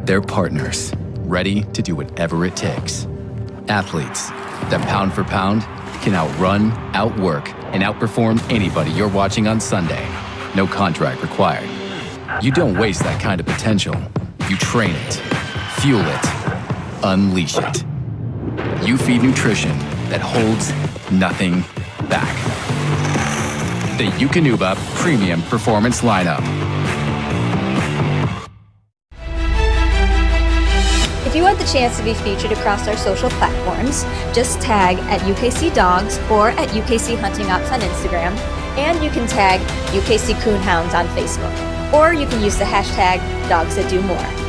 They're partners, ready to do whatever it takes. Athletes that pound for pound can outrun, outwork, and outperform anybody you're watching on Sunday. No contract required. You don't waste that kind of potential. You train it, fuel it, unleash it. You feed nutrition that holds nothing back. The Eukanuba Premium Performance Lineup. If you want the chance to be featured across our social platforms, just tag at UKC Dogs or at UKC Hunting Ops on Instagram, and you can tag UKC Coonhounds on Facebook, or you can use the hashtag Dogs That Do More.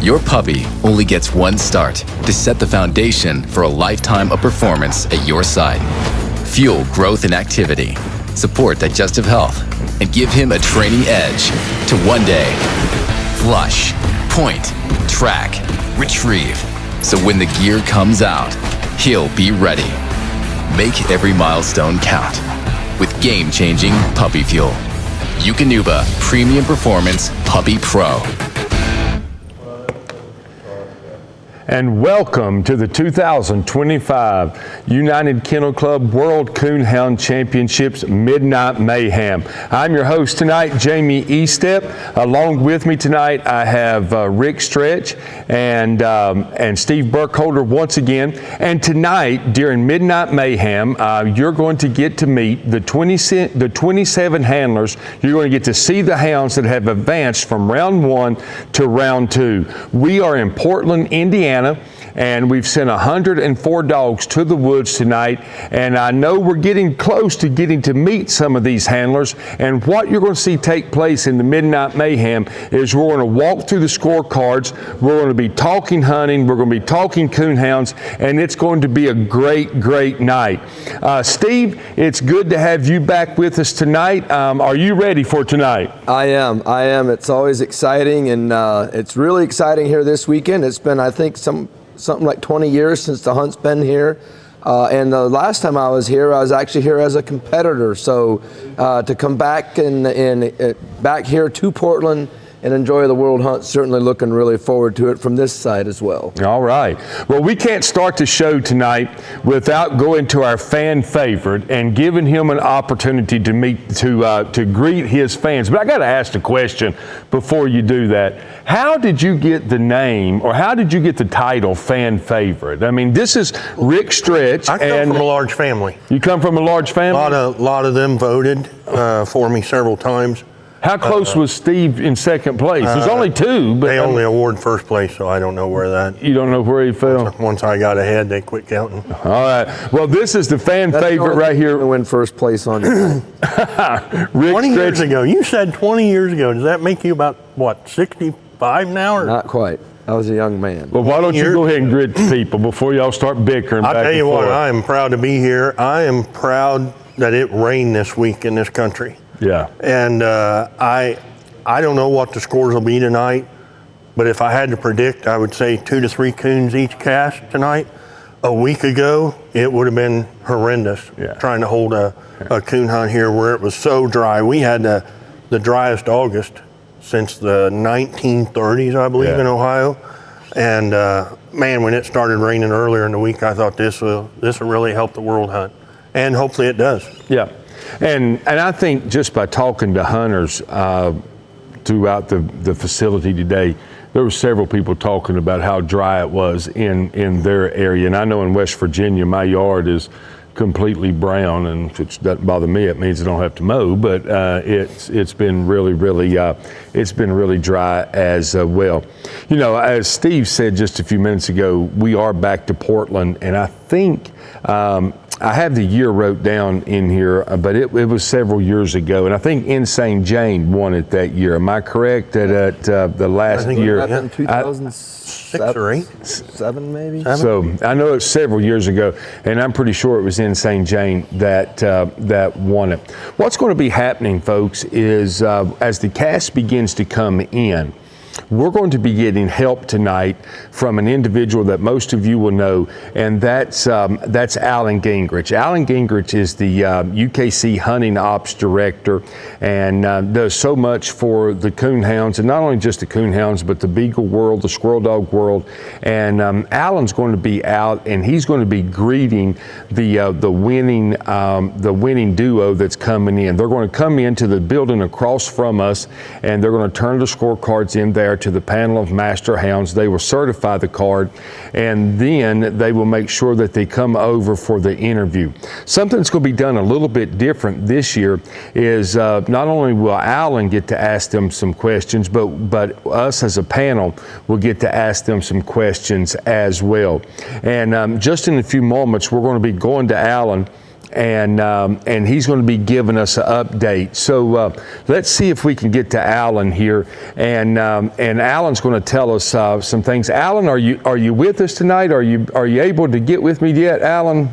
Your puppy only gets one start to set the foundation for a lifetime of performance at your side. Fuel growth and activity, support digestive health, and give him a training edge to one day flush, point, track, retrieve. So when the gear comes out, he'll be ready. Make every milestone count with game-changing puppy fuel. Eukanuba Premium Performance Puppy Pro. And welcome to the 2025 United Kennel Club World Coonhound Championships Midnight Mayhem. I'm your host tonight, Jamie Estep. Along with me tonight, I have Rick Stretch and Steve Burkholder once again. And tonight, during Midnight Mayhem, you're going to get to meet the 27 handlers. You're going to get to see the hounds that have advanced from round 1 to round 2. We are in Portland, Indiana. And we've sent 104 dogs to the woods tonight, and I know we're getting close to getting to meet some of these handlers. And what you're going to see take place in the Midnight Mayhem is we're going to walk through the scorecards, we're going to be talking hunting, we're going to be talking coonhounds, and it's going to be a great night. Steve, it's good to have you back with us tonight. Are you ready for tonight? I am. It's always exciting, and it's really exciting here this weekend. It's been, I think, something like 20 years since the hunt's been here. And the last time I was here, I was actually here as a competitor. So to come back and back here to Portland and enjoy the World Hunt, certainly looking really forward to it from this side as well. All right. Well, we can't start the show tonight without going to our fan favorite and giving him an opportunity to meet, to greet his fans. But I got to ask the question before you do that. How did you get the name, or how did you get the title fan favorite? I mean, this is Rick Stretch. I come from a large family. You come from a large family? A lot of them voted for me several times. How close was Steve in second place? There's only two. But they only award first place, so I don't know where that. You don't know where he fell? Once I got ahead, they quit counting. All right. Well, this is the fan favorite right here. To win first place on Rick 20 years ago. You said 20 years ago. Does that make you about, what, 65 now? Or? Not quite. I was a young man. Well, why don't you go ahead and greet the people before y'all start bickering back and forth? I'll tell you what, I am proud to be here. I am proud that it rained this week in this country. Yeah. And I don't know what the scores will be tonight, but if I had to predict, I would say 2 to 3 coons each cast tonight. A week ago, it would have been horrendous trying to hold a coon hunt here where it was so dry. We had the driest August since the 1930s, I believe, in Ohio. And man, when it started raining earlier in the week, I thought this will really help the World Hunt. And hopefully it does. Yeah. And I think just by talking to hunters, throughout the facility today, there were several people talking about how dry it was in their area. And I know in West Virginia, my yard is completely brown, and which doesn't bother me. It means I don't have to mow, but it's been really dry as well. You know, as Steve said just a few minutes ago, we are back to Portland, and I think I have the year wrote down in here, but it was several years ago, and I think Insane Jane won it that year. Am I correct that at the last year? 2006 or 8? 7 maybe. So I know it's several years ago, and I'm pretty sure it was Insane Jane that won it. What's going to be happening, folks, is as the cast begins to come in, we're going to be getting help tonight from an individual that most of you will know, and that's Alan Gingrich. Alan Gingrich is the UKC Hunting Ops Director, and does so much for the Coonhounds, and not only just the Coonhounds, but the Beagle world, the Squirrel Dog world. And Alan's going to be out, and he's going to be greeting the winning duo that's coming in. They're going to come into the building across from us, and they're going to turn the scorecards in there to the panel of master hounds. They will certify the card, and then they will make sure that they come over for the interview. Something that's going to be done a little bit different this year is not only will Alan get to ask them some questions, but us as a panel will get to ask them some questions as well. And just in a few moments, we're going to be going to Alan, and he's going to be giving us an update. So let's see if we can get to Alan here, and Alan's going to tell us some things. Alan, are you with us tonight? Are you able to get with me yet, Alan?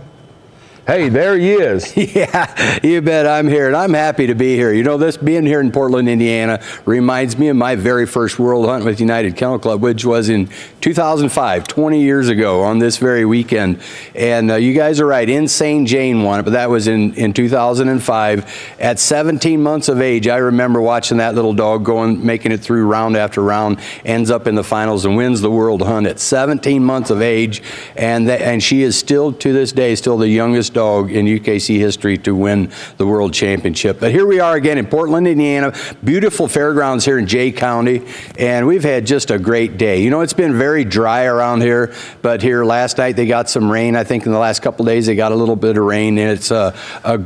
Hey, there he is. Yeah, you bet I'm here, and I'm happy to be here. You know, this being here in Portland, Indiana, reminds me of my very first World Hunt with United Kennel Club, which was in 2005, 20 years ago on this very weekend. And you guys are right, Insane Jane won it, but that was in 2005. At 17 months of age, I remember watching that little dog making it through round after round, ends up in the finals and wins the World Hunt at 17 months of age. And she is still, to this day, still the youngest dog in UKC history to win the World Championship. But here we are again in Portland, Indiana, beautiful fairgrounds here in Jay County, and we've had just a great day. You know, it's been very dry around here, but here last night they got some rain. I think in the last couple of days they got a little bit of rain, and it's a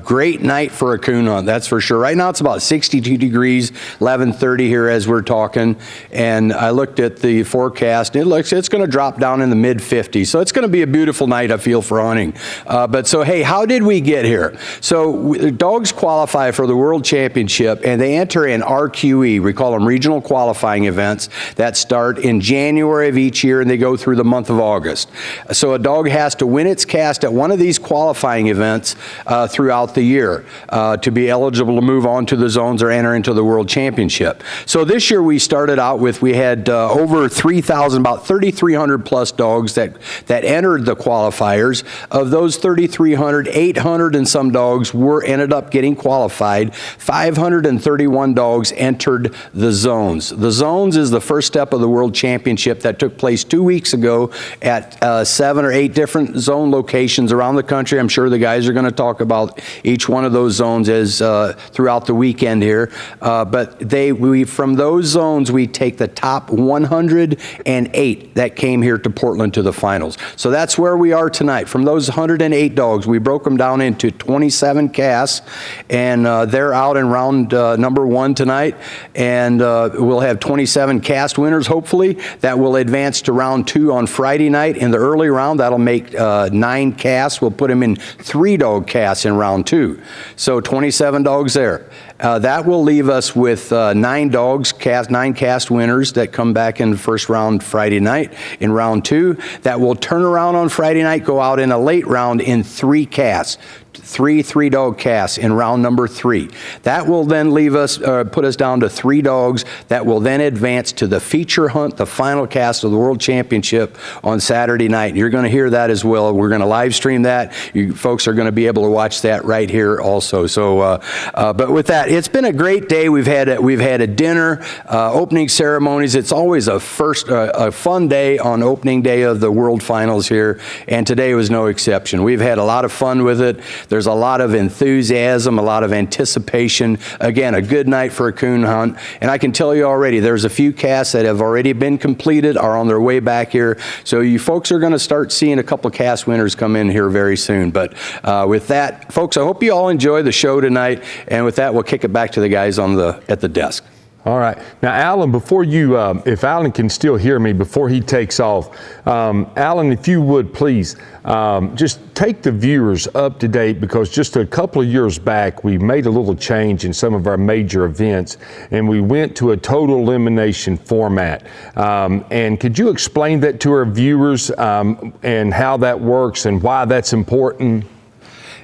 great night for a coon hunt, that's for sure. Right now it's about 62 degrees, 11:30 here as we're talking, and I looked at the forecast, and it's going to drop down in the mid-50s, so it's going to be a beautiful night, I feel, for hunting. But so, hey, how did we get here? So dogs qualify for the World Championship, and they enter in RQE. We call them regional qualifying events that start in January of each year, and they go through the month of August. So a dog has to win its cast at one of these qualifying events throughout the year to be eligible to move on to the zones or enter into the World Championship. So this year we started out with, we had over 3,000, about 3,300 plus dogs that entered the qualifiers. Of those 3,300, 800 and some dogs ended up getting qualified. 531 dogs entered the zones. The zones is the first step of the World Championship that took place 2 weeks ago at 7 or 8 different zone locations around the country. I'm sure the guys are going to talk about each one of those zones as throughout the weekend here. But from those zones, we take the top 108 that came here to Portland to the finals. So that's where we are tonight. From those 108 dogs, we broke them down into 27 casts, and they're out in round number 1 tonight, and we'll have 27 cast winners, hopefully, that will advance to round 2 on Friday night. In the early round, that'll make 9 casts. We'll put them in 3-dog casts in round 2. So 27 dogs there. That will leave us with 9 cast winners that come back in the first round Friday night. In round 2, that will turn around on Friday night, go out in a late round in 3 casts. 3-dog casts in round number 3. That will then leave us, put us down to 3 dogs that will then advance to the feature hunt, the final cast of the World Championship on Saturday night. You're going to hear that as well. We're going to live stream that. You folks are going to be able to watch that right here also. So, but with that, it's been a great day. We've had a dinner, opening ceremonies. It's always a fun day on opening day of the World Finals here, and today was no exception. We've had a lot of fun with it. There's a lot of enthusiasm, a lot of anticipation. Again, a good night for a coon hunt. And I can tell you already, there's a few casts that have already been completed, are on their way back here. So you folks are going to start seeing a couple of cast winners come in here very soon. But with that, folks, I hope you all enjoy the show tonight. And with that, we'll kick it back to the guys at the desk. All right. Now, Alan, before you, if Alan can still hear me before he takes off, Alan, if you would please just take the viewers up to date, because just a couple of years back, we made a little change in some of our major events, and we went to a total elimination format. And could you explain that to our viewers and how that works and why that's important?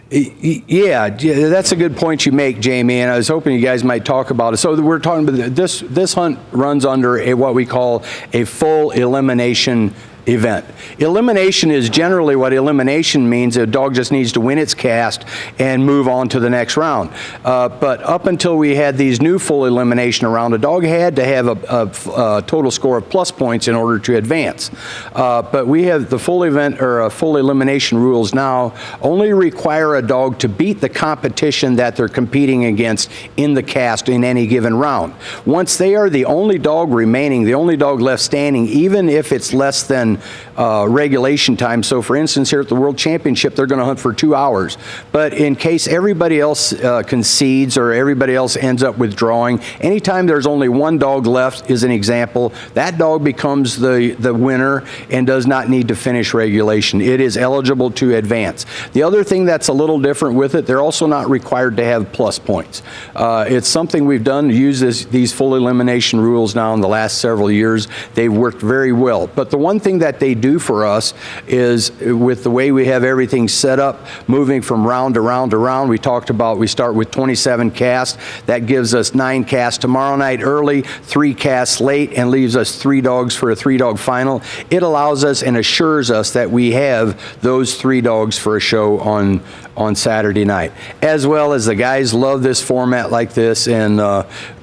Yeah, that's a good point you make, Jamie, and I was hoping you guys might talk about it. So we're talking about this hunt runs under what we call a full elimination event. Elimination is generally what elimination means. A dog just needs to win its cast and move on to the next round. But up until we had these new full elimination round, a dog had to have a total score of plus points in order to advance. But we have the full event or full elimination rules now only require a dog to beat the competition that they're competing against in the cast in any given round. Once they are the only dog remaining, the only dog left standing, even if it's less than regulation time. So for instance, here at the World Championship, they're going to hunt for 2 hours. But in case everybody else concedes or everybody else ends up withdrawing, anytime there's only one dog left, is an example, that dog becomes the winner and does not need to finish regulation. It is eligible to advance. The other thing that's a little different with it, they're also not required to have plus points. It's something we've done to use these full elimination rules now in the last several years. They've worked very well. But the one thing that they do for us is, with the way we have everything set up, moving from round to round to round, we talked about, we start with 27 casts. That gives us 9 casts tomorrow night early, 3 casts late, and leaves us 3 dogs for a 3-dog final. It allows us and assures us that we have those 3 dogs for a show on Saturday night. As well as the guys love this format like this, and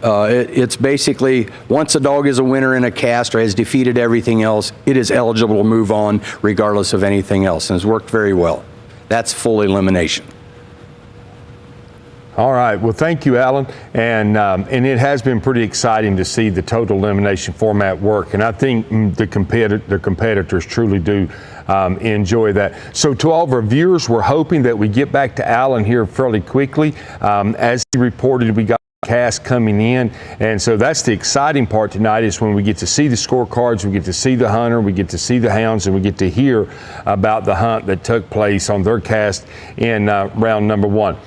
it's basically, once a dog is a winner in a cast or has defeated everything else, it is eligible to move on regardless of anything else, and it's worked very well. That's full elimination. All right. Well, thank you, Alan. And it has been pretty exciting to see the total elimination format work. And I think the competitors truly do enjoy that. So to all of our viewers, we're hoping that we get back to Alan here fairly quickly. As he reported, we got cast coming in, and so that's the exciting part tonight, is when we get to see the scorecards, we get to see the hunter, we get to see the hounds, and we get to hear about the hunt that took place on their cast in round number 1.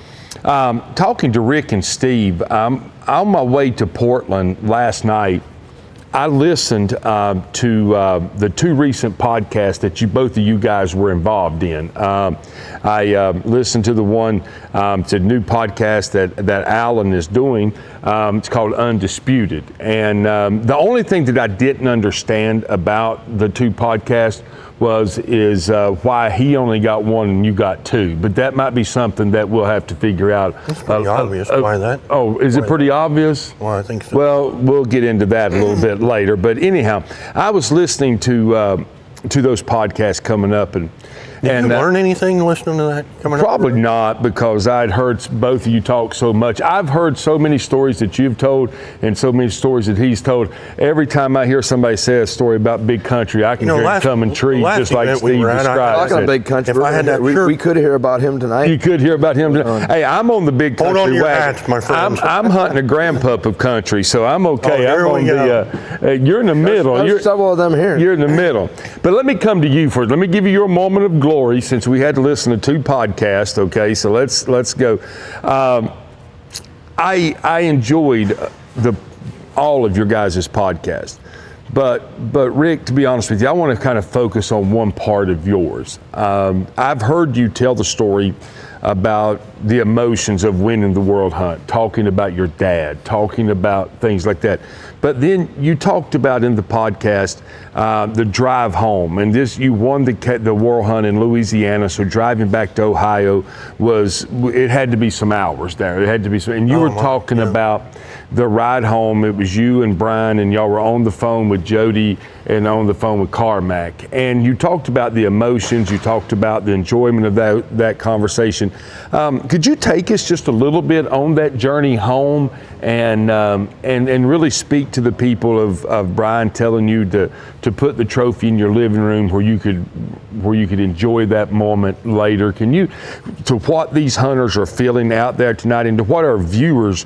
Talking to Rick and Steve, on my way to Portland last night, I listened to the 2 recent podcasts that both of you guys were involved in. I listened to the one, it's a new podcast that Alan is doing. It's called Undisputed. And the only thing that I didn't understand about the 2 podcasts is why he only got 1 and you got 2. But that might be something that we'll have to figure out. It's pretty obvious. Why that? Oh, is it pretty obvious? Well, I think so. Well, we'll get into that a little bit later. But anyhow, I was listening to those podcasts coming up, and Did you learn anything listening to that coming Probably up? not, because I'd heard both of you talk so much. I've heard so many stories that you've told and so many stories that he's told. Every time I hear somebody say a story about big country, I can hear it coming trees, just like Steve described. Talking big country, if I had that we could hear about him tonight. You could hear about him tonight. Hey, I'm on the big country Hold on to your wagon. hats, my friend. I'm hunting a grandpup of country, so I'm okay. Oh, I'm on the. You're in the middle. There's several of them here. You're in the middle. But let me come to you first. Let me give you your moment of glory, since we had to listen to 2 podcasts. Okay, so let's go. I enjoyed all of your guys' podcasts, but Rick, to be honest with you, I want to kind of focus on one part of yours. I've heard you tell the story about the emotions of winning the World Hunt, talking about your dad, talking about things like that. But then you talked about in the podcast the drive home, and you won the World Hunt in Louisiana. So driving back to Ohio it had to be some hours there. It had to be some, and you were talking about the ride home. It was you and Brian, and y'all were on the phone with Jody and on the phone with Carmack. And you talked about the emotions, you talked about the enjoyment of that conversation. Could you take us just a little bit on that journey home and really speak to the people of Brian telling you to put the trophy in your living room where you could enjoy that moment later? Can you, to what these hunters are feeling out there tonight and to what our viewers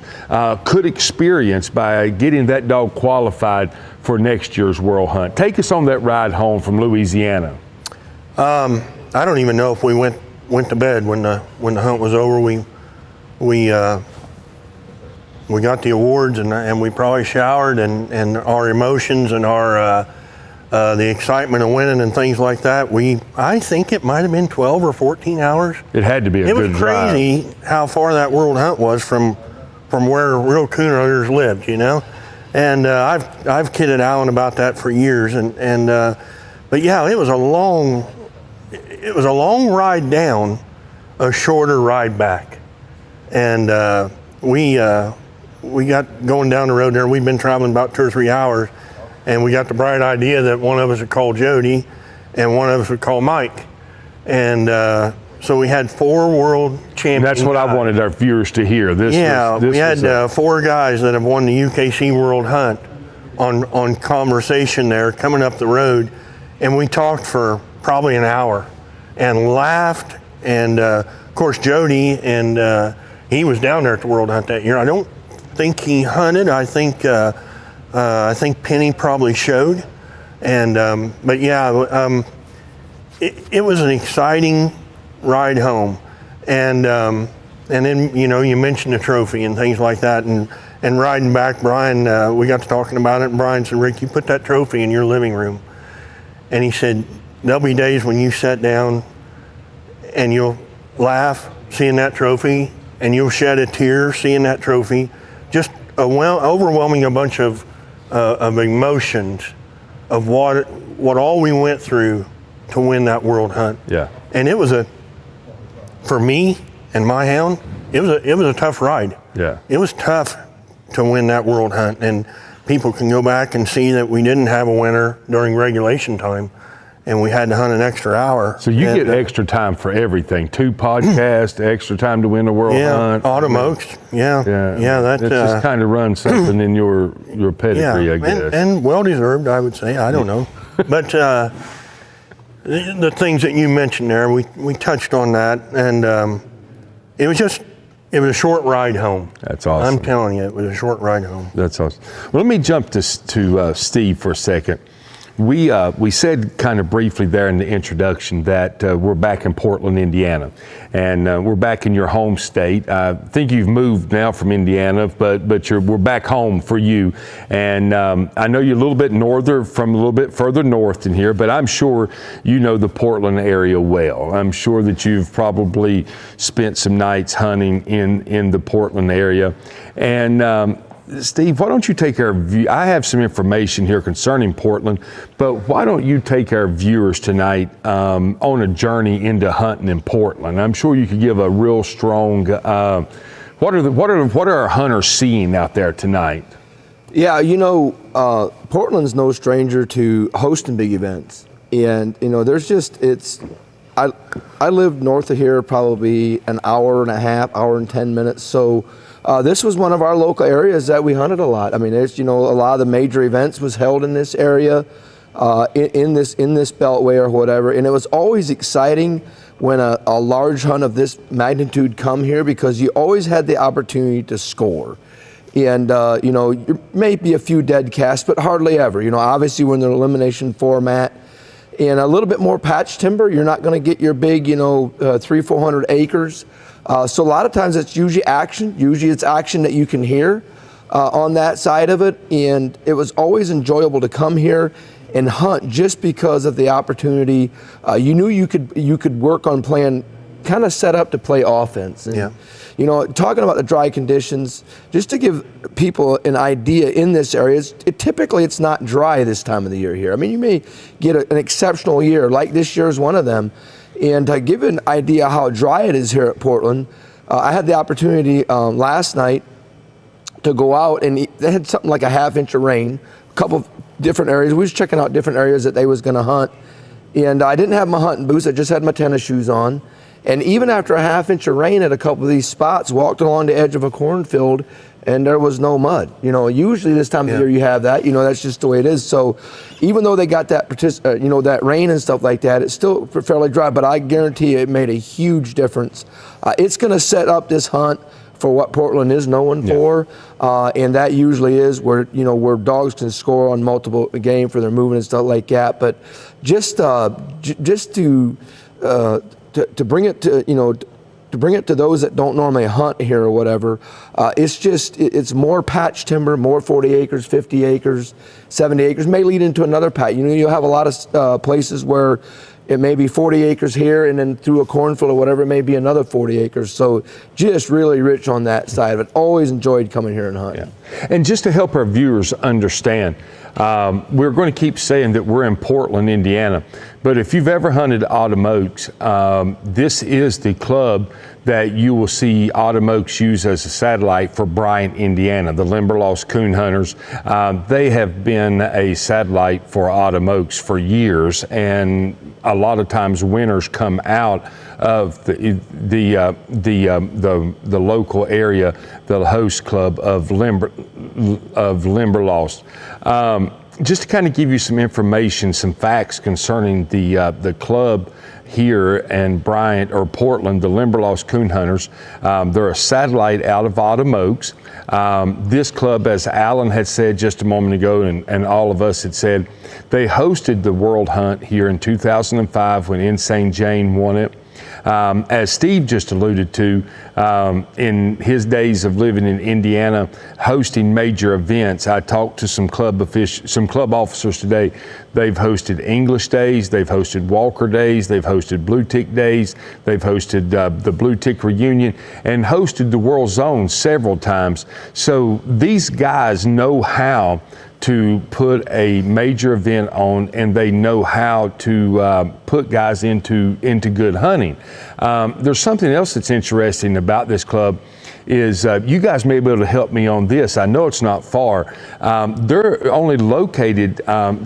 could experience by getting that dog qualified for next year's World Hunt? Take us on that ride home from Louisiana. I don't even know if we went to bed when the hunt was over. We got the awards and we probably showered, and our emotions and our the excitement of winning and things like that. I think it might have been 12 or 14 hours. It had to be a good drive. It was crazy how far that World Hunt was from where real coon hunters lived, you know. And I've kidded Alan about that for years, but yeah, it was a long ride down, a shorter ride back, and we got going down the road there. We'd been traveling about 2 or 3 hours, and we got the bright idea that one of us would call Jody, and one of us would call Mike, and so we had 4 world champions. And that's what I wanted our viewers to hear. We had 4 guys that have won the UKC World Hunt on conversation there coming up the road, and we talked for probably an hour and laughed, and of course Jody, and he was down there at the World Hunt that year. I don't think he hunted. I think Penny probably showed, and but yeah, it was an exciting ride home, and then you mentioned the trophy and things like that, and riding back, Brian, we got to talking about it, and Brian said, Rick, you put that trophy in your living room, and he said there'll be days when you sit down and you'll laugh seeing that trophy, and you'll shed a tear seeing that trophy, just overwhelming a bunch of emotions of what all we went through to win that World Hunt. Yeah. And it was for me and my hound, it was a tough ride. Yeah. It was tough to win that World Hunt, and people can go back and see that we didn't have a winner during regulation time, and we had to hunt an extra hour. So you get extra time for everything. 2 podcasts, extra time to win a World Hunt. Autumn Oaks. Yeah. That just kind of runs something in your pedigree, I guess. And well deserved, I would say. I don't know, but the things that you mentioned there, we touched on that, and it was a short ride home. That's awesome. I'm telling you, it was a short ride home. That's awesome. Well, let me jump to Steve for a second. We said kind of briefly there in the introduction that we're back in Portland, Indiana, and we're back in your home state. I think you've moved now from Indiana, but we're back home for you. And I know you're a little bit from a little bit further north than here, but I'm sure you know the Portland area well. I'm sure that you've probably spent some nights hunting in the Portland area. And Steve, why don't you take our view? I have some information here concerning Portland, but why don't you take our viewers tonight on a journey into hunting in Portland? I'm sure you could give a real strong. What are our hunters seeing out there tonight? Yeah, Portland's no stranger to hosting big events, and there's I live north of here, probably an hour and a half, hour and 10 minutes, so. This was one of our local areas that we hunted a lot. I mean, there's a lot of the major events was held in this area, in this beltway or whatever, and it was always exciting when a large hunt of this magnitude come here, because you always had the opportunity to score, and there may be a few dead casts, but hardly ever. Obviously when the elimination format and a little bit more patch timber, you're not going to get your big 300-400 acres. So a lot of times it's usually action. Usually it's action that you can hear on that side of it. And it was always enjoyable to come here and hunt just because of the opportunity. You knew you could work on playing, kind of set up to play offense. And, talking about the dry conditions, just to give people an idea in this area, typically it's not dry this time of the year here. I mean, you may get an exceptional year, like this year is one of them. And to give an idea how dry it is here at Portland, I had the opportunity last night to go out, and they had something like a half inch of rain, a couple different areas. We was checking out different areas that they was going to hunt. And I didn't have my hunting boots. I just had my tennis shoes on. And even after a half-inch of rain at a couple of these spots, walked along the edge of a cornfield, and there was no mud. You know, usually this time of year you have that. You know, that's just the way it is. So even though they got that, that rain and stuff like that, it's still fairly dry. But I guarantee you it made a huge difference. It's going to set up this hunt for what Portland is known for, and that usually is where dogs can score on multiple game for their movement and stuff like that. But just to bring it to those that don't normally hunt here or whatever, it's more patch timber, more 40 acres, 50 acres, 70 acres, may lead into another patch. You know, you'll have a lot of places where it may be 40 acres here, and then through a cornfield or whatever, it may be another 40 acres. So just really rich on that side of it. Always enjoyed coming here and hunting. Yeah. And just to help our viewers understand, we're going to keep saying that we're in Portland, Indiana. But if you've ever hunted Autumn Oaks, this is the club that you will see Autumn Oaks use as a satellite for Bryant, Indiana. The Limberlost Coon Hunters, they have been a satellite for Autumn Oaks for years, and a lot of times winners come out of the local area, the host club of Limberlost. Just to kind of give you some information, some facts concerning the club here in Bryant or Portland, the Limberlost Coon Hunters. They're a satellite out of Autumn Oaks. This club, as Alan had said just a moment ago, and all of us had said, they hosted the World Hunt here in 2005 when Insane Jane won it. As Steve just alluded to, in his days of living in Indiana, hosting major events, I talked to some club officers today. They've hosted English Days, they've hosted Walker Days, they've hosted Blue Tick Days, they've hosted the Blue Tick Reunion, and hosted the World Zone several times. So these guys know how to put a major event on, and they know how to put guys into good hunting. There's something else that's interesting about this club is you guys may be able to help me on this. I know it's not far. They're only located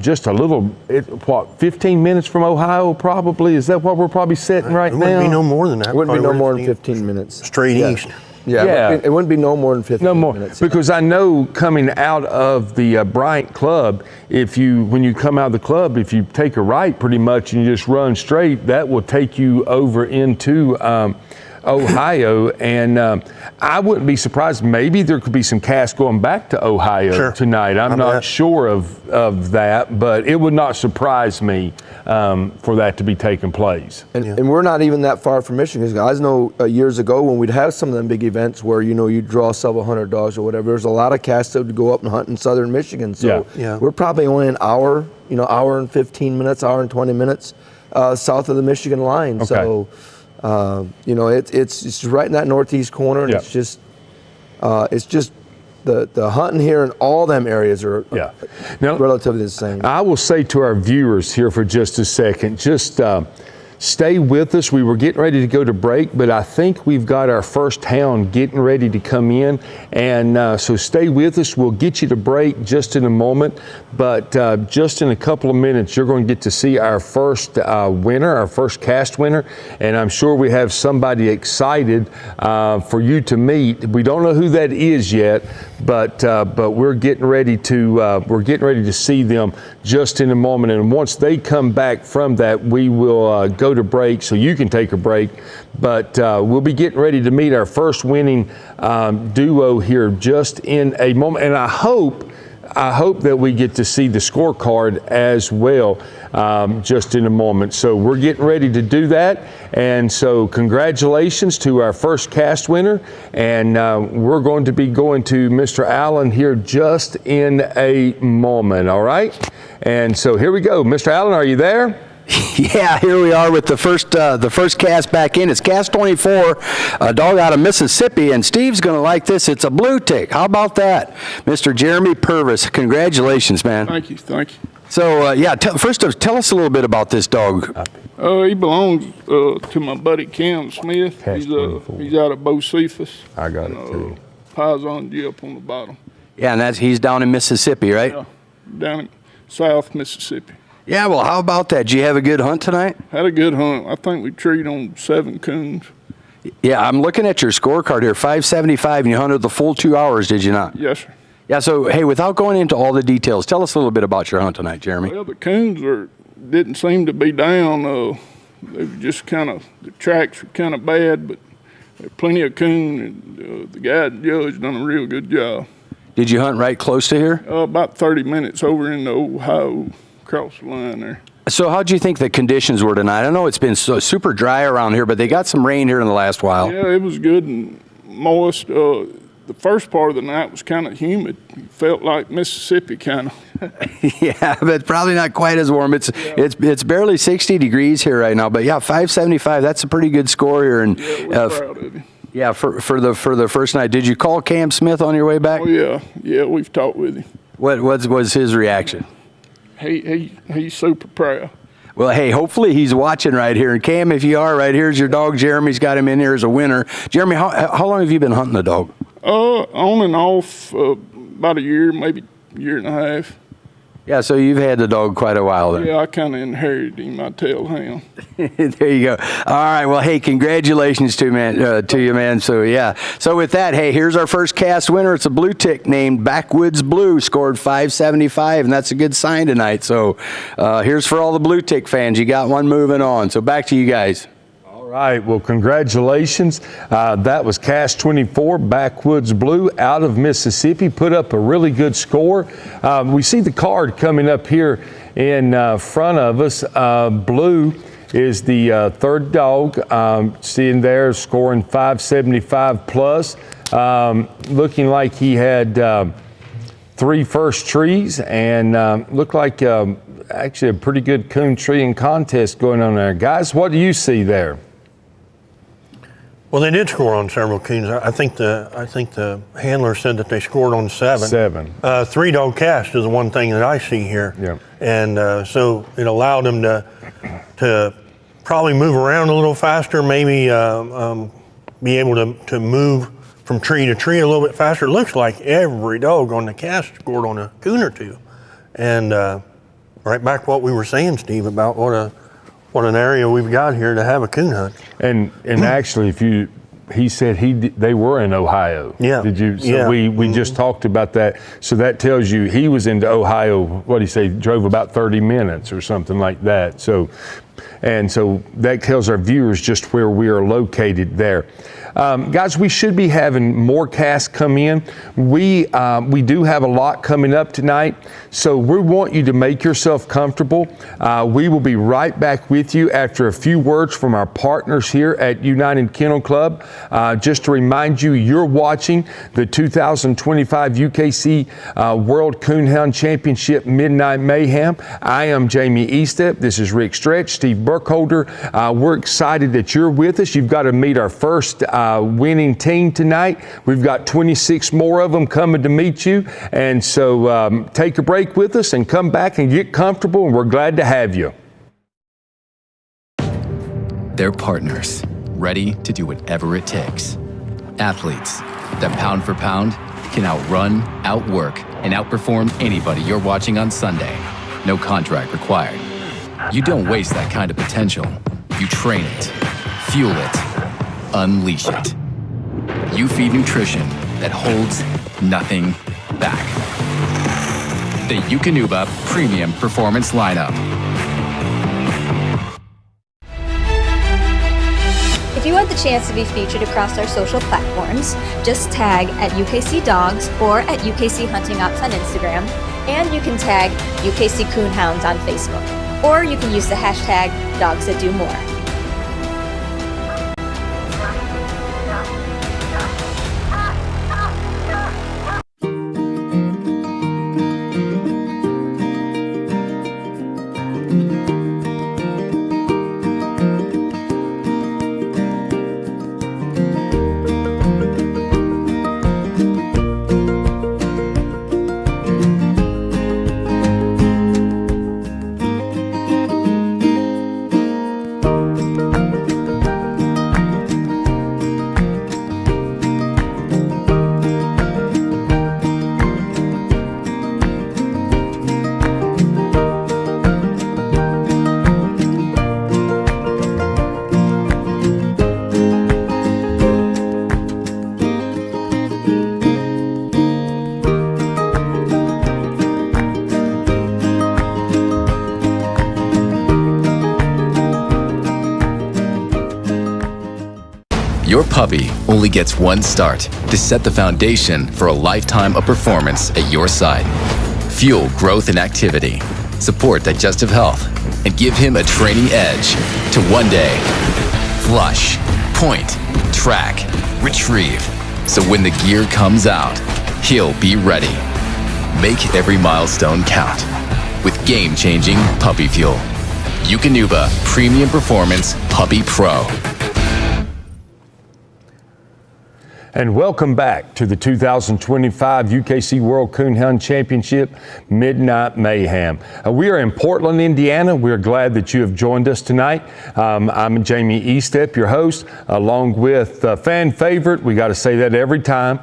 just a little, 15 minutes from Ohio probably? Is that what we're probably sitting right now? It wouldn't be no more than that. It wouldn't be no more than 15 minutes. Straight east. Yeah, it wouldn't be no more than 15 minutes. Because I know coming out of the Bryant Club, when you come out of the club, if you take a right pretty much and you just run straight, that will take you over into Ohio, and I wouldn't be surprised. Maybe there could be some casts going back to Ohio tonight. I'm not sure of that, but it would not surprise me for that to be taking place. And we're not even that far from Michigan. Guys know years ago when we'd have some of them big events where you draw several hundred dogs or whatever. There's a lot of casts that would go up and hunt in southern Michigan. So we're probably only an hour, hour and 15 minutes, hour and 20 minutes south of the Michigan line. Okay. So. It's right in that northeast corner, and it's just the hunting here in all them areas are relatively the same. I will say to our viewers here for just a second, just stay with us. We were getting ready to go to break, but I think we've got our first hound getting ready to come in, and so stay with us. We'll get you to break just in a moment, but just in a couple of minutes, you're going to get to see our first winner, our first cast winner, and I'm sure we have somebody excited for you to meet. We don't know who that is yet, but we're getting ready to see them just in a moment, and once they come back from that, we will go to break so you can take a break, but we'll be getting ready to meet our first winning duo here just in a moment, and I hope that we get to see the scorecard as well just in a moment. So we're getting ready to do that, and so congratulations to our first cast winner, and we're going to be going to Mr. Allen here just in a moment, all right? And so here we go. Mr. Allen, are you there? Yeah, here we are with the first cast back in. It's cast 24, a dog out of Mississippi, and Steve's going to like this. It's a blue tick. How about that? Mr. Jeremy Purvis, congratulations, man. Thank you. So, first tell us a little bit about this dog. He belongs to my buddy Cam Smith. He's out of Bocephus. I got it too. Paisan G up on the bottom. Yeah, and he's down in Mississippi, right? Yeah, down South Mississippi. Yeah, well, how about that? Did you have a good hunt tonight? Had a good hunt. I think we treed on 7 coons. Yeah, I'm looking at your scorecard here, 575, and you hunted the full 2 hours, did you not? Yes, sir. Yeah, so, hey, without going into all the details, tell us a little bit about your hunt tonight, Jeremy. Well, the coons didn't seem to be down. They were just the tracks were kind of bad, but there were plenty of coon, and the guy, the judge, done a real good job. Did you hunt right close to here? About 30 minutes over in the Ohio, across the line there. So how do you think the conditions were tonight? I know it's been so super dry around here, but they got some rain here in the last while. Yeah, it was good and moist. The first part of the night was kind of humid. It felt like Mississippi kind of. Yeah, but probably not quite as warm. It's barely 60 degrees here right now. But yeah, 575. That's a pretty good score here. And Yeah, we're proud of you. yeah, for the first night, did you call Cam Smith on your way back? Oh yeah, we've talked with him. What was his reaction? He's super proud. Well, hey, hopefully he's watching right here. And Cam, if you are, right here's your dog. Jeremy's got him in here as a winner. Jeremy, how long have you been hunting the dog? On and off, about a year, maybe a year and a half. Yeah, so you've had the dog quite a while then. Yeah, I kind of inherited him. I tell him. There you go. All right. Well, hey, congratulations to you, man. So yeah. So with that, hey, here's our first cast winner. It's a blue tick named Backwoods Blue. Scored 575, and that's a good sign tonight. So here's for all the blue tick fans. You got one moving on. So back to you guys. All right, well, congratulations. That was Cast 24, Backwoods Blue out of Mississippi, put up a really good score. We see the card coming up here in front of us. Blue is the third dog, seeing there scoring 575 plus. Looking like he had 3 first trees and looked like actually a pretty good coon treeing contest going on there. Guys, what do you see there? Well, they did score on several coons. I think the handler said that they scored on 7. 7. 3 dog cast is the one thing that I see here. Yeah. And so it allowed them to probably move around a little faster, maybe be able to move from tree to tree a little bit faster. It looks like every dog on the cast scored on a coon or 2. And right back to what we were saying, Steve, about what an area we've got here to have a coon hunt. And actually, he said they were in Ohio. Yeah. Did you? So yeah. we just talked about that. So that tells you he was into Ohio. What did he say? Drove about 30 minutes or something like that. So that tells our viewers just where we are located there. Guys, we should be having more casts come in. We do have a lot coming up tonight, so we want you to make yourself comfortable. We will be right back with you after a few words from our partners here at United Kennel Club. Just to remind you, you're watching the 2025 UKC World Coonhound Championship Midnight Mayhem. I am Jamie Eastep. This is Rick Stretch, Steve Burkholder. We're excited that you're with us. You've got to meet our first winning team tonight. We've got 26 more of them coming to meet you. And so take a break with us and come back and get comfortable, and we're glad to have you. They're partners, ready to do whatever it takes. Athletes that pound for pound can outrun, outwork, and outperform anybody you're watching on Sunday. No contract required. You don't waste that kind of potential. You train it, fuel it, unleash it. You feed nutrition that holds nothing back. The Eukanuba Premium Performance Lineup. If you want the chance to be featured across our social platforms, just tag at UKC Dogs or at UKC Hunting Ops on Instagram, and you can tag UKC Coonhounds on Facebook. Or you can use the hashtag #DogsThatDoMore. Your puppy only gets one start to set the foundation for a lifetime of performance at your side. Fuel growth and activity, support digestive health, and give him a training edge to one day flush, point, track, retrieve. So when the gear comes out, he'll be ready. Make every milestone count with game-changing puppy fuel. Eukanuba Premium Performance Puppy Pro. And welcome back to the 2025 UKC World Coonhound Championship Midnight Mayhem. We are in Portland, Indiana. We're glad that you have joined us tonight. I'm Jamie Estep, your host, along with fan favorite. We got to say that every time,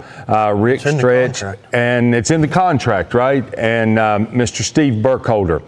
Rick Stretch. And it's in the contract, right? And Mr. Steve Burkholder.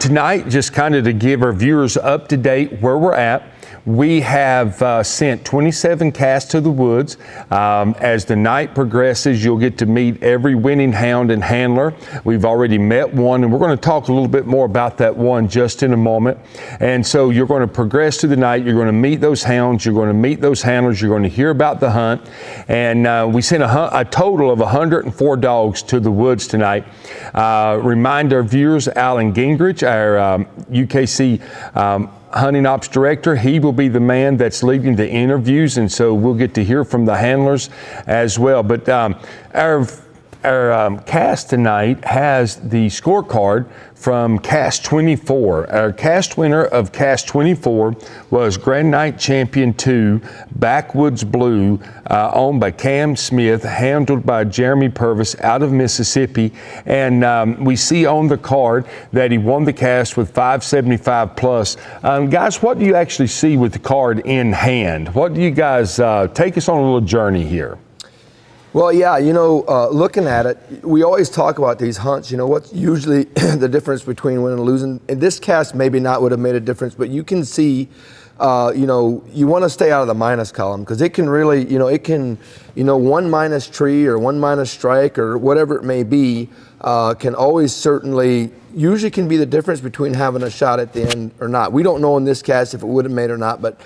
Tonight, just kind of to give our viewers up to date where we're at, we have sent 27 casts to the woods. As the night progresses, you'll get to meet every winning hound and handler. We've already met one, and we're going to talk a little bit more about that one just in a moment. And so you're going to progress through the night. You're going to meet those hounds. You're going to meet those handlers. You're going to hear about the hunt. And we sent a total of 104 dogs to the woods tonight. Remind our viewers, Alan Gingrich, our UKC hunting ops director, he will be the man that's leading the interviews, and so we'll get to hear from the handlers as well. But our cast tonight has the scorecard from Cast 24. Our cast winner of Cast 24 was Grand Night Champion 2, Backwoods Blue, owned by Cam Smith, handled by Jeremy Purvis out of Mississippi. And we see on the card that he won the cast with 575 plus. Guys, what do you actually see with the card in hand? What do you guys, take us on a little journey here? Well, yeah, looking at it, we always talk about these hunts. What's usually the difference between winning and losing? In this cast, maybe not would have made a difference, but you can see, you want to stay out of the minus column because it can really, one minus tree or one minus strike or whatever it may be can always usually can be the difference between having a shot at the end or not. We don't know in this cast if it would have made or not, but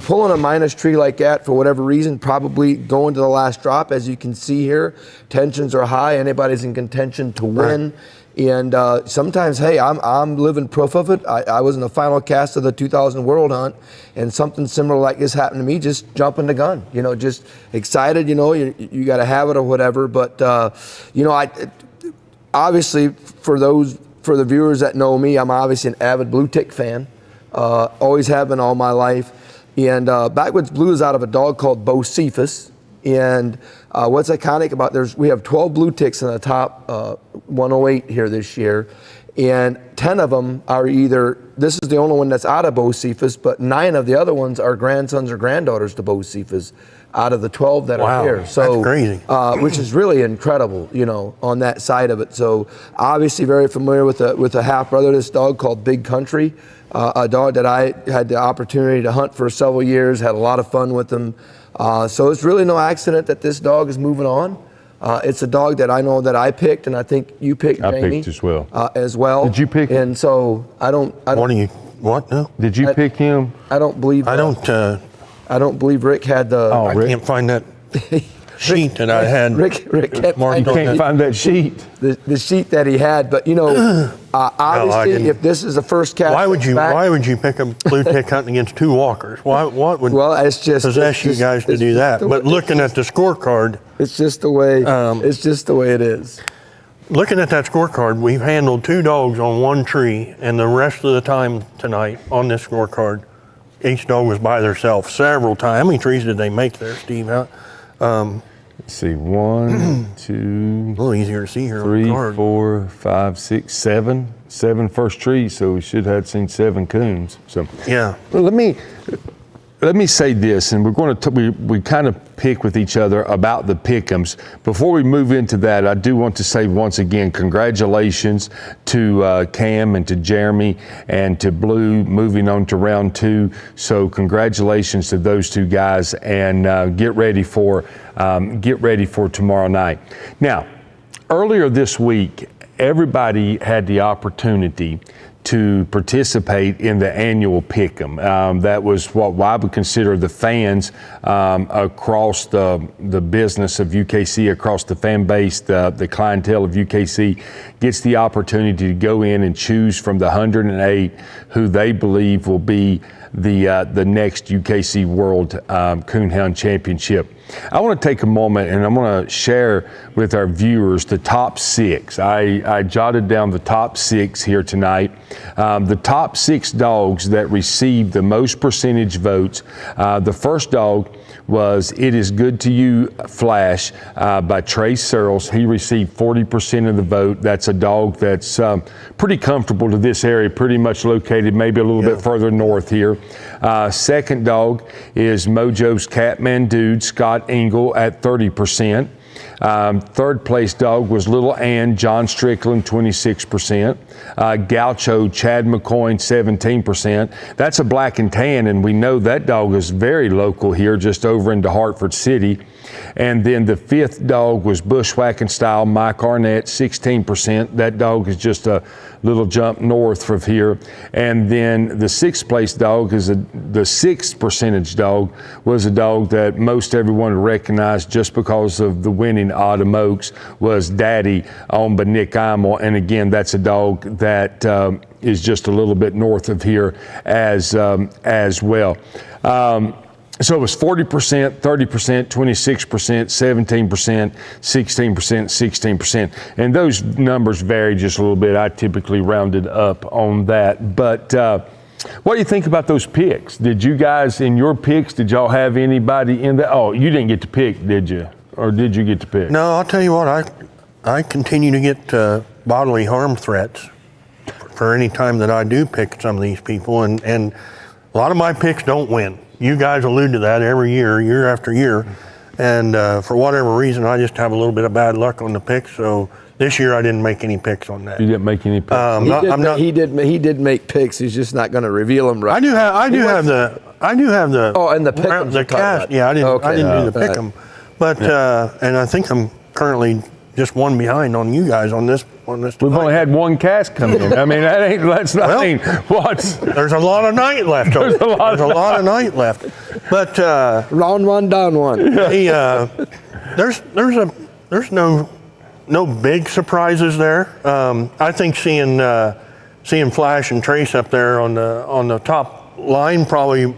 pulling a minus tree like that for whatever reason, probably going to the last drop, as you can see here, tensions are high, anybody's in contention to win. Right. And sometimes, hey, I'm living proof of it. I was in the final cast of the 2000 World Hunt, and something similar like this happened to me, just jumping the gun, just excited, you got to have it or whatever. But, obviously for the viewers that know me, I'm obviously an avid blue tick fan, always have been all my life. And Backwoods Blue is out of a dog called Bocephus. And what's iconic about we have 12 blue ticks in the top 108 here this year. And 10 of them are this is the only one that's out of Bocephus, but 9 of the other ones are grandsons or granddaughters to Bocephus out of the 12 that are here. So, that's crazy. Which is really incredible, on that side of it. So obviously very familiar with a half brother of this dog called Big Country, a dog that I had the opportunity to hunt for several years, had a lot of fun with him. So it's really no accident that this dog is moving on. It's a dog that I know that I picked, and I think you picked, Jamie. I picked as well. Did you pick him? And so I don't. What? No. Did you pick him? I don't believe. I don't believe Rick had the. I can't find that sheet that I had. Rick can't find that sheet. The sheet that he had, but obviously, if this is the first cast, why would you pick a blue tick hunting against 2 walkers? What would possess you guys to do that? But looking at the scorecard, it's just the way. It's just the way it is. Looking at that scorecard, we've handled 2 dogs on 1 tree, and the rest of the time tonight on this scorecard, each dog was by themselves several times. How many trees did they make there, Steve? Let's see, 1, 2, a little easier to see here 3, on the card. 4, 5, 6, 7. 7 first trees, so we should have seen 7 coons. So yeah. Well, let me say this, and we're going to we kind of pick with each other about the pick'ems. Before we move into that, I do want to say once again, congratulations to Cam and to Jeremy and to Blue moving on to round 2. So congratulations to those 2 guys, and get ready for tomorrow night. Now, earlier this week, everybody had the opportunity to participate in the annual Pick'em. That was what I would consider the fans across the business of UKC, across the fan base, the clientele of UKC gets the opportunity to go in and choose from the 108 who they believe will be the next UKC World Coonhound Championship. I want to take a moment and I'm going to share with our viewers the top 6. I jotted down the top 6 here tonight. The top 6 dogs that received the most percentage votes. The first dog was It Is Good to You Flash by Trace Searles. He received 40% of the vote. That's a dog that's pretty comfortable to this area, pretty much located maybe a little bit further north here. Second dog is Mojo's Catman Dude, Scott Engel at 30%. Third place dog was Little Ann, John Strickland, 26%. Gaucho, Chad McCoy, 17%. That's a black and tan, and we know that dog is very local here, just over into Hartford City. And then the fifth dog was Bushwhacking Style, Mike Arnett, 16%. That dog is just a little jump north of here. And then the sixth place dog is the sixth percentage dog was a dog that most everyone recognized just because of the winning Autumn Oaks, was Daddy, owned by Nick Imel. And again, that's a dog that is just a little bit north of here as well. So it was 40%, 30%, 26%, 17%, 16%, 16%. And those numbers vary just a little bit. I typically rounded up on that. But what do you think about those picks? Did you guys, in your picks, did y'all have anybody in that? Oh, you didn't get to pick, did you? Or did you get to pick? No, I'll tell you what, I continue to get bodily harm threats for any time that I do pick some of these people. And a lot of my picks don't win. You guys allude to that every year, year after year. And for whatever reason, I just have a little bit of bad luck on the picks. So this year I didn't make any picks on that. You didn't make any picks? He did make picks. He's just not going to reveal them right. I do have the. Oh, and the pick'ems the cast. Yeah, I didn't do the pick'em. But and I think I'm currently just one behind on you guys on this. We've only had one cast come in. I mean, that's nothing. There's a lot of night left. There's a lot of night left. But round one, down one. There's no big surprises there. I think seeing Flash and Trace up there on the top line probably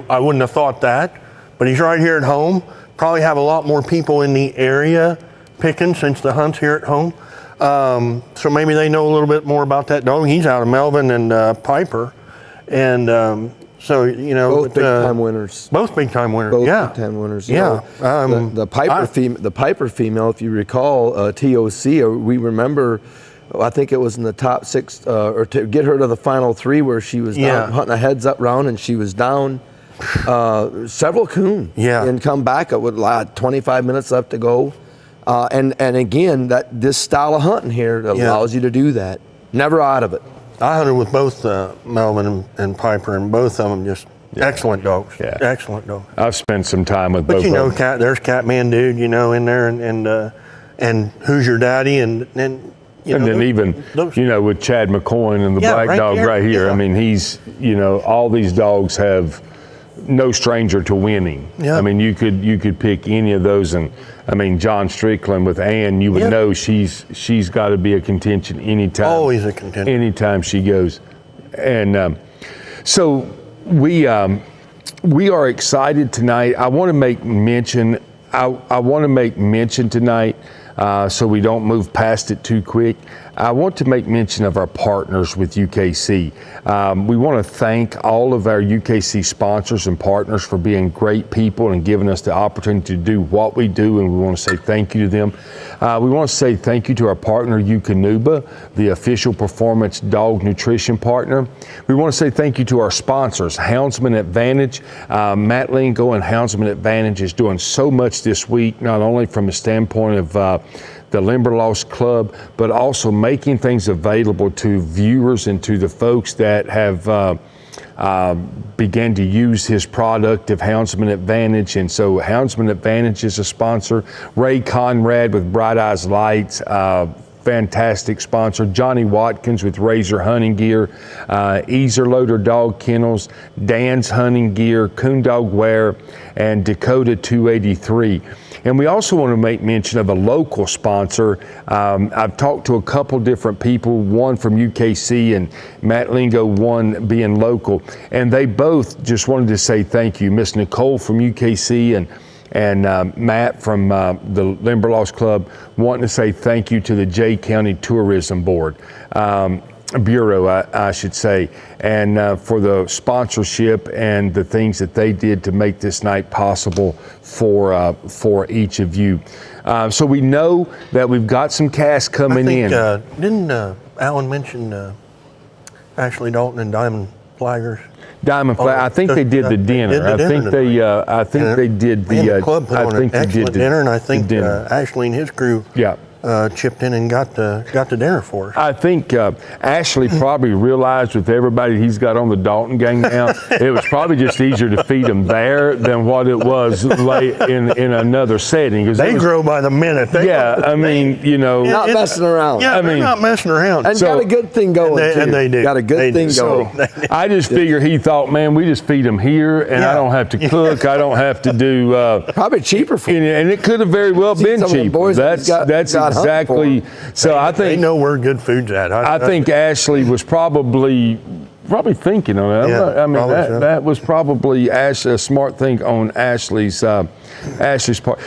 I wouldn't have thought that. But he's right here at home. Probably have a lot more people in the area picking since the hunt's here at home. So maybe they know a little bit more about that dog. He's out of Melvin and Piper. And so, you know. Both big-time winners. Both big-time winners, Both big-time winners. Yeah. The Piper female, if you recall, TOC, we remember, I think it was in the top 6, or to get her to the final 3 where she was down, hunting a heads-up round, and she was down several coon. Yeah. And come back with 25 minutes left to go. And again, this style of hunting here allows you to do that. Never out of it. I hunted with both Melvin and Piper, and both of them just excellent dogs. Yeah. Excellent dogs. I've spent some time with both. But you know, there's Catman Dude, you know, in there, and Who's Your Daddy, and then even with Chad McCoy and the black dog right here. I mean, he's all these dogs have no stranger to winning. I mean, you could pick any of those, and I mean, John Strickland with Ann, you would know she's got to be a contention anytime. Always a contention. Anytime she goes, and so we are excited tonight. I want to make mention. I want to make mention tonight, so we don't move past it too quick. I want to make mention of our partners with UKC. We want to thank all of our UKC sponsors and partners for being great people and giving us the opportunity to do what we do, and we want to say thank you to them. We want to say thank you to our partner, Eukanuba, the official performance dog nutrition partner. We want to say thank you to our sponsors, Houndsman Advantage. Matt Lingo and Houndsman Advantage is doing so much this week, not only from the standpoint of the Limberlost Club, but also making things available to viewers and to the folks that have began to use his product of Houndsman Advantage. And so Houndsman Advantage is a sponsor. Ray Conrad with Bright Eyes Lights, fantastic sponsor. Johnny Watkins with Razor Hunting Gear, Easer Loader Dog Kennels, Dan's Hunting Gear, Coon Dog Wear, and Dakota 283. And we also want to make mention of a local sponsor. I've talked to a couple different people, one from UKC and Matt Lingo, one being local, and they both just wanted to say thank you. Miss Nicole from UKC and Matt from the Limberlost Club wanting to say thank you to the Jay County Tourism Board. Bureau, I should say, and for the sponsorship and the things that they did to make this night possible for each of you. So we know that we've got some cash coming in. Didn't Alan mention Ashley Dalton and Diamond Flaggers? Diamond Flag. I think they did the dinner. I think they did the. Club put on an excellent dinner, and I think Ashley and his crew. Yeah. Chipped in and got the dinner for us. I think Ashley probably realized with everybody he's got on the Dalton gang now, it was probably just easier to feed them there than what it was late in another setting. They grow by the minute. I mean, you know. Not messing around. Yeah, they're not messing around. And got a good thing going, too. And they do. Got a good thing going. So I just figure he thought, man, we just feed them here, and I don't have to cook. I don't have to do. Probably cheaper for you. And it could have very well been cheaper. That's exactly. So I think they know where good food's at. I think Ashley was probably thinking on that. Yeah, I mean, that was probably a smart thing on Ashley's part.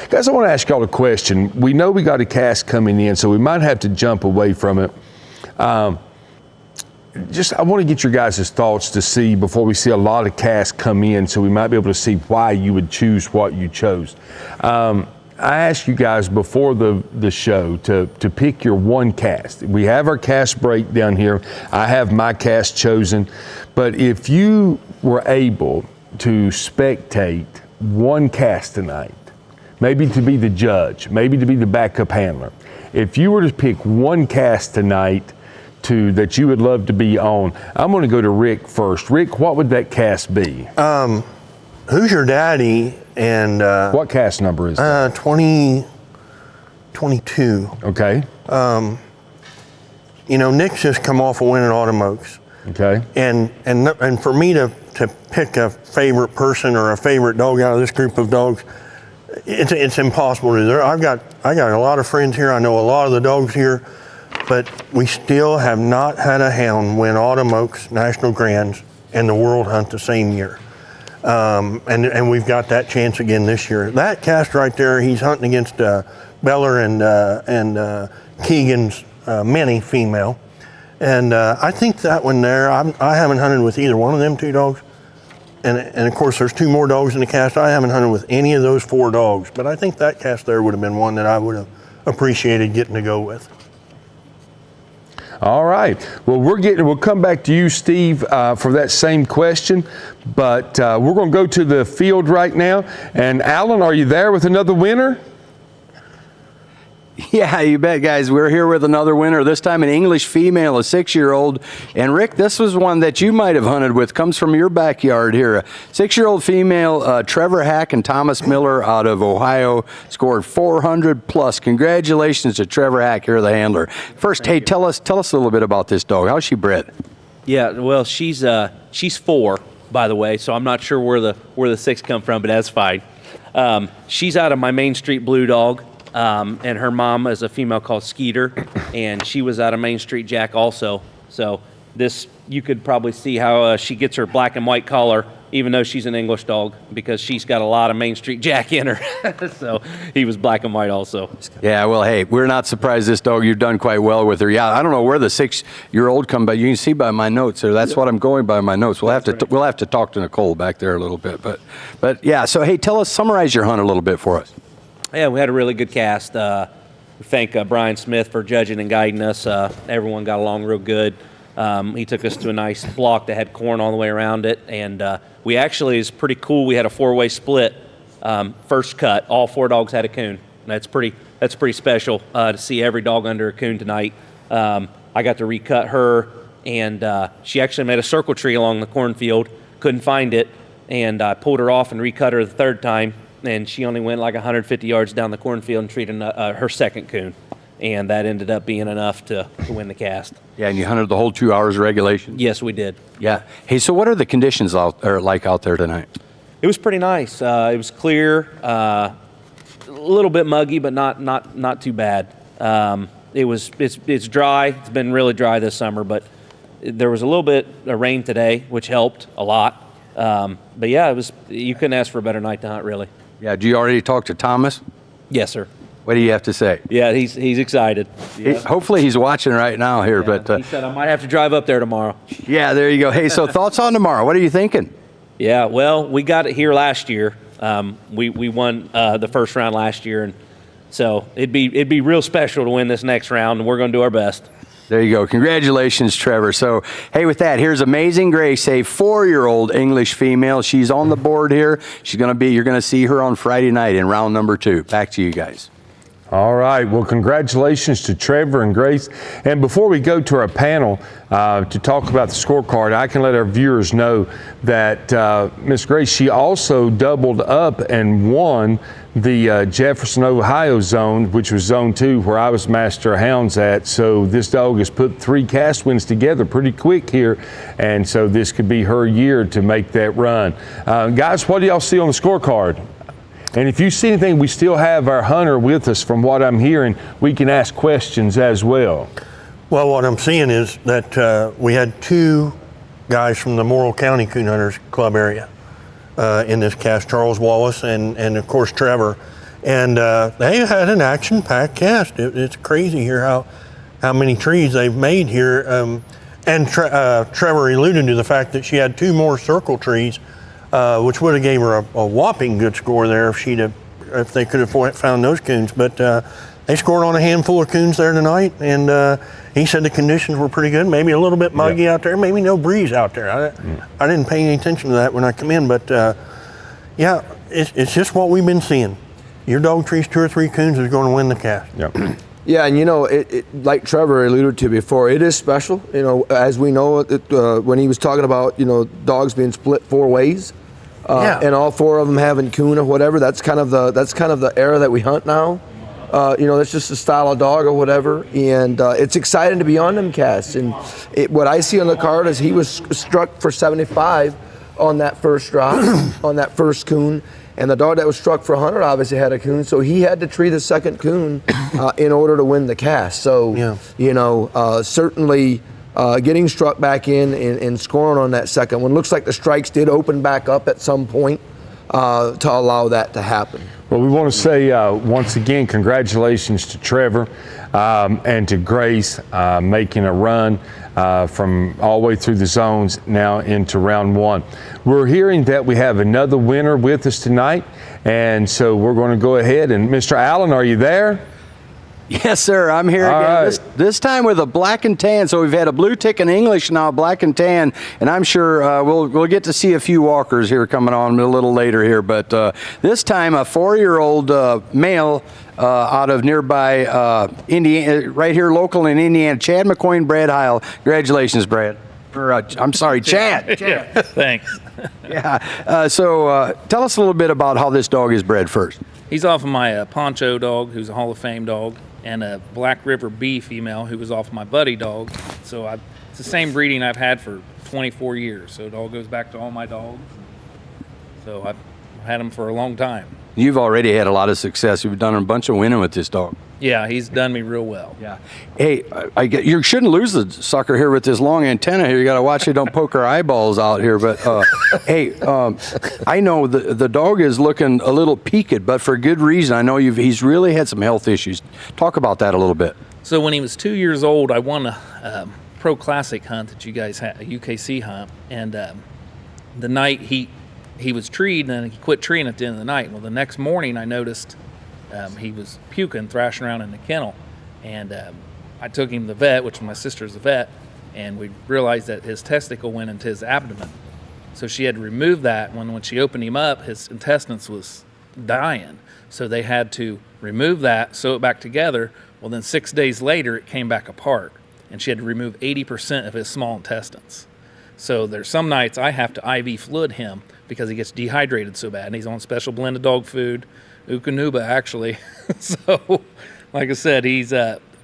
Guys, I want to ask y'all a question. We know we got a cast coming in, so we might have to jump away from it. I want to get your guys' thoughts to see before we see a lot of casts come in, so we might be able to see why you would choose what you chose. I asked you guys before the show to pick your one cast. We have our cast break down here. I have my cast chosen. But if you were able to spectate one cast tonight, maybe to be the judge, maybe to be the backup handler, if you were to pick one cast tonight that you would love to be on, I'm going to go to Rick first. Rick, what would that cast be? Who's Your Daddy? And what cast number is that? 2022. Okay. Nick's just come off of winning Autumn Oaks. Okay. And for me to pick a favorite person or a favorite dog out of this group of dogs, it's impossible to do. I got a lot of friends here. I know a lot of the dogs here, but we still have not had a hound win Autumn Oaks National Grands and the World Hunt the same year. And we've got that chance again this year. That cast right there, he's hunting against Beller and Keegan's Minnie female. And I think that one there, I haven't hunted with either one of them two dogs. And of course, there's two more dogs in the cast. I haven't hunted with any of those four dogs. But I think that cast there would have been one that I would have appreciated getting to go with. All right. Well, we'll come back to you, Steve, for that same question. But we're going to go to the field right now. And Alan, are you there with another winner? Yeah, you bet, guys. We're here with another winner, this time an English female, a 6-year-old. And Rick, this was one that you might have hunted with, comes from your backyard here. A 6-year-old female, Trevor Hack and Thomas Miller out of Ohio, scored 400 plus. Congratulations to Trevor Hack, here, the handler. First, hey, tell us a little bit about this dog. How's she bred? Yeah, well, she's 4, by the way, so I'm not sure where the 6 come from, but that's fine. She's out of my Main Street Blue Dog. And her mom is a female called Skeeter, and she was out of Main Street Jack also. So this, you could probably see how she gets her black and white collar, even though she's an English dog, because she's got a lot of Main Street Jack in her. So he was black and white also. Yeah, well, hey, we're not surprised this dog, you've done quite well with her. Yeah, I don't know where the 6-year-old come by. You can see by my notes there. That's what I'm going by my notes. We'll have to talk to Nicole back there a little bit. But yeah, so hey, summarize your hunt a little bit for us. Yeah, we had a really good cast. We thank Brian Smith for judging and guiding us. Everyone got along real good. He took us to a nice block that had corn all the way around it. And we actually, it's pretty cool, we had a 4-way split. First cut, all 4 dogs had a coon. That's pretty special to see every dog under a coon tonight. I got to recut her, and she actually made a circle tree along the cornfield, couldn't find it, and I pulled her off and recut her the 3rd time. And she only went like 150 yards down the cornfield and treated her second coon. and that ended up being enough to win the cast. Yeah, and you hunted the whole 2 hours of regulation? Yes, we did. Yeah. Hey, so what are the conditions out there tonight? It was pretty nice. It was clear, a little bit muggy, but not too bad. It's dry. It's been really dry this summer, but there was a little bit of rain today, which helped a lot. But yeah, you couldn't ask for a better night to hunt, really. Yeah. Do you already talk to Thomas? Yes, sir. What do you have to say? Yeah, he's excited. Hopefully he's watching right now here. Yeah, but he said I might have to drive up there tomorrow. Yeah, there you go. Hey, so thoughts on tomorrow? What are you thinking? Yeah, well, we got it here last year. We won the first round last year, and so it'd be real special to win this next round, and we're going to do our best. There you go. Congratulations, Trevor. So, hey, with that, here's Amazing Grace, a 4-year-old English female. She's on the board here. You're going to see her on Friday night in round number 2. Back to you guys. All right. Well, congratulations to Trevor and Grace. And before we go to our panel to talk about the scorecard, I can let our viewers know that Miss Grace, she also doubled up and won the Jefferson, Ohio zone, which was zone 2, where I was master of hounds at. So this dog has put 3 cast wins together pretty quick here. And so this could be her year to make that run. Guys, what do y'all see on the scorecard? And if you see anything, we still have our hunter with us. From what I'm hearing, we can ask questions as well. Well, what I'm seeing is that we had 2 guys from the Morrill County Coon Hunters Club area in this cast, Charles Wallace and of course Trevor. And they had an action-packed cast. It's crazy here how many trees they've made here. And Trevor alluded to the fact that she had 2 more circle trees, which would have gave her a whopping good score there if they could have found those coons. But they scored on a handful of coons there tonight, and he said the conditions were pretty good. Maybe a little bit muggy out there, maybe no breeze out there. I didn't pay any attention to that when I come in, but yeah, it's just what we've been seeing. Your dog trees 2 or 3 coons is going to win the cast. Yep. Yeah, and like Trevor alluded to before, it is special. As we know, when he was talking about dogs being split 4 ways. And all 4 of them having coon or whatever. That's kind of the era that we hunt now. That's just a style of dog or whatever. And it's exciting to be on them casts. And what I see on the card is he was struck for 75 on that first drop, on that first coon. And the dog that was struck for 100 obviously had a coon, so he had to tree the second coon in order to win the cast. So, certainly. Getting struck back in and scoring on that second one. Looks like the strikes did open back up at some point to allow that to happen. Well, we want to say once again, congratulations to Trevor and to Grace making a run from all the way through the zones now into round 1. We're hearing that we have another winner with us tonight, and so we're going to go ahead. And Mr. Allen, are you there? Yes, sir. I'm here again. Right. This time with a black and tan. So we've had a blue tick in English, now black and tan, and I'm sure we'll get to see a few walkers here coming on a little later here. But this time, a 4-year-old male out of nearby Indiana, right here local in Indiana, Chad McCoy, Brad Heil. Congratulations, Brad. I'm sorry, Chad. Yeah, thanks. Yeah. So tell us a little bit about how this dog is bred first. He's off of my Poncho dog, who's a Hall of Fame dog, and a Black River B female who was off of my buddy dog. So it's the same breeding I've had for 24 years. So it all goes back to all my dogs. So I've had him for a long time. You've already had a lot of success. You've done a bunch of winning with this dog. Yeah, he's done me real well. Yeah. Hey, you shouldn't lose the sucker here with this long antenna here. You got to watch it don't poke our eyeballs out here. But hey, I know the dog is looking a little peaked, but for good reason. I know he's really had some health issues. Talk about that a little bit. So when he was 2 years old, I won a pro classic hunt that you guys had, a UKC hunt, and the night he was treed, and then he quit treeing at the end of the night. Well, the next morning I noticed he was puking, thrashing around in the kennel, and I took him to the vet, which my sister's a vet, and we realized that his testicle went into his abdomen. So she had to remove that. When she opened him up, his intestines was dying. So they had to remove that, sew it back together. Well, then 6 days later, it came back apart, and she had to remove 80% of his small intestines. So there's some nights I have to IV fluid him because he gets dehydrated so bad, and he's on special blended dog food, Ukanuba actually. So, like I said, he's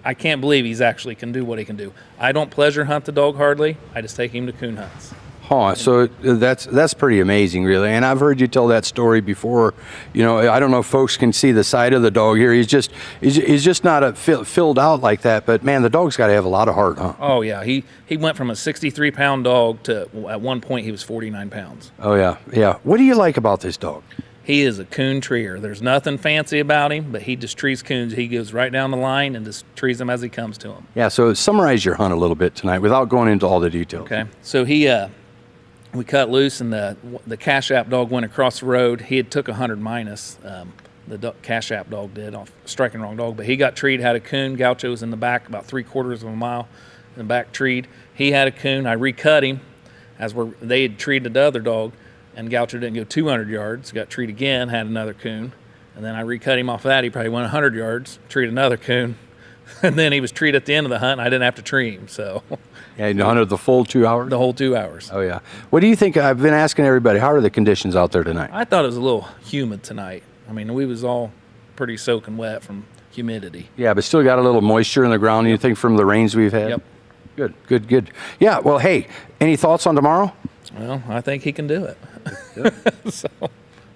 I can't believe he's actually can do what he can do. I don't pleasure hunt the dog hardly. I just take him to coon hunts. Huh, so that's pretty amazing, really. And I've heard you tell that story before. You know, I don't know if folks can see the side of the dog here. He's just not filled out like that. But man, the dog's got to have a lot of heart, huh? Oh yeah, he went from a 63-pound dog to at one point he was 49 pounds. Oh yeah, yeah. What do you like about this dog? He is a coon treer. There's nothing fancy about him, but he just trees coons. He goes right down the line and just trees them as he comes to them. Yeah. So summarize your hunt a little bit tonight without going into all the details. Okay. So we cut loose, and the Cash App dog went across the road. He had took 100 minus. The Cash App dog did off striking wrong dog, but he got treed. Had a coon. Gaucho was in the back about 3/4 of a mile in the back treed. He had a coon. I recut him they had treated the other dog, and Gaucho didn't go 200 yards. Got treed again. Had another coon, and then I recut him off that. He probably went 100 yards. Treated another coon, and then he was treed at the end of the hunt. And I didn't have to tree him, so. Yeah, you hunted the full 2 hours? The whole 2 hours. Oh, yeah. What do you think? I've been asking everybody, how are the conditions out there tonight? I thought it was a little humid tonight. I mean, we was all pretty soaking wet from humidity. Yeah, but still got a little moisture in the ground, you think, from the rains we've had? Yep. Good, good, good. Yeah, well, hey, any thoughts on tomorrow? Well, I think he can do it. So,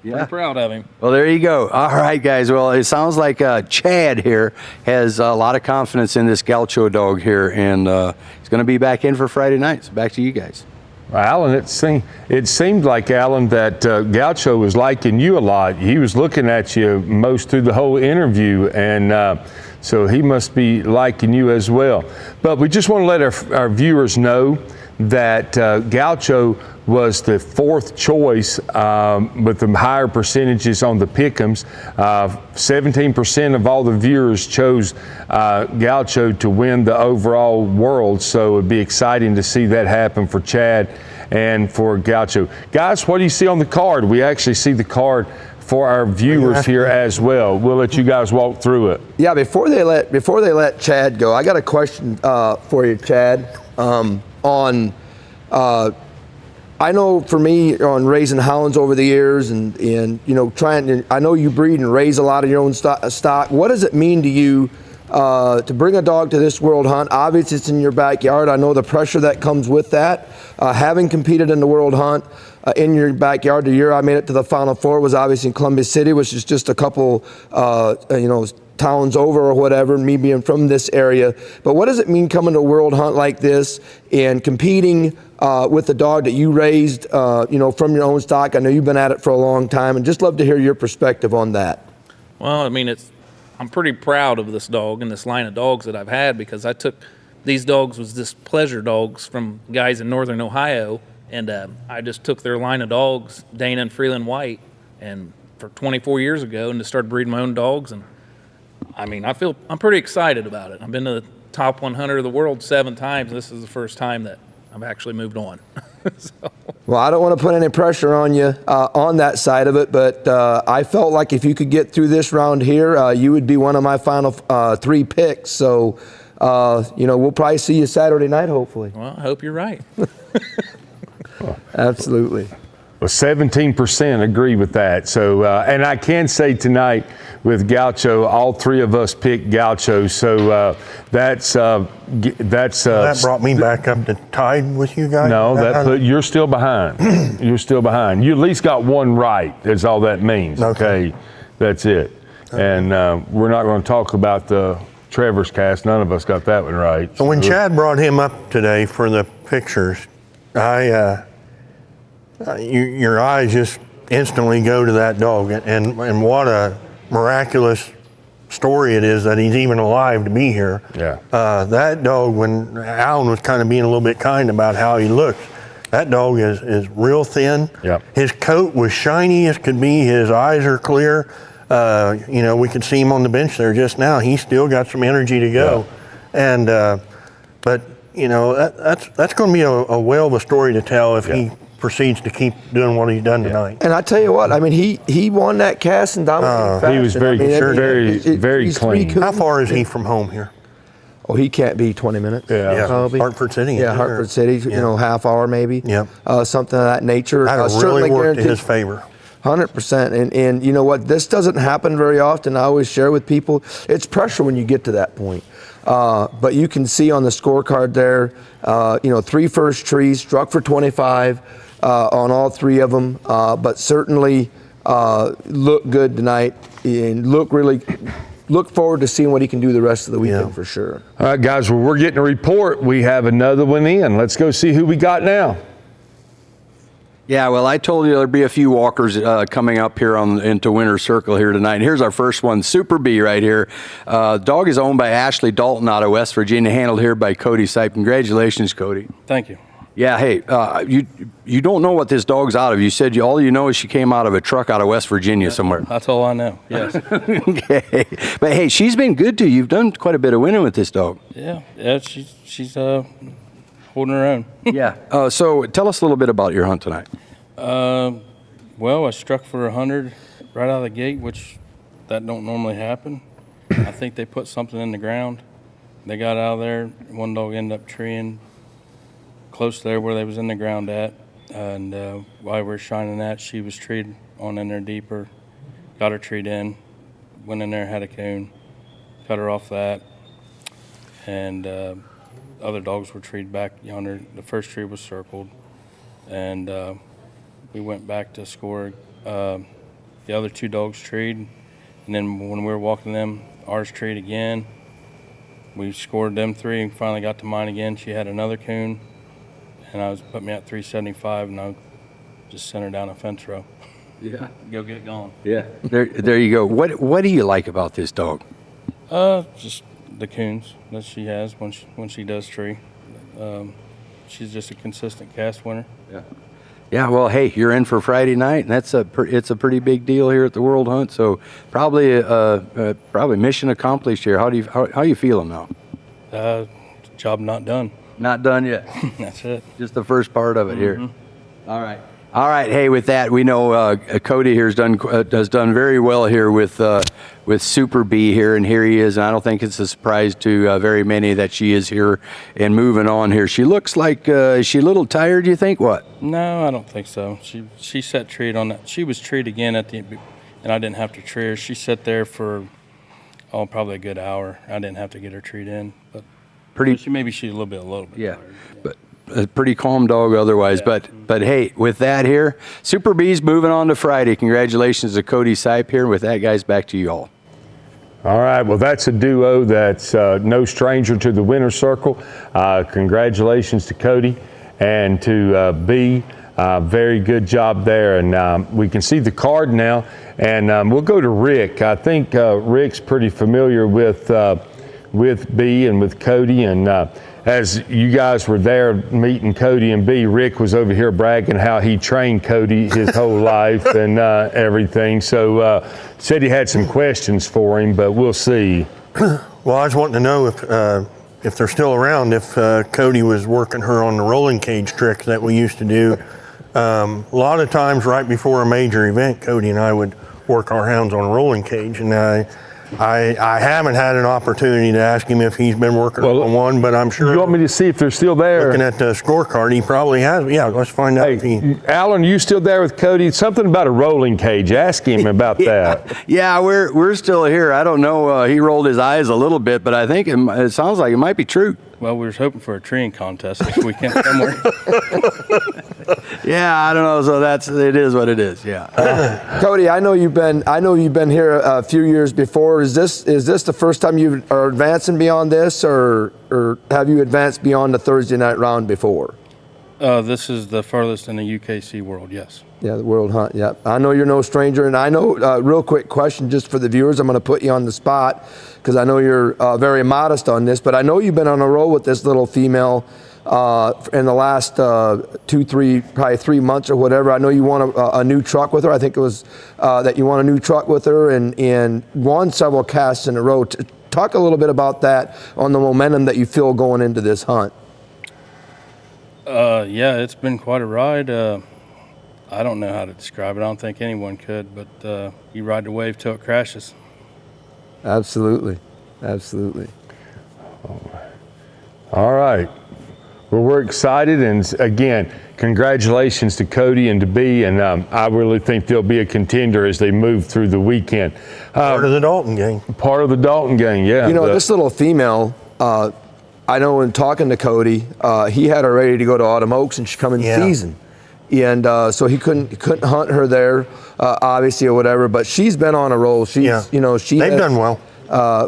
Yeah. pretty proud of him. Well, there you go. All right, guys. Well, it sounds like Chad here has a lot of confidence in this Gaucho dog here, and he's going to be back in for Friday night. So back to you guys. Alan, it seemed like, Alan, that Gaucho was liking you a lot. He was looking at you most through the whole interview, and so he must be liking you as well. But we just want to let our viewers know that Gaucho was the fourth choice with the higher percentages on the pick'ems. 17% of all the viewers chose Gaucho to win the overall world, so it'd be exciting to see that happen for Chad and for Gaucho. Guys, what do you see on the card? We actually see the card for our viewers here as well. We'll let you guys walk through it. Yeah, before they let Chad go, I got a question for you, Chad. I know for me on raising hounds over the years and you know I know you breed and raise a lot of your own stock. What does it mean to you to bring a dog to this world hunt? Obviously it's in your backyard. I know the pressure that comes with that. Having competed in the world hunt in your backyard, the year I made it to the Final Four was obviously in Columbus City, which is just a couple towns over or whatever, me being from this area. But what does it mean coming to a world hunt like this and competing with the dog that you raised, from your own stock? I know you've been at it for a long time, and just love to hear your perspective on that. Well, I mean, I'm pretty proud of this dog and this line of dogs that I've had, because I took these dogs was just pleasure dogs from guys in northern Ohio, and I just took their line of dogs, Dana and Freeland White, and for 24 years ago, and just started breeding my own dogs. And I mean, I'm pretty excited about it. I've been to the top 100 of the world 7 times. This is the first time that I've actually moved on. So. Well, I don't want to put any pressure on you on that side of it, but I felt like if you could get through this round here, you would be one of my final 3 picks. So, we'll probably see you Saturday night, hopefully. Well, I hope you're right. Absolutely. Well, 17% agree with that. So, and I can say tonight with Gaucho, all 3 of us picked Gaucho. So that brought me back up to tied with you guys. No, you're still behind. You're still behind. You at least got 1 right. Is all that means. Okay, that's it. Okay. And we're not going to talk about the Trevor's cast. None of us got that one right. So when Chad brought him up today for the pictures, your eyes just instantly go to that dog, and what a miraculous story it is that he's even alive to be here. Yeah. That dog, when Alan was kind of being a little bit kind about how he looks, that dog is real thin. Yep. His coat was shiny as could be. His eyes are clear. We could see him on the bench there just now. He's still got some energy to go. Yeah. And but that's going to be a whale of a story to tell if he proceeds to keep doing what he's done tonight. And I tell you what, I mean, he won that cast in dominating fashion. He was very clean. How far is he from home here? Oh, he can't be 20 minutes. Yeah, probably. Hartford City. Yeah, Hartford City. Half hour maybe. Yep. Something of that nature. That really worked in his favor. 100%. And you know what? This doesn't happen very often. I always share with people, it's pressure when you get to that point. But you can see on the scorecard there, 3 first trees, struck for 25 on all 3 of them, but certainly look good tonight and look forward to seeing what he can do the rest of the weekend for sure. All right, guys, well, we're getting a report. We have another one in. Let's go see who we got now. Yeah, well, I told you there'd be a few walkers coming up here into Winner's Circle here tonight. Here's our first one, Super B right here. Dog is owned by Ashley Dalton out of West Virginia, handled here by Cody Sipe. Congratulations, Cody. Thank you. Yeah, hey, you don't know what this dog's out of. You said all you know is she came out of a truck out of West Virginia somewhere. That's all I know, yes. Okay. But hey, she's been good to you. You've done quite a bit of winning with this dog. Yeah, she's holding her own. Yeah. So tell us a little bit about your hunt tonight. Well, I struck for 100 right out of the gate, which that don't normally happen. I think they put something in the ground. They got out of there. One dog ended up treeing close there where they was in the ground at. And while we were shining that, she was treed on in there deeper. Got her treed in. Went in there, had a coon. Cut her off that. And other dogs were treed back yonder. The first tree was circled. And we went back to score. The other 2 dogs treed. And then when we were walking them, ours treed again. We scored them 3 and finally got to mine again. She had another coon. And put me at 375, and I just sent her down a fence row. Yeah. Go get going. Yeah. There you go. What do you like about this dog? Just the coons that she has when she does tree. She's just a consistent cast winner. Yeah. Yeah. Well, hey, you're in for Friday night, and it's a pretty big deal here at the World Hunt. So probably mission accomplished here. How you feeling now? Job not done. Not done yet. That's it. Just the first part of it here. All right. All right. Hey, with that, we know Cody here has done very well here with Super B here, and here he is. And I don't think it's a surprise to very many that she is here and moving on here. She looks like is she a little tired? You think what? No, I don't think so. She sat treed on that. She was treed again at the, and I didn't have to tree her. She sat there for probably a good hour. I didn't have to get her treed in, but. Maybe she's a little bit yeah, tired. But a pretty calm dog otherwise. Yeah. But hey, with that here, Super B's moving on to Friday. Congratulations to Cody Sipe here. With that, guys, back to you all. All right, well, that's a duo that's no stranger to the winner's circle. Congratulations to Cody and to B. Very good job there. And we can see the card now. And we'll go to Rick. I think Rick's pretty familiar with B and with Cody, and as you guys were there meeting Cody and B, Rick was over here bragging how he trained Cody his whole life and everything. So said he had some questions for him, but we'll see. Well, I was wanting to know if they're still around, if Cody was working her on the rolling cage trick that we used to do. A lot of times right before a major event, Cody and I would work our hounds on a rolling cage, and I haven't had an opportunity to ask him if he's been working on one, but I'm sure. You want me to see if they're still there? Looking at the scorecard, he probably has. Yeah, let's find out if he. Alan, you still there with Cody? Something about a rolling cage. Ask him about that. Yeah, we're still here. I don't know. He rolled his eyes a little bit, but I think it sounds like it might be true. Well, we were hoping for a treeing contest this weekend somewhere. Yeah, I don't know. So it is what it is. Yeah. Cody, I know you've been here a few years before. Is this the first time you are advancing beyond this, or have you advanced beyond the Thursday night round before? This is the furthest in the UKC world. Yes. Yeah, the World Hunt. Yeah, I know you're no stranger, and I know. Real quick question, just for the viewers, I'm going to put you on the spot because I know you're very modest on this, but I know you've been on a roll with this little female in the last 2, 3, probably 3 months or whatever. I know you won a new truck with her. I think it was that you won a new truck with her and won several casts in a row. Talk a little bit about that on the momentum that you feel going into this hunt. Yeah, it's been quite a ride. I don't know how to describe it. I don't think anyone could, but you ride the wave till it crashes. Absolutely. Absolutely. All right. Well, we're excited, and again, congratulations to Cody and to B, and I really think they'll be a contender as they move through the weekend. Part of the Dalton gang. Part of the Dalton gang, yeah. You know, this little female, I know in talking to Cody, he had her ready to go to Autumn Oaks and she come in season. And so he couldn't hunt her there, obviously, or whatever. But she's been on a roll. She's, they've done well.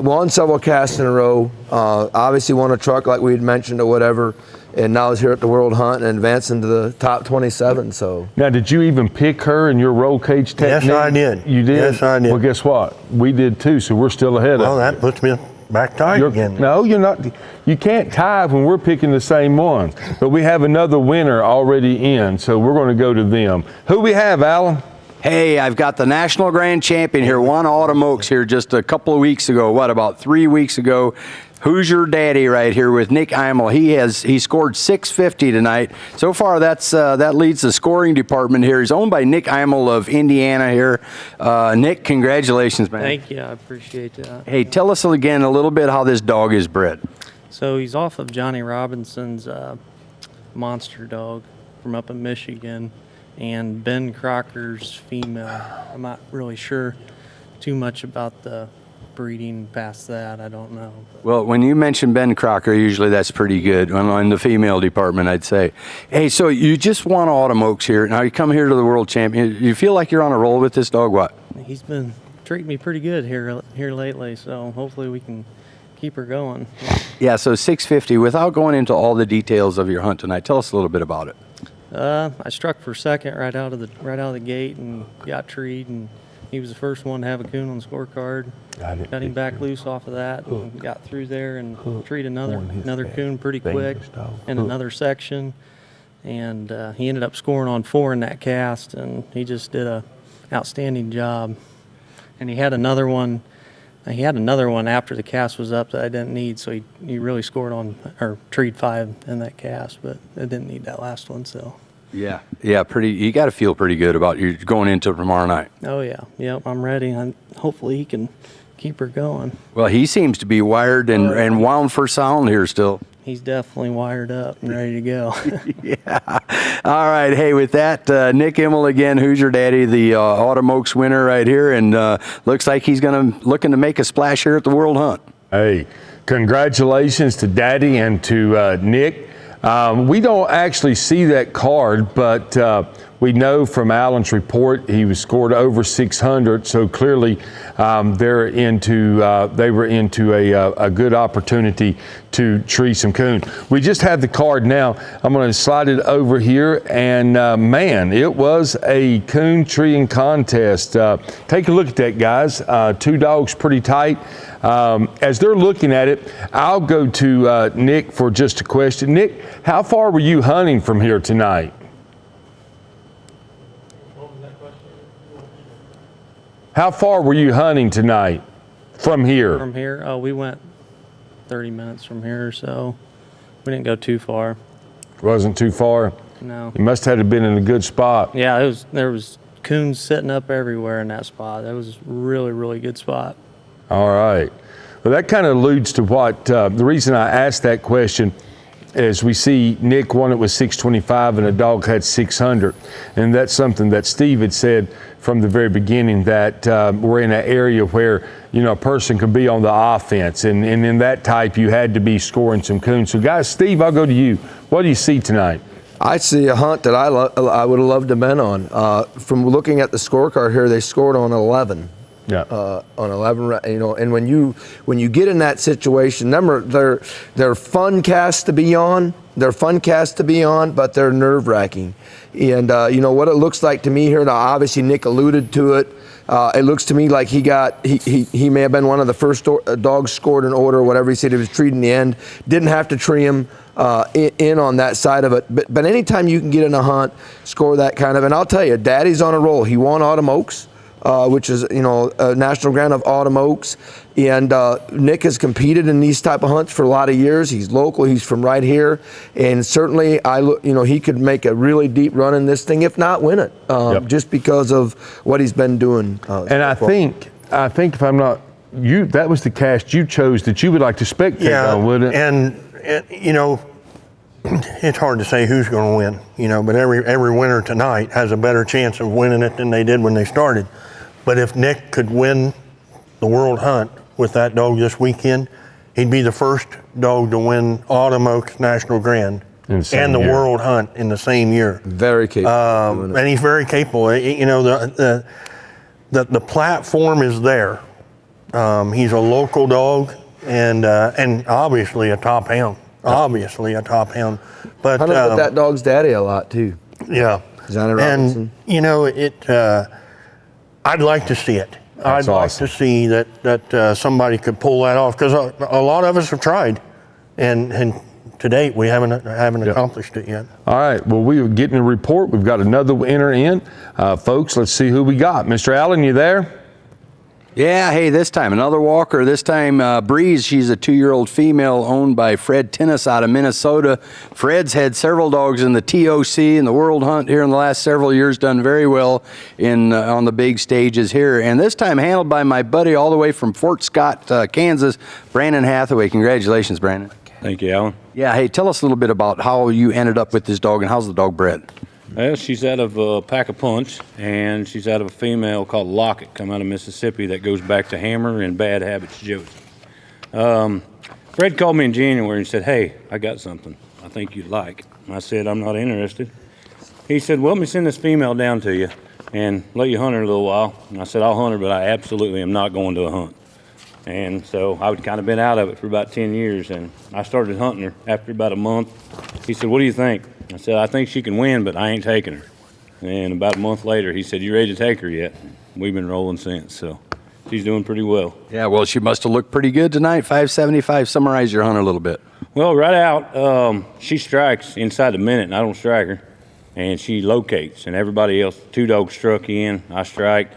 Won several casts in a row. Obviously won a truck like we had mentioned or whatever. And now is here at the World Hunt and advancing to the top 27. So now, did you even pick her in your roll cage technique? Yes, I did. You did? Yes, I did. Well, guess what? We did too, so we're still ahead of you. Well, that puts me back tied again. No, you're not. You can't tie when we're picking the same ones. But we have another winner already in, so we're going to go to them. Who we have, Alan? Hey, I've got the national grand champion here, won Autumn Oaks here just a couple of weeks ago. About 3 weeks ago? Who's your daddy right here with Nick Imel? He scored 650 tonight. So far, that leads the scoring department here. He's owned by Nick Imel of Indiana here. Nick, congratulations, man. Thank you. I appreciate that. Hey, tell us again a little bit how this dog is bred. So he's off of Johnny Robinson's monster dog from up in Michigan, and Ben Crocker's female. I'm not really sure too much about the breeding past that. I don't know. Well, when you mention Ben Crocker, usually that's pretty good. In the female department, I'd say. Hey, so you just won Autumn Oaks here. Now you come here to the World Champion. You feel like you're on a roll with this dog, what? He's been treating me pretty good here lately, so hopefully we can keep her going. Yeah, so 650. Without going into all the details of your hunt tonight, tell us a little bit about it. I struck for second right out of the gate and got treed, and he was the first one to have a coon on the scorecard. Got him back loose off of that and got through there and treed another coon pretty quick in another section. And he ended up scoring on 4 in that cast, and he just did a outstanding job. And he had another one after the cast was up that I didn't need, so he really scored on, or treed 5 in that cast, but I didn't need that last one, so. Yeah, you got to feel pretty good about you going into tomorrow night. Oh yeah, yep, I'm ready. Hopefully he can keep her going. Well, he seems to be wired and wound for sound here still. He's definitely wired up and ready to go. Yeah. All right. Hey, with that, Nick Imel again, who's your daddy, the Autumn Oaks winner right here, and looks like he's looking to make a splash here at the World Hunt. Hey, congratulations to Daddy and to Nick. We don't actually see that card, but we know from Alan's report he was scored over 600, so clearly they were into a good opportunity to tree some coon. We just have the card now. I'm going to slide it over here, and man, it was a coon treeing contest. Take a look at that, guys. 2 dogs pretty tight. As they're looking at it, I'll go to Nick for just a question. Nick, how far were you hunting from here tonight? How far were you hunting tonight from here? From here? Oh, we went 30 minutes from here, so we didn't go too far. Wasn't too far? No. You must have been in a good spot. Yeah, there was coons sitting up everywhere in that spot. That was a really, really good spot. All right. Well, that kind of alludes to what the reason I asked that question is we see Nick won it with 625 and a dog had 600. And that's something that Steve had said from the very beginning, that we're in an area where, a person could be on the offense. And in that type, you had to be scoring some coons. So, guys, Steve, I'll go to you. What do you see tonight? I see a hunt that I would have loved to have been on. From looking at the scorecard here, they scored on 11. Yeah. On 11, and when you get in that situation, remember they're fun casts to be on. They're fun casts to be on, but they're nerve-wracking. And what it looks like to me here. Now, obviously Nick alluded to it. It looks to me like he may have been one of the first dogs scored in order, or whatever he said. He was treed in the end. Didn't have to tree him in on that side of it. But anytime you can get in a hunt, score that kind of, and I'll tell you, Daddy's on a roll. He won Autumn Oaks. Which is, a national grant of Autumn Oaks. And Nick has competed in these type of hunts for a lot of years. He's local. He's from right here. And certainly, he could make a really deep run in this thing, if not win it, just because of what he's been doing. And I think if I'm not, that was the cast you chose that you would like to spectate on, wouldn't it? And it's hard to say who's going to win, but every winner tonight has a better chance of winning it than they did when they started. But if Nick could win the World Hunt with that dog this weekend, he'd be the first dog to win Autumn Oaks National Grand and the World Hunt in the same year. Very capable. And he's very capable. You know, the platform is there. He's a local dog and obviously a top hound. Obviously a top hound. But I know that dog's daddy a lot too. Yeah. Johnny Robinson. And you know, I'd like to see it. I'd like to see that somebody could pull that off, because a lot of us have tried, and to date we haven't accomplished it yet. All right. Well, we're getting a report. We've got another winner in, folks. Let's see who we got. Mr. Allen, you there? Yeah, hey, this time another walker. This time Breeze. She's a 2-year-old female owned by Fred Tennis out of Minnesota. Fred's had several dogs in the TOC and the World Hunt here in the last several years, done very well on the big stages here. And this time handled by my buddy all the way from Fort Scott, Kansas, Brandon Hathaway. Congratulations, Brandon. Thank you, Alan. Yeah, hey, tell us a little bit about how you ended up with this dog and how's the dog bred? Well, she's out of Pack a Punch, and she's out of a female called Lockett, come out of Mississippi, that goes back to Hammer and Bad Habits Josie. Fred called me in January and said, hey, I got something I think you'd like. I said, I'm not interested. He said, well, let me send this female down to you and let you hunt her a little while. And I said, I'll hunt her, but I absolutely am not going to a hunt. And so I'd kind of been out of it for about 10 years, and I started hunting her after about a month. He said, what do you think? I said, I think she can win, but I ain't taking her. And about a month later, he said, you ready to take her yet? We've been rolling since, so she's doing pretty well. Yeah, well, she must have looked pretty good tonight. 575. Summarize your hunt a little bit. Well, right out, she strikes inside a minute, and I don't strike her. And she locates, and everybody else, 2 dogs struck in, I strike,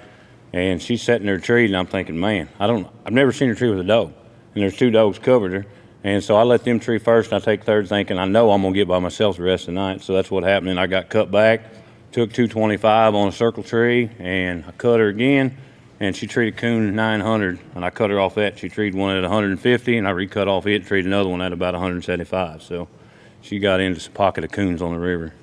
and she's sitting there treed, and I'm thinking, man, I've never seen her tree with a dog. And there's 2 dogs covered her. And so I let them tree first, and I take third, thinking I know I'm going to get by myself the rest of the night. So that's what happened. And I got cut back, took 225 on a circle tree, and I cut her again. And she treated coon 900, and I cut her off that. She treated one at 150, and I recut off it, treated another one at about 175. So she got into some pocket of coons on the river.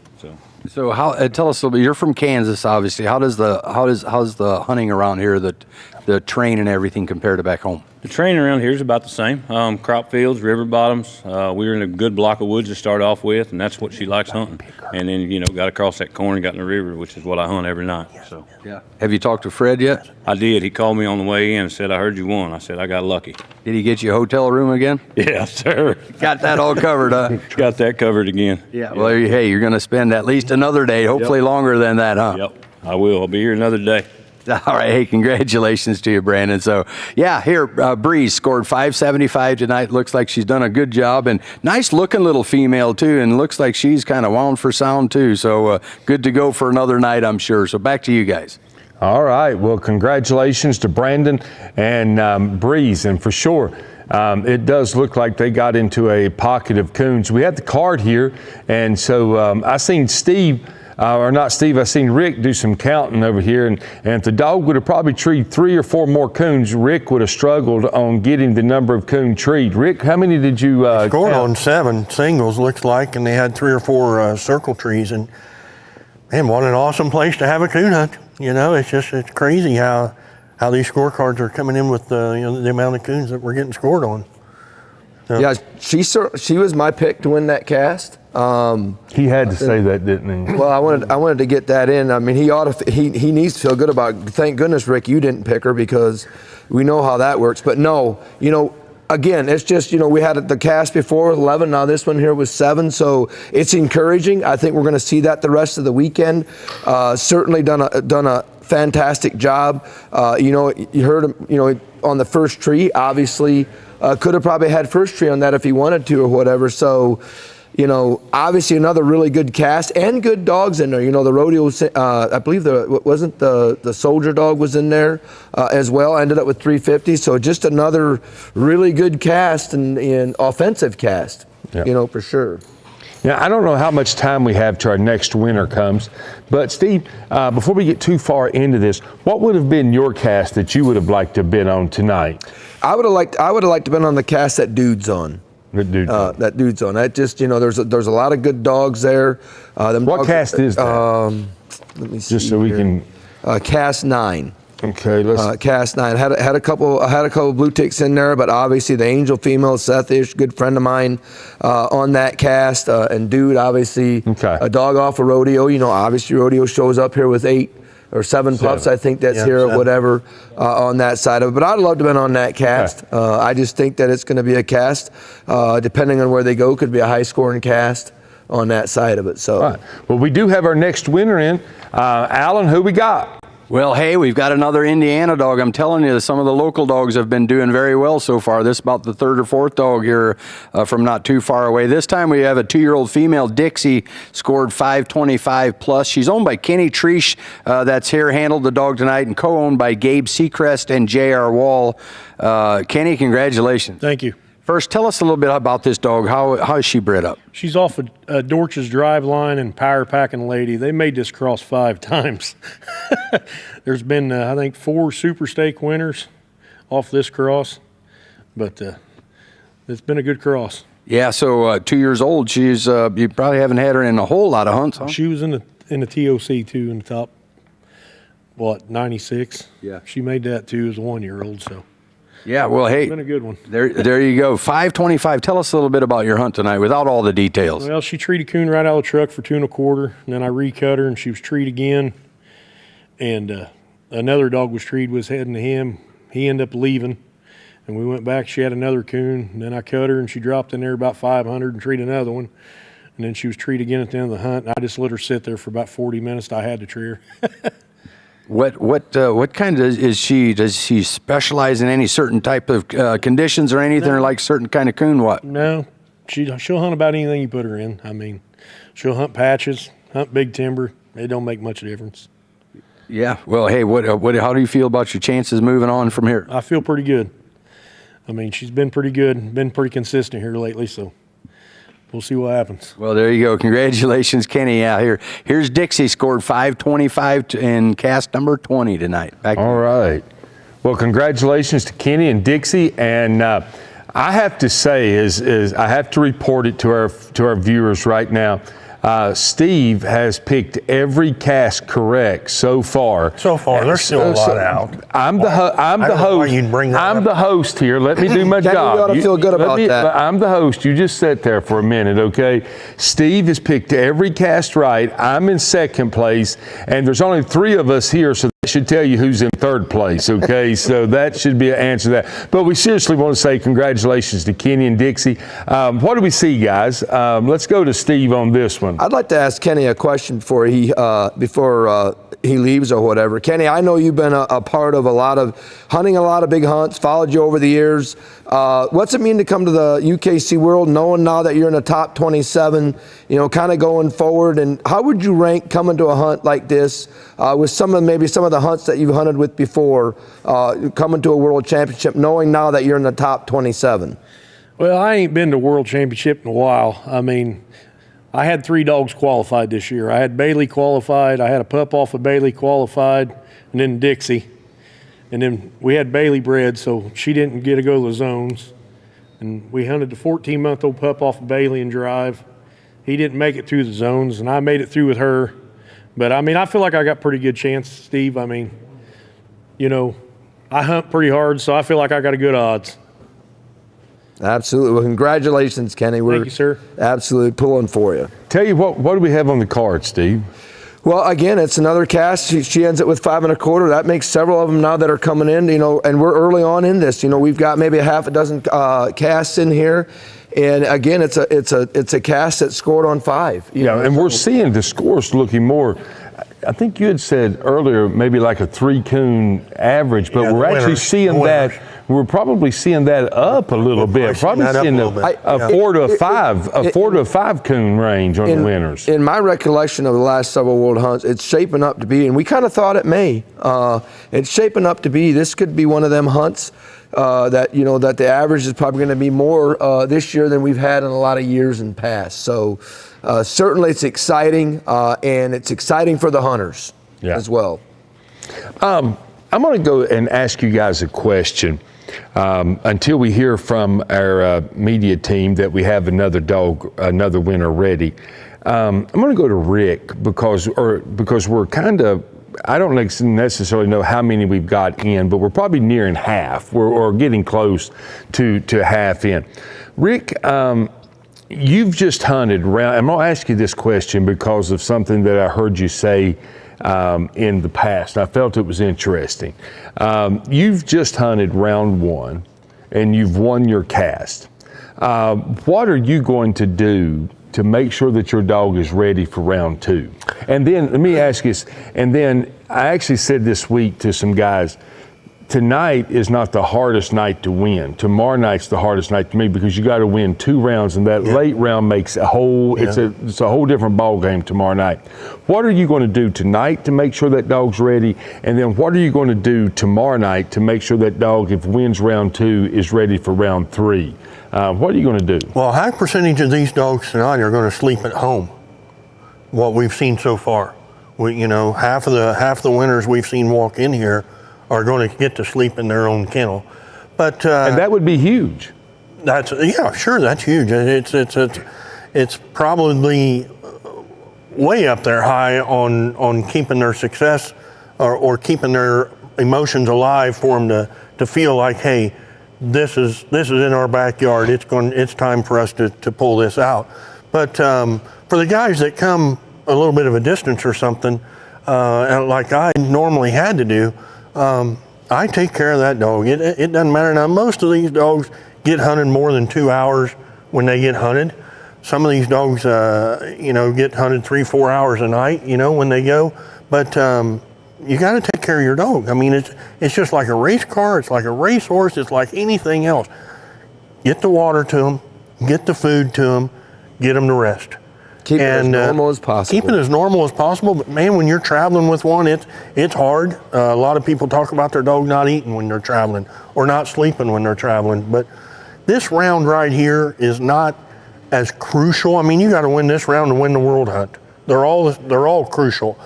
So how? Tell us a little bit. You're from Kansas, obviously. How's the hunting around here, the train and everything compared to back home? The terrain around here is about the same. Crop fields, river bottoms. We were in a good block of woods to start off with, and that's what she likes hunting. And then, you know, got across that corn and got in the river, which is what I hunt every night. So. Yeah. Have you talked to Fred yet? I did. He called me on the way in and said, I heard you won. I said, I got lucky. Did he get you a hotel room again? Yeah, sir. Got that all covered, huh? Got that covered again. Yeah. Well, hey, you're going to spend at least another day, hopefully longer than that, huh? Yep, I will. I'll be here another day. All right. Hey, congratulations to you, Brandon. So, yeah, here, Breeze scored 575 tonight. Looks like she's done a good job. And nice looking little female, too. And looks like she's kind of wound for sound, too. So, good to go for another night, I'm sure. So, back to you guys. All right. Well, congratulations to Brandon and Breeze. And for sure, it does look like they got into a pocket of coons. We had the card here. And so I seen Steve. I seen Rick do some counting over here, and if the dog would have probably treed 3 or 4 more coons, Rick would have struggled on getting the number of coon treed. Rick, how many did you scored count? On 7 singles, looks like, and they had 3 or 4 circle trees, and man, what an awesome place to have a coon hunt. You know, it's crazy how these scorecards are coming in with the amount of coons that we're getting scored on. So. Yeah, she was my pick to win that cast. He had to say that, didn't he? Well, I wanted to get that in. I mean, he needs to feel good about it. Thank goodness, Rick, you didn't pick her, because we know how that works. But no, you know, again, it's just, you know, we had the cast before with 11. Now this one here was 7. So it's encouraging. I think we're going to see that the rest of the weekend. Certainly done a fantastic job. You know, you heard him, you know, on the first tree, obviously could have probably had first tree on that if he wanted to or whatever. So, you know, obviously another really good cast and good dogs in there. You know, the rodeo, I believe the soldier dog was in there as well. Ended up with 350. So just another really good cast and offensive cast, you know, for sure. Now, I don't know how much time we have till our next winner comes, but Steve, before we get too far into this, what would have been your cast that you would have liked to have been on tonight? I would have liked to have been on the cast that dude's on. That dude's on. That just, you know, there's a lot of good dogs there. What cast is that? Let me see. Just so we can. Cast 9. Okay, let's. Cast 9 had a couple blue ticks in there, but obviously the Angel female, Sethish, good friend of mine, on that cast, and Dude, obviously a dog off a rodeo. You know, obviously rodeo shows up here with 8 or 7 pups. I think that's here or whatever on that side of it. But I'd love to have been on that cast. Okay. I just think that it's going to be a cast, depending on where they go, could be a high scoring cast on that side of it. So, All right. Well, we do have our next winner in. Alan, who we got? Well, hey, we've got another Indiana dog. I'm telling you, some of the local dogs have been doing very well so far. This is about the 3rd or 4th dog here from not too far away. This time we have a 2-year-old female, Dixie, scored 525 plus. She's owned by Kenny Treesh, that's here, handled the dog tonight, and co-owned by Gabe Seacrest and J.R. Wall. Kenny, congratulations. Thank you. First, tell us a little bit about this dog. How is she bred up? She's off a Dorch's Drive Line and Power Packing Lady. They made this cross 5 times. There's been, I think, 4 Super Stake winners off this cross, but it's been a good cross. Yeah, so 2 years old. She's you probably haven't had her in a whole lot of hunts, huh? She was in the TOC too, in the top, 96. Yeah, she made that too as a 1-year-old. So. Yeah, well, hey, it's been a good one. There you go. 525. Tell us a little bit about your hunt tonight without all the details. Well, she treed a coon right out of the truck for 2 1/4, and then I recut her, and she was treed again. And another dog was treed, was heading to him. He ended up leaving, and we went back. She had another coon, and then I cut her, and she dropped in there about 500 and treed another one. And then she was treed again at the end of the hunt, and I just let her sit there for about 40 minutes. I had to tree her. What kind of is she? Does she specialize in any certain type of conditions or anything, or like certain kind of coon? What? No, she'll hunt about anything you put her in. I mean, she'll hunt patches, hunt big timber. It don't make much difference. Yeah. Well, hey, how do you feel about your chances moving on from here? I feel pretty good. I mean, she's been pretty good, been pretty consistent here lately, so we'll see what happens. Well, there you go. Congratulations, Kenny. Yeah, here's Dixie, scored 525 in cast number 20 tonight. All right. Well, congratulations to Kenny and Dixie. And I have to say, is I have to report it to our viewers right now. Steve has picked every cast correct so far. So far, there's still a lot out. I'm the host. I'm the host here. Let me do my job. You ought to feel good about that. I'm the host. You just sit there for a minute, okay? Steve has picked every cast right. I'm in 2nd place, and there's only 3 of us here, so that should tell you who's in 3rd place, okay? So that should be an answer to that. But we seriously want to say congratulations to Kenny and Dixie. What do we see, guys? Let's go to Steve on this one. I'd like to ask Kenny a question before he leaves or whatever. Kenny, I know you've been a part of hunting a lot of big hunts, followed you over the years. What's it mean to come to the UKC World, knowing now that you're in the top 27, kind of going forward? And how would you rank coming to a hunt like this with some of the hunts that you've hunted with before, coming to a World Championship, knowing now that you're in the top 27? Well, I ain't been to World Championship in a while. I mean, I had 3 dogs qualified this year. I had Bailey qualified, I had a pup off of Bailey qualified, and then Dixie. And then we had Bailey bred, so she didn't get to go to the zones. And we hunted the 14-month-old pup off of Bailey and Drive. He didn't make it through the zones, and I made it through with her. But, I mean, I feel like I got pretty good chance, Steve. I mean, I hunt pretty hard, so I feel like I got a good odds. Absolutely. Well, congratulations, Kenny. Thank you, sir. Absolutely pulling for you. Tell you what do we have on the card, Steve? Well, again, it's another cast. She ends it with 5 1/4. That makes several of them now that are coming in, and we're early on in this. We've got maybe a half a dozen casts in here. And again, it's a cast that scored on 5. And we're seeing the scores looking more. I think you had said earlier maybe like a 3 coon average, but we're actually seeing that. We're probably seeing that up a little bit. Probably seeing a 4 to a 5 coon range on the winners. In my recollection of the last several World Hunts, it's shaping up to be, and we kind of thought it may. It's shaping up to be. This could be one of them hunts that the average is probably going to be more this year than we've had in a lot of years in past. So certainly it's exciting, and it's exciting for the hunters as well. I'm going to go and ask you guys a question. Until we hear from our media team that we have another winner ready. I'm going to go to Rick because we're kind of I don't necessarily know how many we've got in, but we're probably nearing half. We're getting close to half in. Rick, you've just hunted around. I'm going to ask you this question because of something that I heard you say in the past. I felt it was interesting. You've just hunted round 1 and you've won your cast. What are you going to do to make sure that your dog is ready for round 2? And then let me ask you this, and then I actually said this week to some guys, tonight is not the hardest night to win. Tomorrow night's the hardest night to me because you got to win 2 rounds, and that late round makes a whole, it's a whole different ball game tomorrow night. What are you going to do tonight to make sure that dog's ready? And then what are you going to do tomorrow night to make sure that dog, if wins round 2, is ready for round 3? What are you going to do? Well, a high percentage of these dogs tonight are going to sleep at home. What we've seen so far, half of the winners we've seen walk in here are going to get to sleep in their own kennel. But and that would be huge. That's that's huge. It's probably way up there high on keeping their success or keeping their emotions alive for them to feel like, hey, this is in our backyard. It's time for us to pull this out. But for the guys that come a little bit of a distance or something, like I normally had to do, I take care of that dog. It doesn't matter. Now, most of these dogs get hunted more than 2 hours when they get hunted. Some of these dogs, get hunted 3-4 hours a night, when they go. But you got to take care of your dog. I mean, it's just like a race car. It's like a racehorse. It's like anything else. Get the water to them. Get the food to them. Get them to rest. Keep it as normal as possible. Keep it as normal as possible. But man, when you're traveling with one, it's hard. A lot of people talk about their dog not eating when they're traveling or not sleeping when they're traveling. But this round right here is not as crucial. I mean, you got to win this round to win the world hunt. They're all crucial.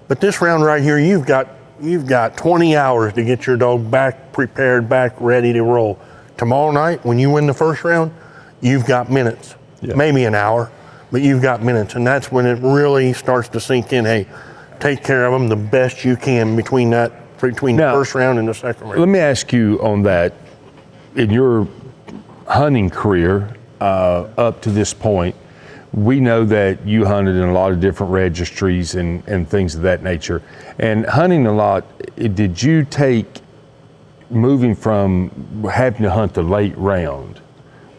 But this round right here, you've got 20 hours to get your dog back prepared, back ready to roll. Tomorrow night, when you win the first round, you've got minutes, maybe an hour. But you've got minutes, and that's when it really starts to sink in. Hey, take care of them the best you can between the first round and the second round. Let me ask you on that. In your hunting career up to this point, we know that you hunted in a lot of different registries and things of that nature. And hunting a lot, did you take, moving from having to hunt the late round,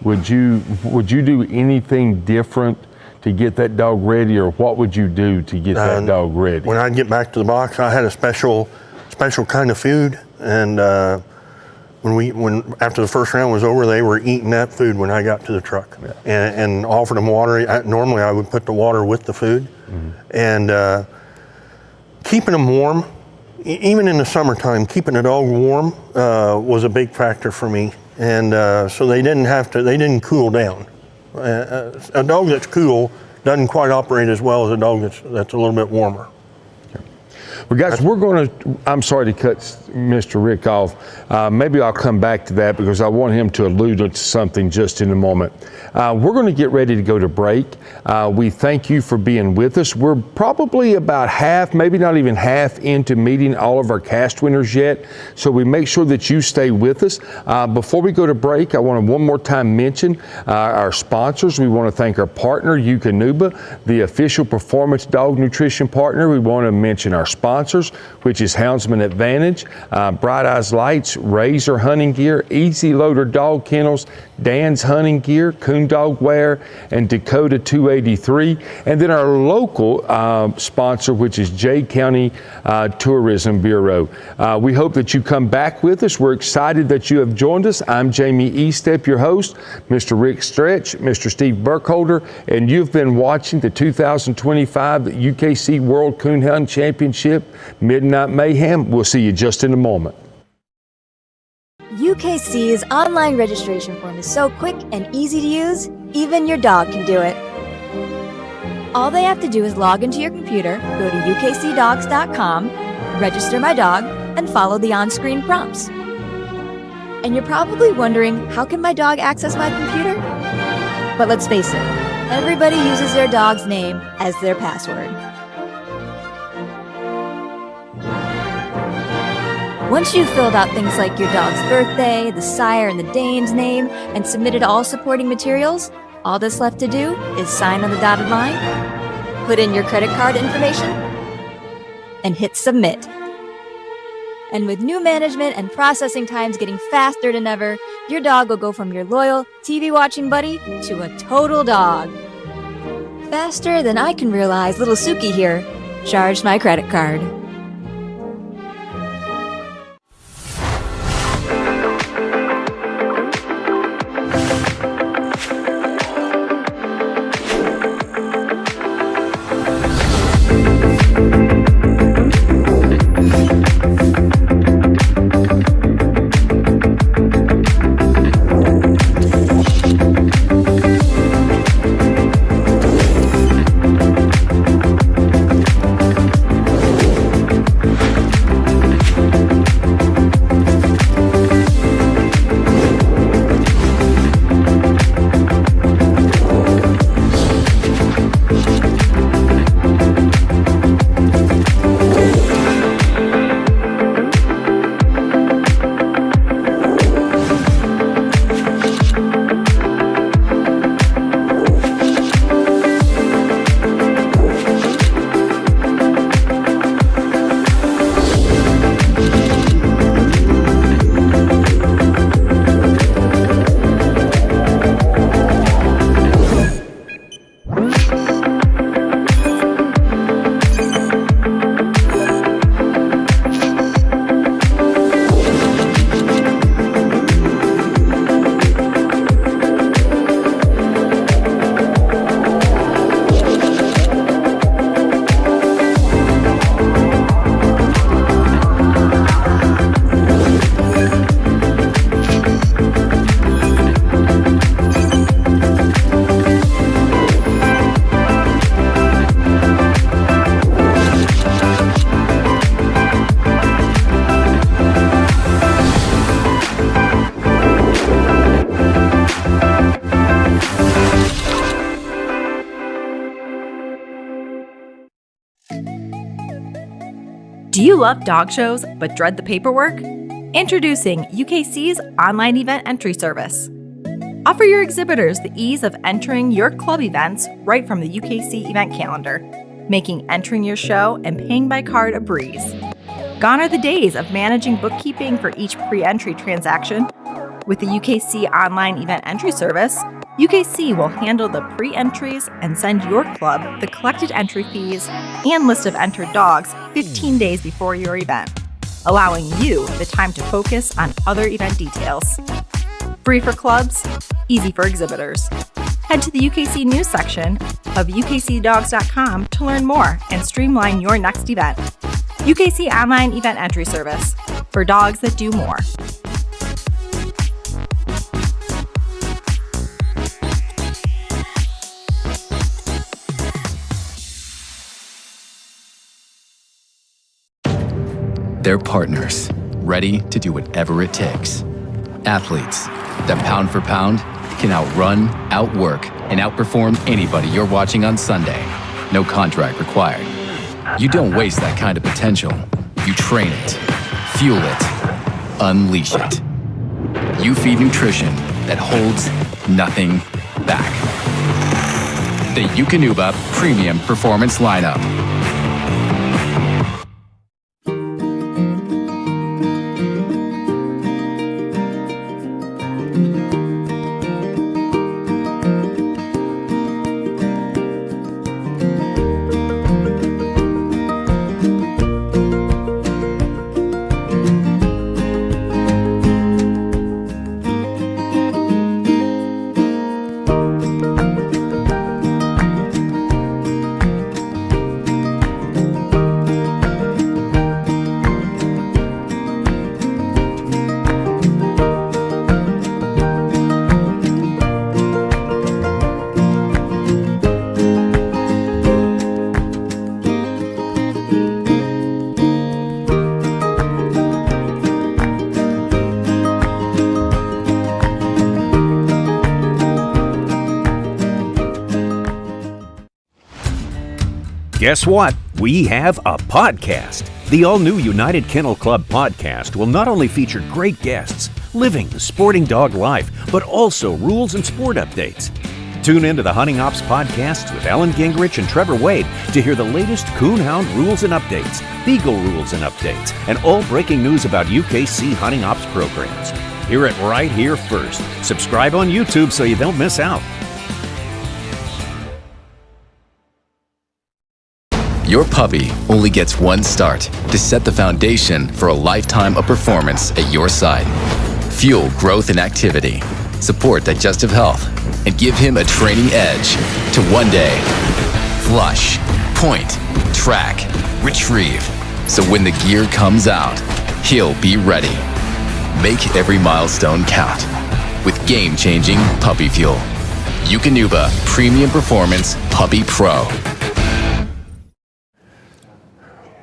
would you do anything different to get that dog ready, or what would you do to get that dog ready? When I'd get back to the box, I had a special kind of food, and when after the first round was over, they were eating that food when I got to the truck, and offered them water. Normally, I would put the water with the food, and keeping them warm, even in the summertime, keeping a dog warm was a big factor for me, and so they didn't cool down. A dog that's cool doesn't quite operate as well as a dog that's a little bit warmer. Well, guys, I'm sorry to cut Mr. Rick off. Maybe I'll come back to that because I want him to allude to something just in a moment. We're going to get ready to go to break. We thank you for being with us. We're probably about half, maybe not even half into meeting all of our cast winners yet. So we make sure that you stay with us. Before we go to break, I want to one more time mention our sponsors. We want to thank our partner, Eukanuba, the official performance dog nutrition partner. We want to mention our sponsors, which is Houndsman Advantage, Bright Eyes Lights, Razor Hunting Gear, Easy Loader Dog Kennels, Dan's Hunting Gear, Coon Dog Wear, and Dakota 283. And then our local sponsor, which is Jay County Tourism Bureau. We hope that you come back with us. We're excited that you have joined us. I'm Jamie Eastep, your host, Mr. Rick Stretch, Mr. Steve Burkholder, and you've been watching the 2025 UKC World Coonhound Championship Midnight Mayhem. We'll see you just in a moment. UKC's online registration form is so quick and easy to use, even your dog can do it. All they have to do is log into your computer, go to ukcdogs.com, register my dog, and follow the on-screen prompts. And you're probably wondering, how can my dog access my computer? But let's face it, everybody uses their dog's name as their password. Once you've filled out things like your dog's birthday, the sire and the dame's name, and submitted all supporting materials, all that's left to do is sign on the dotted line, put in your credit card information, and hit submit. And with new management and processing times getting faster than ever, your dog will go from your loyal TV watching buddy to a total dog. Faster than I can realize little Suki here charged my credit card. Do you love dog shows but dread the paperwork? Introducing UKC's online event entry service. Offer your exhibitors the ease of entering your club events right from the UKC event calendar, making entering your show and paying by card a breeze. Gone are the days of managing bookkeeping for each pre-entry transaction. With the UKC online event entry service, UKC will handle the pre-entries and send your club the collected entry fees and list of entered dogs 15 days before your event, allowing you the time to focus on other event details. Free for clubs, easy for exhibitors. Head to the UKC news section of ukcdogs.com to learn more and streamline your next event. UKC Online Event Entry Service, for dogs that do more. They're partners, ready to do whatever it takes. Athletes that pound for pound can outrun, outwork, and outperform anybody you're watching on Sunday. No contract required. You don't waste that kind of potential. You train it, fuel it, unleash it. You feed nutrition that holds nothing back. The Eukanuba Premium Performance Lineup. Guess what? We have a podcast. The all-new United Kennel Club podcast will not only feature great guests, living the sporting dog life, but also rules and sport updates. Tune into the Hunting Ops podcasts with Alan Gingrich and Trevor Wade to hear the latest Coonhound rules and updates, Beagle rules and updates, and all breaking news about UKC Hunting Ops programs. Hear it right here first. Subscribe on YouTube so you don't miss out. Your puppy only gets one start to set the foundation for a lifetime of performance at your side. Fuel growth and activity, support digestive health, and give him a training edge to one day flush, point, track, retrieve. So when the gear comes out, he'll be ready. Make every milestone count with game-changing puppy fuel. Eukanuba Premium Performance Puppy Pro.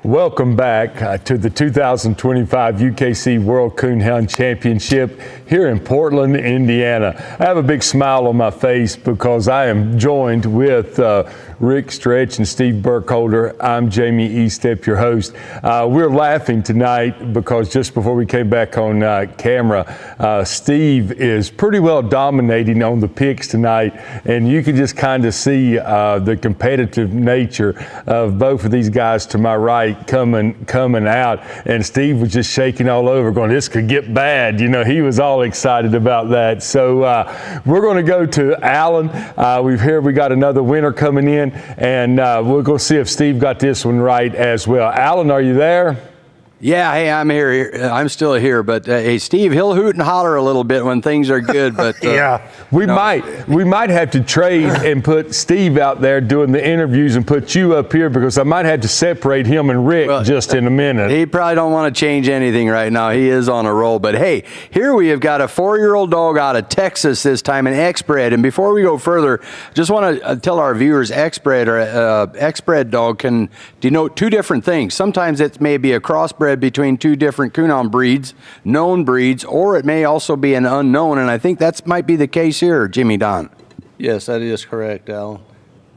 Welcome back to the 2025 UKC World Coonhound Championship here in Portland, Indiana. I have a big smile on my face because I am joined with Rick Stretch and Steve Burkholder. I'm Jamie Estep, your host. We're laughing tonight because just before we came back on camera, Steve is pretty well dominating on the picks tonight, and you can just kind of see the competitive nature of both of these guys to my right coming out, and Steve was just shaking all over going, this could get bad. You know, he was all excited about that. So we're going to go to Alan. We got another winner coming in, and we're going to see if Steve got this one right as well. Alan, are you there? Yeah, hey, I'm here. I'm still here, but hey, Steve, he'll hoot and holler a little bit when things are good. But yeah, we might have to trade and put Steve out there doing the interviews and put you up here because I might have to separate him and Rick just in a minute. He probably don't want to change anything right now. He is on a roll. But hey, here we have got a 4-year-old dog out of Texas this time, an X-bred. And before we go further, just want to tell our viewers, X-bred or X-bred dog can denote two different things. Sometimes it may be a crossbred between two different Coonhound breeds, known breeds, or it may also be an unknown, and I think that might be the case here, Jimmy Don. Yes, that is correct, Alan.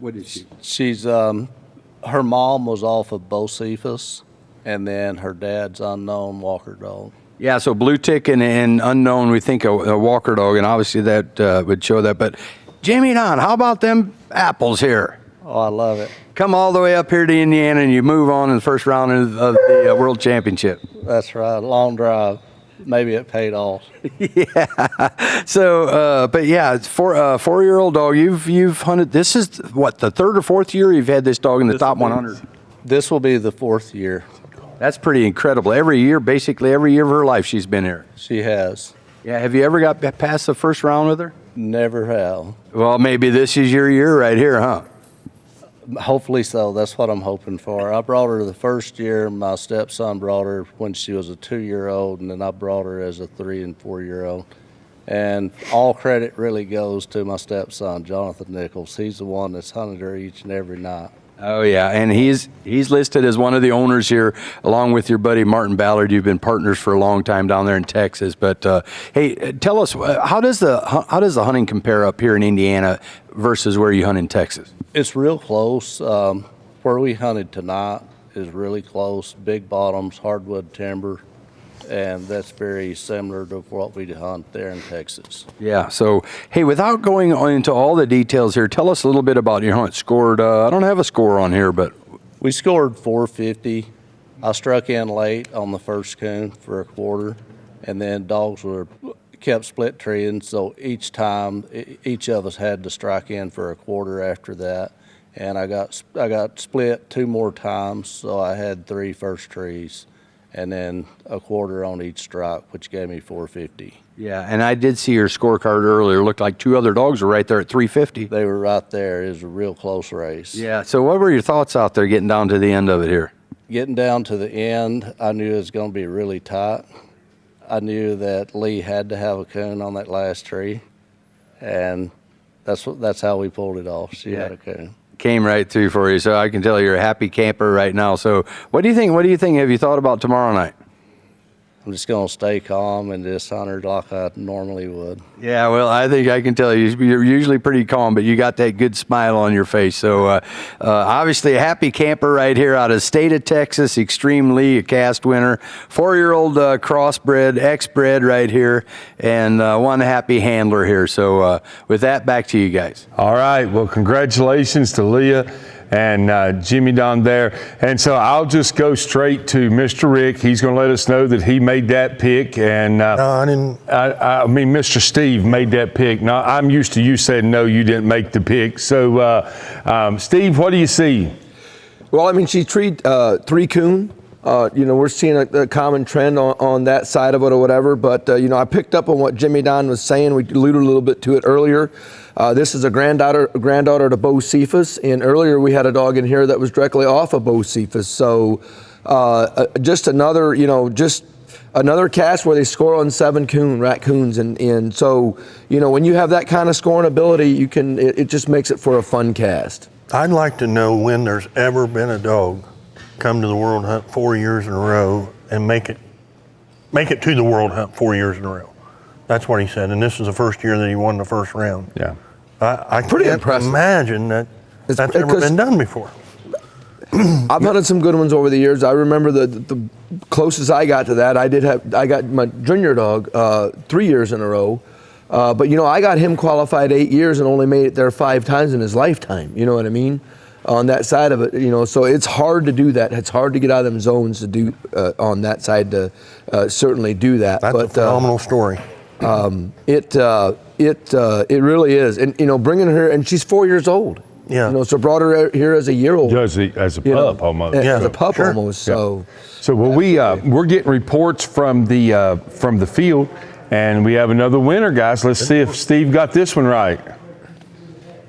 What is she? She's, her mom was off of Bocephus, and then her dad's unknown walker dog. Yeah, so blue tick and unknown, we think a walker dog, and obviously that would show that. But Jimmy Don, how about them apples here? Oh, I love it. Come all the way up here to Indiana and you move on in the first round of the World Championship. That's right. Long drive. Maybe it paid off. Yeah. So, but yeah, it's 4-year-old dog. You've hunted. This is what, the 3rd or 4th year you've had this dog in the top 100. This will be the 4th year. That's pretty incredible. Every year, basically every year of her life, she's been here. She has. Yeah. Have you ever got past the first round with her? Never have. Well, maybe this is your year right here, huh? Hopefully so. That's what I'm hoping for. I brought her the first year. My stepson brought her when she was a 2-year-old, and then I brought her as a 3- and 4-year-old. And all credit really goes to my stepson, Jonathan Nichols. He's the one that's hunted her each and every night. Oh, yeah, and he's listed as one of the owners here, along with your buddy Martin Ballard. You've been partners for a long time down there in Texas. But hey, tell us, how does the hunting compare up here in Indiana versus where you hunt in Texas? It's real close. Where we hunted tonight is really close. Big bottoms, hardwood timber, and that's very similar to what we hunt there in Texas. Yeah, so, hey, without going into all the details here, tell us a little bit about your hunt. Scored, I don't have a score on here, but. We scored 450. I struck in late on the first coon for a quarter, and then dogs kept split treeing, so each time, each of us had to strike in for a quarter after that. And I got split 2 more times, so I had 3 first trees, and then a quarter on each strike, which gave me 450. Yeah, and I did see your scorecard earlier. It looked like 2 other dogs were right there at 350. They were right there. It was a real close race. Yeah, so what were your thoughts out there getting down to the end of it here? Getting down to the end, I knew it was going to be really tight. I knew that Lee had to have a coon on that last tree, and that's how we pulled it off. She had a coon. Came right through for you, so I can tell you're a happy camper right now. So what do you think? Have you thought about tomorrow night? I'm just going to stay calm and just hunt her like I normally would. Yeah, well, I think I can tell you're usually pretty calm, but you got that good smile on your face. So obviously a happy camper right here out of state of Texas, Extreme Lee, a cast winner, 4-year-old crossbred, ex-bred right here, and one happy handler here. So with that, back to you guys. All right. Well, congratulations to Leah and Jimmy down there. And so I'll just go straight to Mr. Rick. He's going to let us know that he made that pick. And No, I didn't. I mean, Mr. Steve made that pick. Now, I'm used to you saying, no, you didn't make the pick. So, Steve, what do you see? Well, I mean, she treed 3 coon. We're seeing a common trend on that side of it or whatever. But, I picked up on what Jimmy Don was saying. We alluded a little bit to it earlier. This is a granddaughter to Bo Cephas, and earlier we had a dog in here that was directly off of Bo Cephas. So just another, just another cast where they score on 7 raccoons, and so when you have that kind of scoring ability, it just makes it for a fun cast. I'd like to know when there's ever been a dog come to the World Hunt 4 years in a row and make it to the World Hunt 4 years in a row. That's what he said, and this is the first year that he won the first round. Yeah. I Pretty can't impressive. imagine that's ever been done before. I've hunted some good ones over the years. I remember the closest I got to that. I got my junior dog 3 years in a row, but I got him qualified 8 years and only made it there 5 times in his lifetime. You know what I mean? On that side of it, so it's hard to do that. It's hard to get out of them zones to do on that side to certainly do that. That's a phenomenal story. It really is, and bringing her, and she's 4 years old. Yeah. So brought her here as a year-old. As a pup almost. As a pup almost. Yeah. So we're getting reports from the field, and we have another winner, guys. Let's see if Steve got this one right.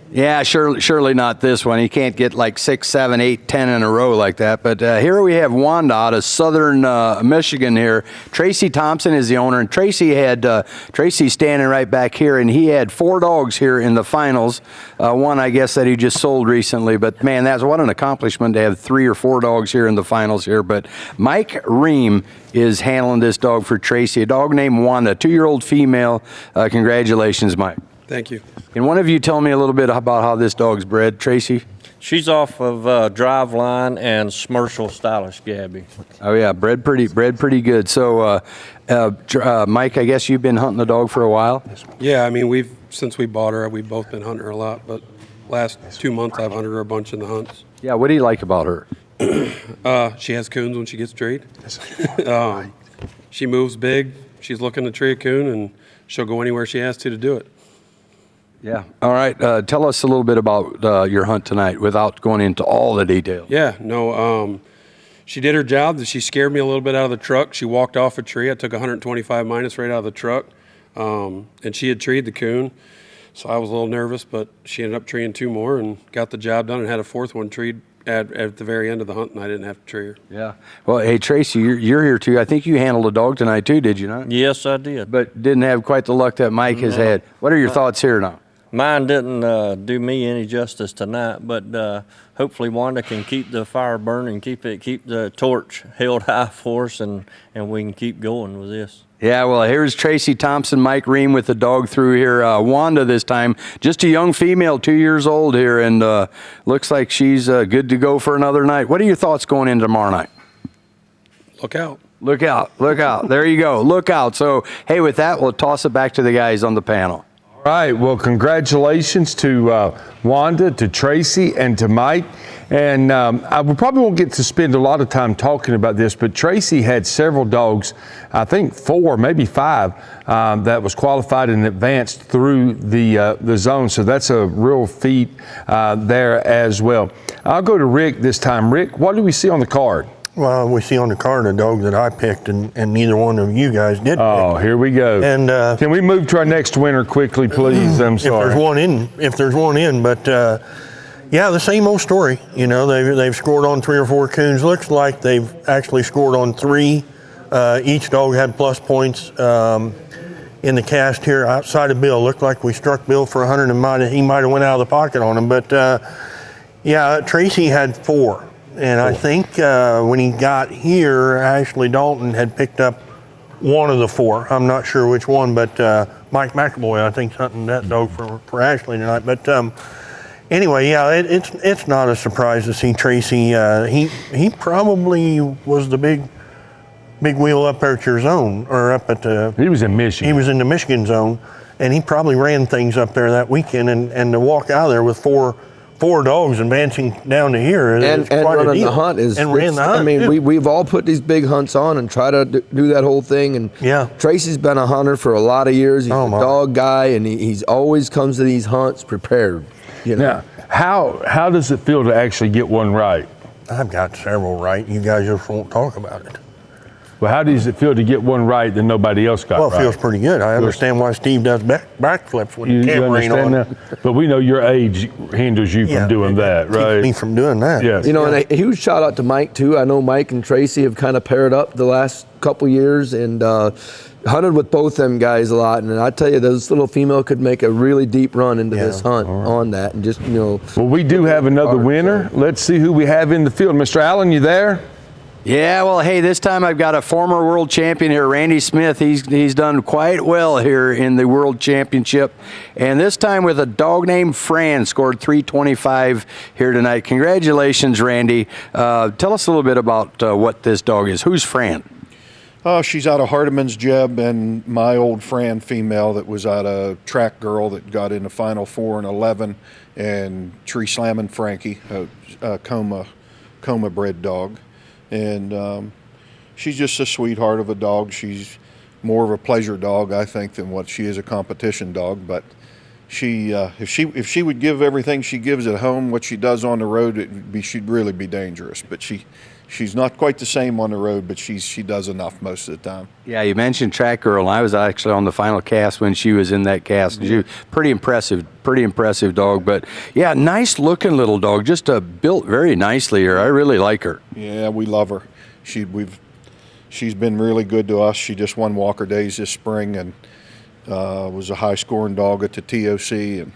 Yeah, surely not this one. He can't get like 6, 7, 8, 10 in a row like that. But here we have Wanda out of southern Michigan here. Tracy Thompson is the owner, and Tracy's standing right back here, and he had 4 dogs here in the finals. One, I guess, that he just sold recently. But, man, that's what an accomplishment to have 3 or 4 dogs here in the finals here. But Mike Ream is handling this dog for Tracy, a dog named Wanda, 2-year-old female. Congratulations, Mike. Thank you. Can one of you tell me a little bit about how this dog's bred, Tracy? She's off of Drive Line and Smershel Stylish Gabby. Oh yeah, bred pretty good. So, Mike, I guess you've been hunting the dog for a while. Yeah, I mean since we bought her, we've both been hunting her a lot. But last 2 months, I've hunted her a bunch in the hunts. Yeah, what do you like about her? She has coons when she gets treed. She moves big. She's looking to tree a coon, and she'll go anywhere she has to do it. Yeah. All right. Tell us a little bit about your hunt tonight without going into all the details. Yeah, no, she did her job. She scared me a little bit out of the truck. She walked off a tree. I took 125 minus right out of the truck, and she had treed the coon. So I was a little nervous, but she ended up treeing 2 more and got the job done and had a 4th one treed at the very end of the hunt, and I didn't have to tree her. Yeah. Well, hey, Tracy, you're here too. I think you handled a dog tonight too, did you not? Yes, I did. But didn't have quite the luck that Mike has had. What are your thoughts here now? Mine didn't do me any justice tonight, but hopefully Wanda can keep the fire burning, keep the torch held high for us, and we can keep going with this. Yeah, well, here's Tracy Thompson, Mike Ream with the dog through here. Wanda this time, just a young female, 2 years old here, and looks like she's good to go for another night. What are your thoughts going into tomorrow night? Look out. Look out. Look out. There you go. Look out. So, hey, with that, we'll toss it back to the guys on the panel. All right. Well, congratulations to Wanda, to Tracy, and to Mike. And we probably won't get to spend a lot of time talking about this, but Tracy had several dogs, I think 4, maybe 5, that was qualified and advanced through the zone. So that's a real feat there as well. I'll go to Rick this time. Rick, what do we see on the card? Well, we see on the card a dog that I picked, and neither one of you guys did pick. Oh, here we go. And can we move to our next winner quickly, please? I'm sorry. If there's one in, but yeah, the same old story. They've scored on 3 or 4 coons. Looks like they've actually scored on 3. Each dog had plus points in the cast here outside of Bill. Looked like we struck Bill for 100, and he might have went out of the pocket on him. But yeah, Tracy had 4. And I think when he got here, Ashley Dalton had picked up one of the four. I'm not sure which one, but Mike McAvoy, I think, is hunting that dog for Ashley tonight. But anyway, yeah, it's not a surprise to see Tracy. He probably was the big wheel up there at your zone, or up at the. He was in Michigan. He was in the Michigan zone, and he probably ran things up there that weekend. And to walk out of there with four dogs advancing down to here and quite running a deal. the hunt is. And ran the hunt. I mean, too. we've all put these big hunts on and try to do that whole thing. And yeah, Tracy's been a hunter for a lot of years. He's a dog guy, and he's always comes to these hunts prepared. You know? Now, how does it feel to actually get one right? I've got several right. You guys just won't talk about it. Well, how does it feel to get one right that nobody else got right? Well, it feels pretty good. I understand why Steve does backflips with the camera ain't on. That? But we know your age hinders you from doing that, right? Keeps me from doing that. Yes. You know, and a huge shout out to Mike too. I know Mike and Tracy have kind of paired up the last couple years and hunted with both them guys a lot. And I tell you, those little female could make a really deep run into this hunt on that. And just, you know. Well, we do have another winner. Let's see who we have in the field. Mr. Allen, you there? Yeah, well, hey, this time I've got a former world champion here, Randy Smith. He's done quite well here in the World Championship. And this time with a dog named Fran, scored 325 here tonight. Congratulations, Randy. Tell us a little bit about what this dog is. Who's Fran? She's out of Hardeman's Jeb, and my old Fran female that was out of Track Girl that got in the Final Four in 11, and Tree Slamming Frankie, a coma bred dog. And she's just a sweetheart of a dog. She's more of a pleasure dog, I think, than what she is a competition dog. But she, if she would give everything she gives at home, what she does on the road, she'd really be dangerous. But she's not quite the same on the road, but she does enough most of the time. Yeah, you mentioned Track Girl, and I was actually on the final cast when she was in that cast. She was pretty impressive dog. But yeah, nice looking little dog, just built very nicely here. I really like her. Yeah, we love her. She's been really good to us. She just won Walker Days this spring and was a high scoring dog at the TOC, and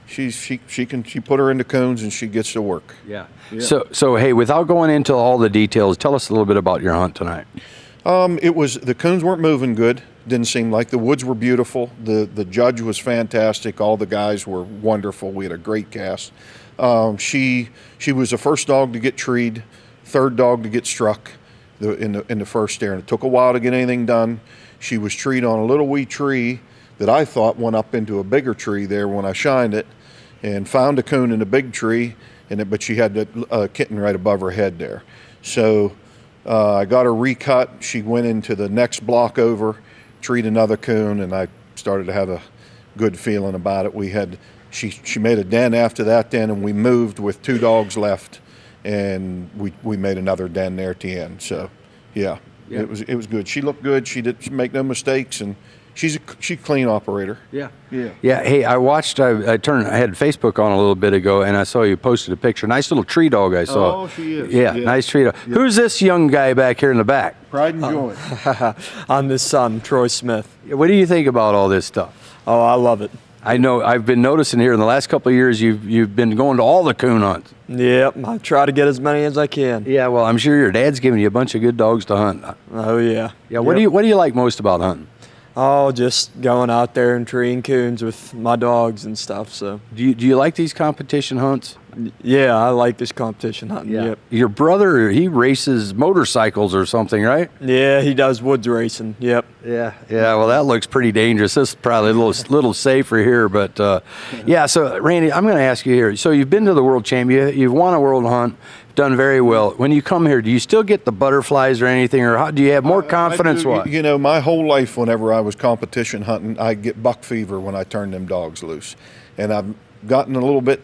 she put her into coons and she gets to work. Yeah. So hey, without going into all the details, tell us a little bit about your hunt tonight. The coons weren't moving good. Didn't seem like. The woods were beautiful. The judge was fantastic. All the guys were wonderful. We had a great cast. She was the first dog to get treed, third dog to get struck in the first stare, and it took a while to get anything done. She was treed on a little wee tree that I thought went up into a bigger tree there when I shined it, and found a coon in a big tree, but she had a kitten right above her head there. So I got her recut. She went into the next block over, treed another coon, and I started to have a good feeling about it. She made a den after that den, and we moved with 2 dogs left, and we made another den there at the end. So yeah. It was good. She looked good. She didn't make no mistakes, and she's a clean operator. Yeah. Hey, I watched. I had Facebook on a little bit ago, and I saw you posted a picture. Nice little tree dog I saw. Oh, she is. Yeah, nice tree dog. Yeah. Who's this young guy back here in the back? Pride and joy. I'm his son, Troy Smith. What do you think about all this stuff? Oh, I love it. I know. I've been noticing here in the last couple of years, you've been going to all the coon hunts. Yep, I try to get as many as I can. Yeah, well, I'm sure your dad's giving you a bunch of good dogs to hunt. Oh yeah. Yeah. What do you like most about hunting? Oh, just going out there and treeing coons with my dogs and stuff. So. Do you like these competition hunts? Yeah, I like this competition hunting. Yeah. Yep. Your brother, he races motorcycles or something, right? Yeah, he does woods racing. Yep. Yeah. Well, that looks pretty dangerous. This is probably a little safer here, but yeah. So, Randy, I'm going to ask you here. So, you've been to the World Champ. You've won a world hunt. Done very well. When you come here, do you still get the butterflies or anything, or how do you have more confidence? What? You know, my whole life, whenever I was competition hunting, I get buck fever when I turn them dogs loose, and I've gotten a little bit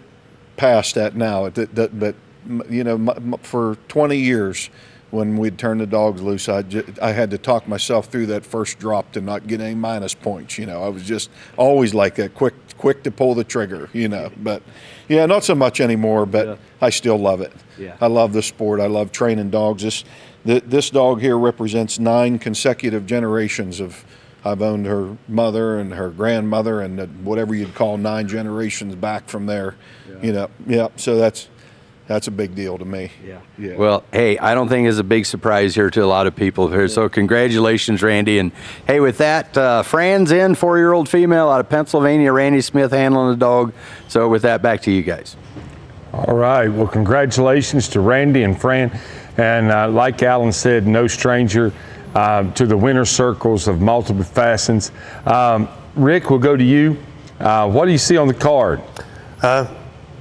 past that now. But you know, for 20 years, when we'd turn the dogs loose, I had to talk myself through that first drop to not get any minus points. You know, I was just always like that, quick to pull the trigger. You know, but yeah, not so much anymore. But I still love it. Yeah. I love the sport. I love training dogs. This dog here represents 9 consecutive generations of. I've owned her mother and her grandmother and whatever you'd call 9 generations back from there. Yeah. You know, yeah. So that's a big deal to me. Yeah. Well, hey, I don't think it's a big surprise here to a lot of people here. So congratulations, Randy. And hey, with that, Fran's in, 4-year-old female out of Pennsylvania. Randy Smith handling the dog. So with that, back to you guys. All right. Well, congratulations to Randy and Fran. And like Alan said, no stranger to the winner's circles of multiple facets. Rick, we'll go to you. What do you see on the card?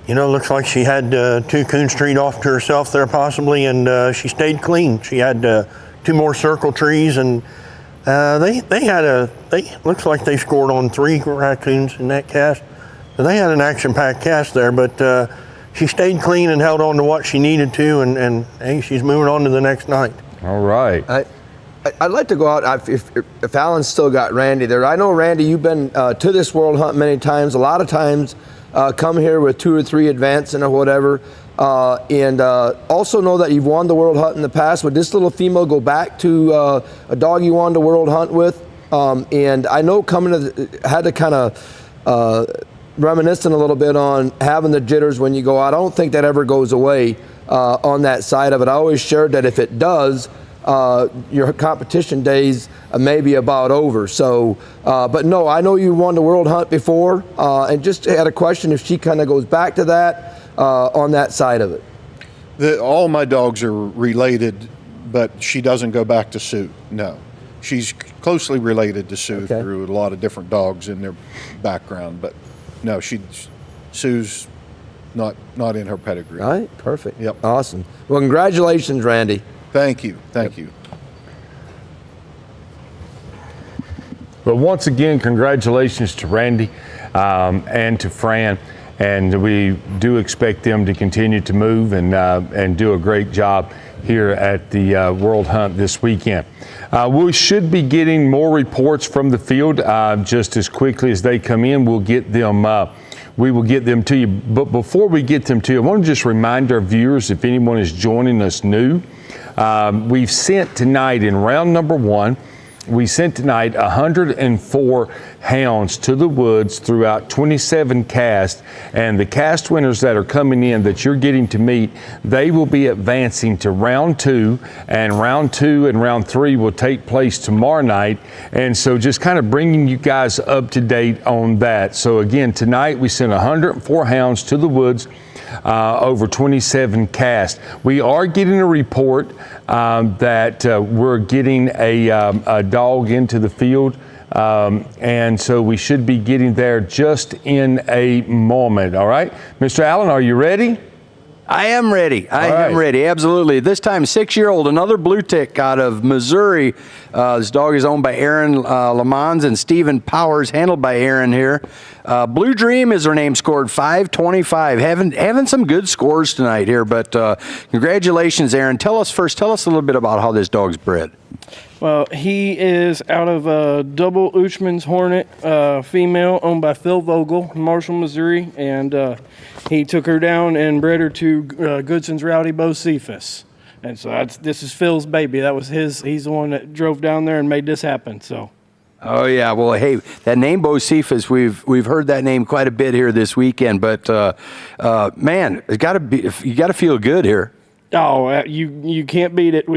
Looks like she had 2 coons treed off to herself there possibly, and she stayed clean. She had 2 more circle trees, and looks like they scored on 3 raccoons in that cast. So they had an action-packed cast there, but she stayed clean and held on to what she needed to, and hey, she's moving on to the next night. All right. I'd like to go out, if Alan's still got Randy there. I know, Randy, you've been to this World Hunt many times, a lot of times come here with 2 or 3 advancing or whatever, and also know that you've won the World Hunt in the past. Would this little female go back to a dog you won the World Hunt with? And I know had to kind of reminiscing a little bit on having the jitters when you go out. I don't think that ever goes away on that side of it. I always shared that if it does, your competition days may be about over. So, but no, I know you won the World Hunt before, and just had a question if she kind of goes back to that on that side of it. All my dogs are related, but she doesn't go back to Sue. No, she's closely related to Sue through a lot of different dogs in their background, but no, Sue's not in her pedigree. All right, perfect. Yep. Awesome. Well, congratulations, Randy. Thank you. Thank you. But once again, congratulations to Randy and to Fran. And we do expect them to continue to move and do a great job here at the World Hunt this weekend. We should be getting more reports from the field just as quickly as they come in. We'll get them. We will get them to you. But before we get them to you, I want to just remind our viewers, if anyone is joining us new, we've sent tonight in round number 1, we sent tonight 104 hounds to the woods throughout 27 casts, and the cast winners that are coming in that you're getting to meet, they will be advancing to round 2, and round 2 and round 3 will take place tomorrow night. And so just kind of bringing you guys up to date on that. So again, tonight we sent 104 hounds to the woods over 27 casts. We are getting a report that we're getting a dog into the field, and so we should be getting there just in a moment. All right, Mr. Allen, are you ready? I am ready. I am ready. Absolutely. This time, 6-year-old, another blue tick out of Missouri. This dog is owned by Aaron Lamons and Stephen Powers, handled by Aaron here. Blue Dream is her name, scored 525. Having some good scores tonight here, but congratulations, Aaron. Tell us a little bit about how this dog's bred. Well, he is out of a double Uchman's Hornet female owned by Phil Vogel in Marshall, Missouri, and he took her down and bred her to Goodson's Rowdy Bocephus. And so this is Phil's baby. That was he's the one that drove down there and made this happen. So. Oh yeah, well hey, that name Bocephus, we've heard that name quite a bit here this weekend, but man, you got to feel good here. Oh, you can't beat it.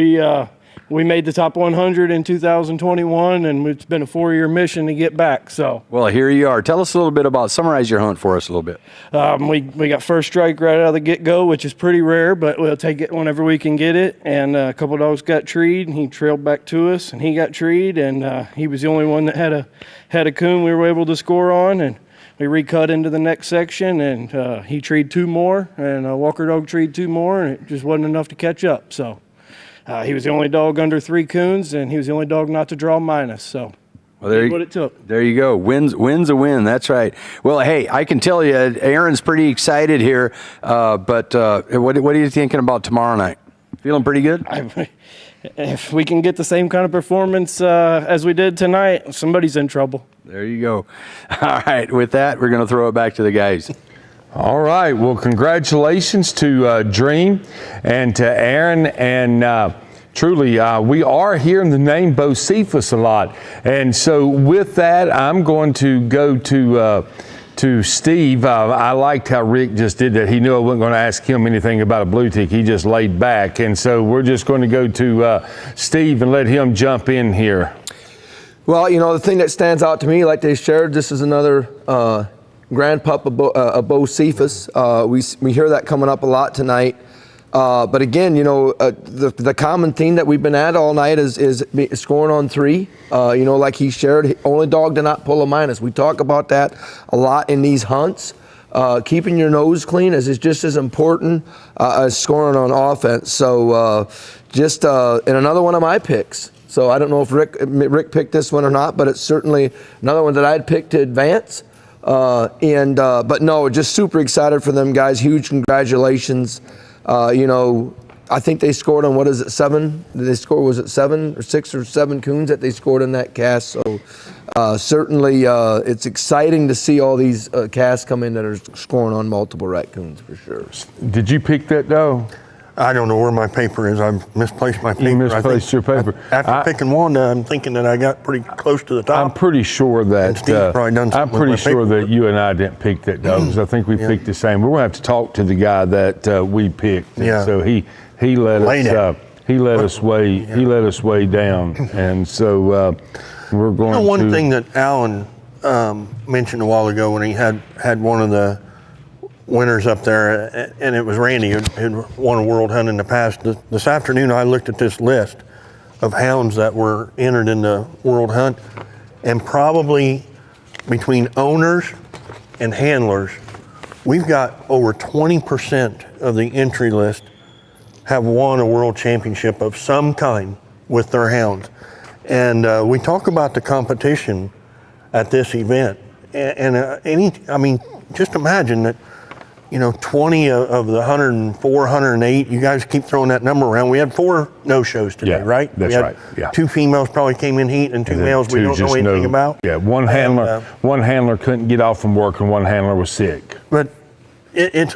We made the top 100 in 2021, and it's been a 4-year mission to get back. So. Well, here you are. Tell us a little bit summarize your hunt for us a little bit. We got first strike right out of the get-go, which is pretty rare, but we'll take it whenever we can get it. And a couple dogs got treed, and he trailed back to us, and he got treed, and he was the only one that had a coon we were able to score on, and we recut into the next section, and he treed 2 more, and Walker dog treed 2 more, and it just wasn't enough to catch up. So. He was the only dog under 3 coons, and he was the only dog not to draw minus. So, well, that's what it took. There you go. Wins a win. That's right. Well, hey, I can tell you, Aaron's pretty excited here. But what are you thinking about tomorrow night? Feeling pretty good? If we can get the same kind of performance as we did tonight, somebody's in trouble. There you go. All right. With that, we're going to throw it back to the guys. All right. Well, congratulations to Dream and to Aaron. And truly, we are hearing the name Bocephus a lot. And so with that, I'm going to go to to Steve. I liked how Rick just did that. He knew I wasn't going to ask him anything about a blue tick. He just laid back. And so we're just going to go to Steve and let him jump in here. Well, you know, the thing that stands out to me, like they shared, this is another grand pup of Bo Cephas. We hear that coming up a lot tonight. But again, you know, the common theme that we've been at all night is scoring on 3. You know, like he shared, only dog to not pull a minus. We talk about that a lot in these hunts. Keeping your nose clean is just as important as scoring on offense. So and another one of my picks. So I don't know if Rick picked this one or not, but it's certainly another one that I'd picked to advance. But no, just super excited for them guys. Huge congratulations. You know, I think they scored on, 7? Did they score, was it 7 or 6 or 7 coons that they scored in that cast? So certainly it's exciting to see all these casts come in that are scoring on multiple raccoons for sure. Did you pick that doe? I don't know where my paper is. I've misplaced my paper. You misplaced your paper. After picking one, I'm thinking that I got pretty close to the top. I'm pretty sure that I'm pretty sure that you and I didn't pick that doe, because I think we picked the same. We're gonna have to talk to the guy that we picked. Yeah. So he let us weigh down, and so we're going. You know, one thing that Alan mentioned a while ago when he had one of the winners up there, and it was Randy who'd won a world hunt in the past. This afternoon I looked at this list of hounds that were entered in the world hunt, and probably between owners and handlers, we've got over 20% of the entry list have won a world championship of some kind with their hounds. And we talk about the competition at this event, and just imagine that, you know, 20 of the 104, 108, you guys keep throwing that number around. We had 4 no-shows today, right? That's right. Yeah. 2 females probably came in heat, and 2 males we don't know anything about. Yeah, one handler couldn't get off from work, and one handler was sick. But it's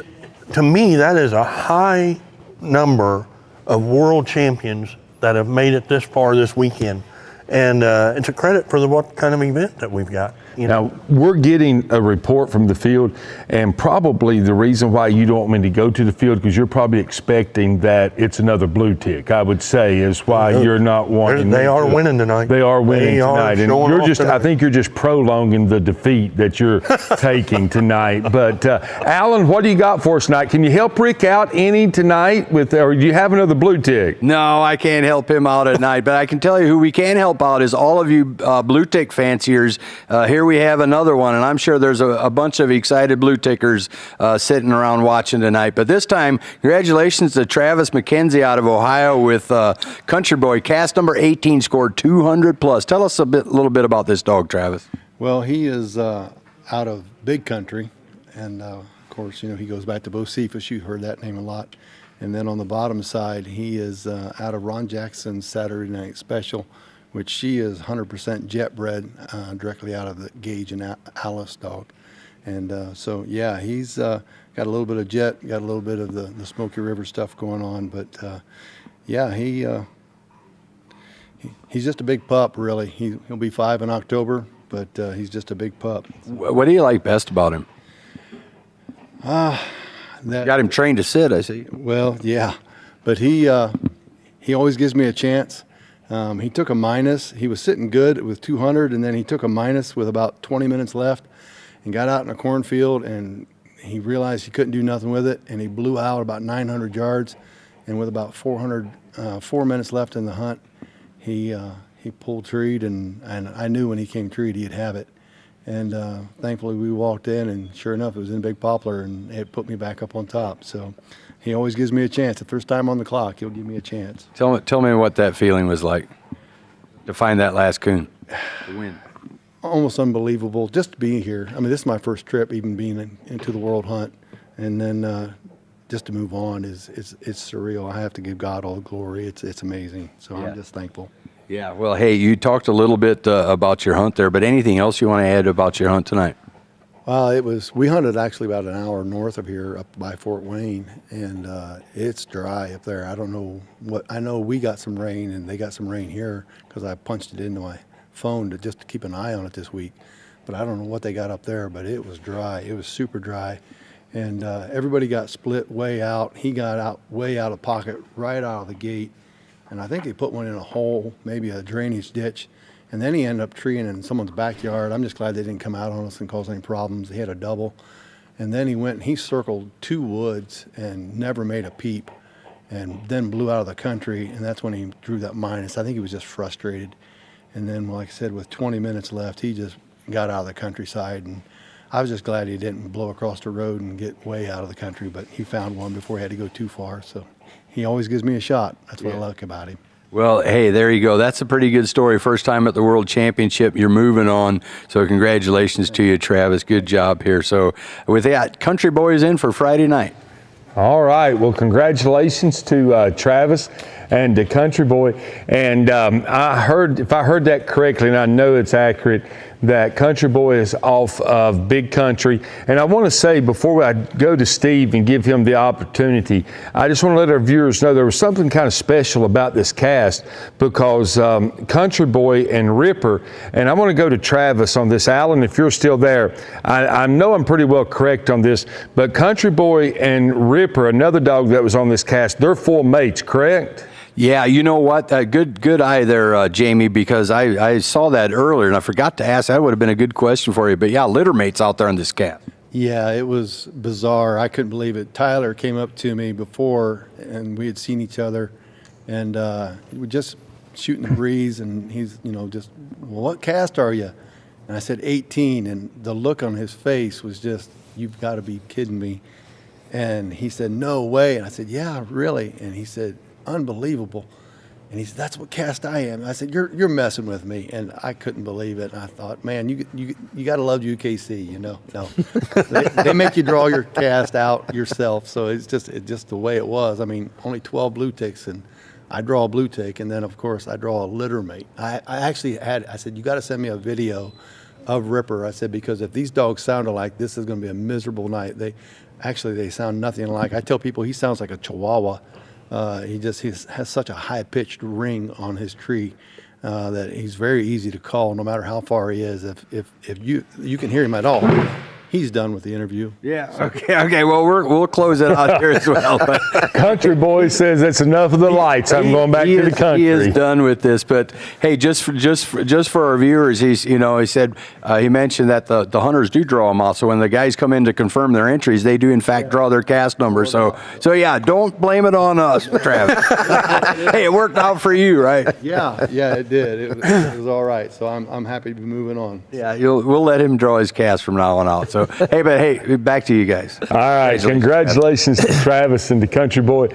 to me, that is a high number of world champions that have made it this far this weekend. And it's a credit for what kind of event that we've got. You know? Now, we're getting a report from the field, and probably the reason why you don't want me to go to the field, because you're probably expecting that it's another blue tick, I would say, is why you're not wanting. They are winning tonight. They are winning tonight. And you're just, I think you're just prolonging the defeat that you're taking tonight. But Alan, what do you got for us tonight? Can you help Rick out any tonight or do you have another blue tick? No, I can't help him out at night, but I can tell you who we can help out is all of you blue tick fanciers. Here we have another one, and I'm sure there's a bunch of excited blue tickers sitting around watching tonight. But this time, congratulations to Travis McKenzie out of Ohio with Country Boy. Cast number 18 scored 200 plus. Tell us a little bit about this dog, Travis. Well, he is out of Big Country, and of course, you know, he goes back to Bo Cephas. You heard that name a lot. And then on the bottom side, he is out of Ron Jackson's Saturday Night Special, which she is 100% jet bred directly out of the Gage and Alice dog. And so, yeah, he's got a little bit of jet, got a little bit of the Smoky River stuff going on. But, yeah, he's just a big pup, really. He'll be 5 in October, but he's just a big pup. What do you like best about him? Got him trained to sit, I see. Well, yeah, but he always gives me a chance. He took a minus. He was sitting good with 200, and then he took a minus with about 20 minutes left and got out in a cornfield, and he realized he couldn't do nothing with it, and he blew out about 900 yards. And with about 4 minutes left in the hunt, he pulled treed, and I knew when he came treed he'd have it. And thankfully we walked in, and sure enough, it was in Big Poplar, and it put me back up on top. So he always gives me a chance. The first time on the clock, he'll give me a chance. Tell me what that feeling was like to find that last coon, to win. Almost unbelievable just to be here. I mean, this is my first trip, even being into the World Hunt, and then just to move on it's surreal. I have to give God all the glory. It's amazing. So yeah. I'm just thankful. Yeah, well, hey, you talked a little bit about your hunt there, but anything else you want to add about your hunt tonight? Well, we hunted actually about an hour north of here up by Fort Wayne, and it's dry up there. I don't know I know we got some rain, and they got some rain here because I punched it into my phone to keep an eye on it this week. But I don't know what they got up there, but it was dry. It was super dry. And everybody got split way out. He got out way out of pocket right out of the gate. And I think they put one in a hole, maybe a drainage ditch. And then he ended up treeing in someone's backyard. I'm just glad they didn't come out on us and cause any problems. He had a double. And then he went and he circled 2 woods and never made a peep, and then blew out of the country. And that's when he drew that minus. I think he was just frustrated. And then, like I said, with 20 minutes left, he just got out of the countryside. And I was just glad he didn't blow across the road and get way out of the country, but he found one before he had to go too far. So he always gives me a shot. That's what I like about him. Well, hey, there you go. That's a pretty good story. First time at the World Championship. You're moving on. So congratulations to you, Travis. Good job here. So with that, Country Boys in for Friday night. All right. Well, congratulations to Travis and to Country Boy. And I heard, if I heard that correctly, and I know it's accurate, that Country Boy is off of Big Country. And I want to say, before I go to Steve and give him the opportunity, I just want to let our viewers know there was something kind of special about this cast, because Country Boy and Ripper, and I want to go to Travis on this. Alan, if you're still there, I know I'm pretty well correct on this, but Country Boy and Ripper, another dog that was on this cast, they're full mates, correct? Yeah, you know what? Good eye there, Jamie, because I saw that earlier and I forgot to ask. That would have been a good question for you. But yeah, litter mates out there on this cat. Yeah, it was bizarre. I couldn't believe it. Tyler came up to me before, and we had seen each other, and we were just shooting the breeze, and he's, just, well, what cast are you? And I said 18, and the look on his face was just, you've got to be kidding me. And he said, no way. And I said, yeah, really? And he said, unbelievable. And he said, that's what cast I am. And I said, you're messing with me. And I couldn't believe it. And I thought, man, you got to love UKC, No, they make you draw your cast out yourself. So it's just the way it was. I mean, only 12 blue ticks, and I draw a blue tick, and then of course I draw a litter mate. I said, you got to send me a video of Ripper. I said, because if these dogs sound alike, this is going to be a miserable night. They sound nothing alike. I tell people he sounds like a Chihuahua. He has such a high-pitched ring on his tree that he's very easy to call, no matter how far he is. If you can hear him at all, he's done with the interview. Yeah. Okay. Well, we'll close it out here as well. But Country Boy says that's enough of the lights. I'm going back to the country. He is done with this. But hey, just for our viewers, he said he mentioned that the hunters do draw them out. So when the guys come in to confirm their entries, they do in fact draw their cast number. So yeah, don't blame it on us, Travis. Hey, it worked out for you, right? Yeah, it did. It was all right. So I'm happy to be moving on. Yeah, we'll let him draw his cast from now on out. So hey, back to you guys. All right, congratulations to Travis and to Country Boy.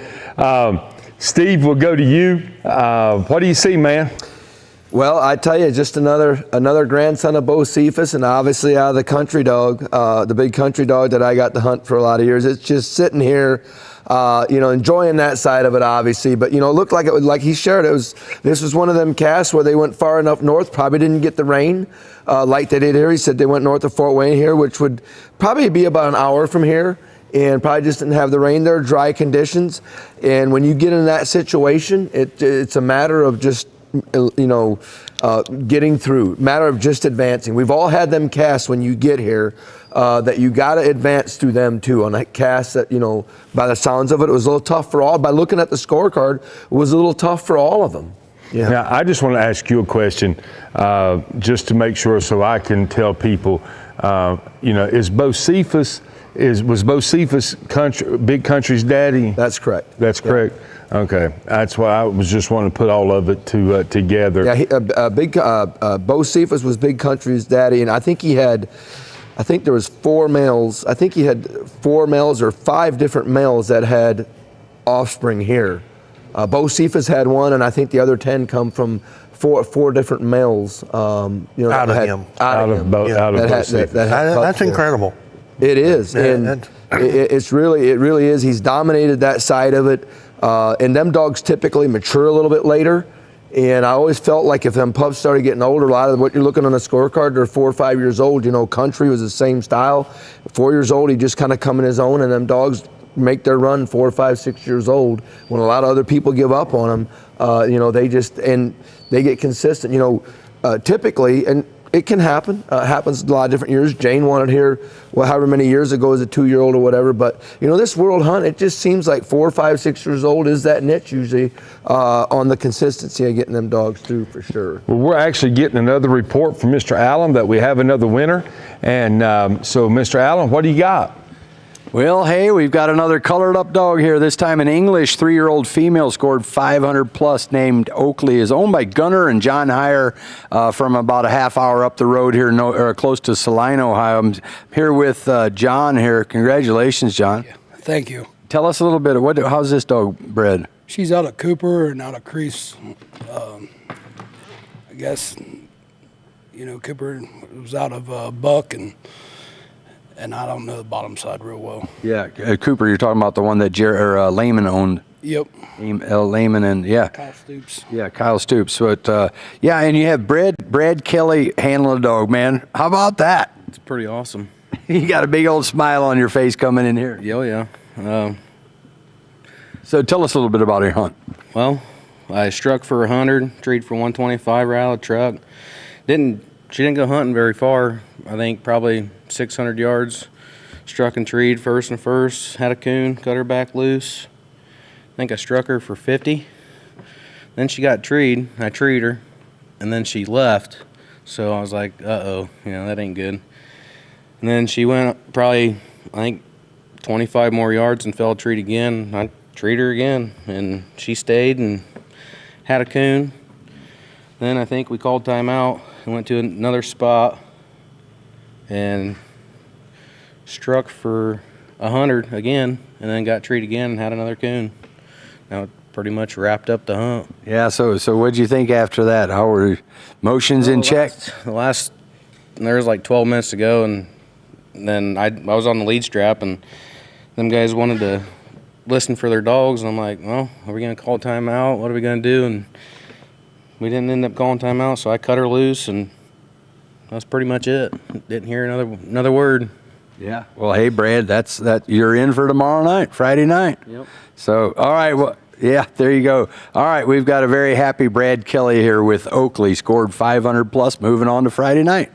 Steve, we'll go to you. What do you see, man? Well, I tell you, just another grandson of Bo Cephas, and obviously out of the country dog, the big country dog that I got to hunt for a lot of years. It's just sitting here, enjoying that side of it, obviously. But it looked like it was, like he shared. This was one of them casts where they went far enough north, probably didn't get the rain like they did here. He said they went north of Fort Wayne here, which would probably be about an hour from here, and probably just didn't have the rain there, dry conditions. And when you get in that situation, it's a matter of just getting through, matter of just advancing. We've all had them casts when you get here that you got to advance through them too. On that cast that, by the sounds of it, it was a little tough for all. By looking at the scorecard, it was a little tough for all of them. Yeah. Now, I just want to ask you a question just to make sure, so I can tell people, is Bo Cephas, was Bo Cephas Big Country's daddy? That's correct. That's correct. Okay, that's why I was just wanting to put all of it together. Yeah, Bo Cephas was Big Country's daddy, and I think there was 4 males. I think he had 4 males or 5 different males that had offspring here. Bo Cephas had 1, and I think the other 10 come from four different males. Out of him. That's incredible. It is, and it really is. He's dominated that side of it. And them dogs typically mature a little bit later. And I always felt like if them pups started getting older, a lot of what you're looking on the scorecard, they're 4 or 5 years old. Country was the same style. 4 years old, he just kind of come in his own, and them dogs make their run 4, 5, 6 years old. When a lot of other people give up on them, they get consistent. typically, and it can happen. It happens a lot of different years. Jane won it here, well, however many years ago as a 2-year-old or whatever. But, this World Hunt, it just seems like 4, 5, 6 years old is that niche usually on the consistency of getting them dogs through for sure. Well, we're actually getting another report from Mr. Allen that we have another winner. And so, Mr. Allen, what do you got? Well, hey, we've got another colored up dog here, this time an English 3-year-old female, scored 500 plus, named Oakley, is owned by Gunnar and John Heyer from about a half hour up the road here, close to Saline, Ohio. I'm here with John here. Congratulations, John. Thank you. Tell us a little bit, how's this dog bred? She's out of Cooper and out of Crease. I guess, Cooper was out of Buck, and I don't know the bottom side real well. Yeah, Cooper, you're talking about the one that Lehman owned. Yep. Lehman and, yeah. Kyle Stoops. Yeah, Kyle Stoops. But, yeah, and you have Brad Kelly handling a dog, man. How about that? It's pretty awesome. You got a big old smile on your face coming in here. Oh, yeah. So tell us a little bit about your hunt. Well, I struck for 100, treed for 125 right out of the truck. She didn't go hunting very far. I think probably 600 yards. Struck and treed first, had a coon, cut her back loose. I think I struck her for 50. Then she got treed. I treed her, and then she left. So I was like, uh-oh, that ain't good. And then she went probably, I think, 25 more yards and fell treed again. I treed her again, and she stayed and had a coon. Then I think we called timeout and went to another spot and struck for 100 again, and then got treed again and had another coon. Now it pretty much wrapped up the hunt. Yeah, so what'd you think after that? How were motions in check? There was like 12 minutes to go, and then I was on the lead strap, and them guys wanted to listen for their dogs, and I'm like, well, are we going to call timeout? What are we going to do? And we didn't end up calling timeout, so I cut her loose, and that's pretty much it. Didn't hear another word. Yeah. Well, hey, Brad, you're in for tomorrow night, Friday night. Yep. So, all right, well, yeah, there you go. All right, we've got a very happy Brad Kelly here with Oakley, scored 500 plus, moving on to Friday night.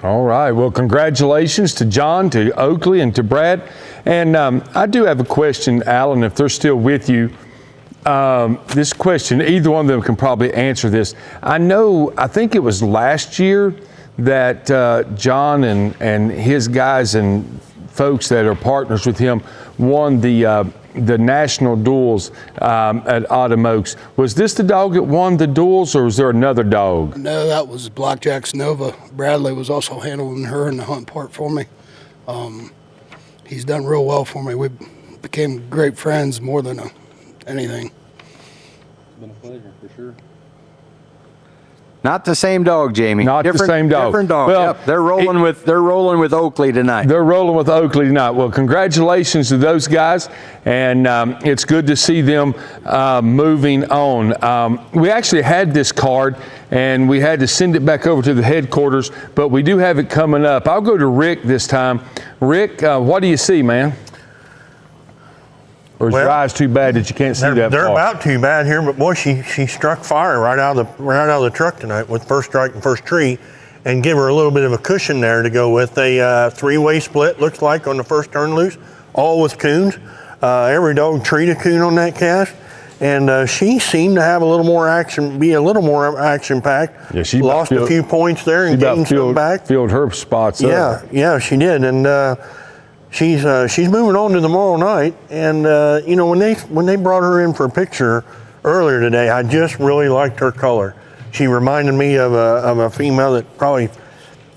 All right. Well, congratulations to John, to Oakley, and to Brad. And I do have a question, Alan, if they're still with you. This question, either one of them can probably answer this. I think it was last year that John and his guys and folks that are partners with him won the national duels at Autumn Oaks. Was this the dog that won the duels, or was there another dog? No, that was Blackjack's Nova. Bradley was also handling her in the hunt part for me. He's done real well for me. We became great friends more than anything. It's been a pleasure, for sure. Not the same dog, Jamie. Not the same dog. Different dog. Well, yep, they're rolling with Oakley tonight. They're rolling with Oakley tonight. Well, congratulations to those guys, and it's good to see them moving on. We actually had this card, and we had to send it back over to the headquarters, but we do have it coming up. I'll go to Rick this time. Rick, what do you see, man? Or is your eyes too bad that you can't see that They're far? about too bad here, but boy, she struck fire right out of the truck tonight with first strike and first tree, and give her a little bit of a cushion there to go with. A three-way split, looks like, on the first turn loose, all with coons. Every dog treated a coon on that cast, and she seemed to have a little more action, be a little more action-packed. Yeah, she lost a few points there and gained some back. Filled her spots up. Yeah, she did, and she's moving on to tomorrow night. And when they brought her in for a picture earlier today, I just really liked her color. She reminded me of a female that probably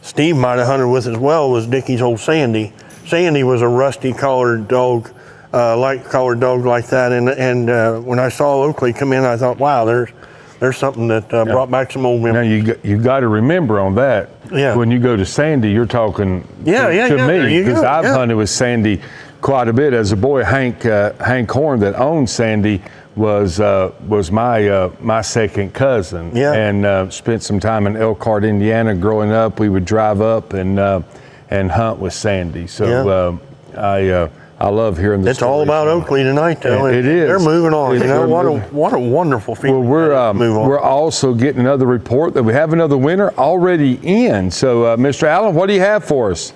Steve might have hunted with as well, was Dickie's old Sandy. Sandy was a rusty colored dog, light colored dog like that. And when I saw Oakley come in, I thought, wow, there's something that brought back some old memories. Now you got to remember on that. Yeah. When you go to Sandy, you're talking to there me, you because go. I've hunted with Sandy quite a bit. As a boy, Hank Horn that owned Sandy was my second cousin. Yeah. And spent some time in Elkhart, Indiana growing up. We would drive up and hunt with Sandy. So I love hearing the It's all about Oakley tonight, though. It is. They're moving on. You know, what a wonderful feeling. Well, move on. we're also getting another report that we have another winner already in. So, Mr. Allen, what do you have for us?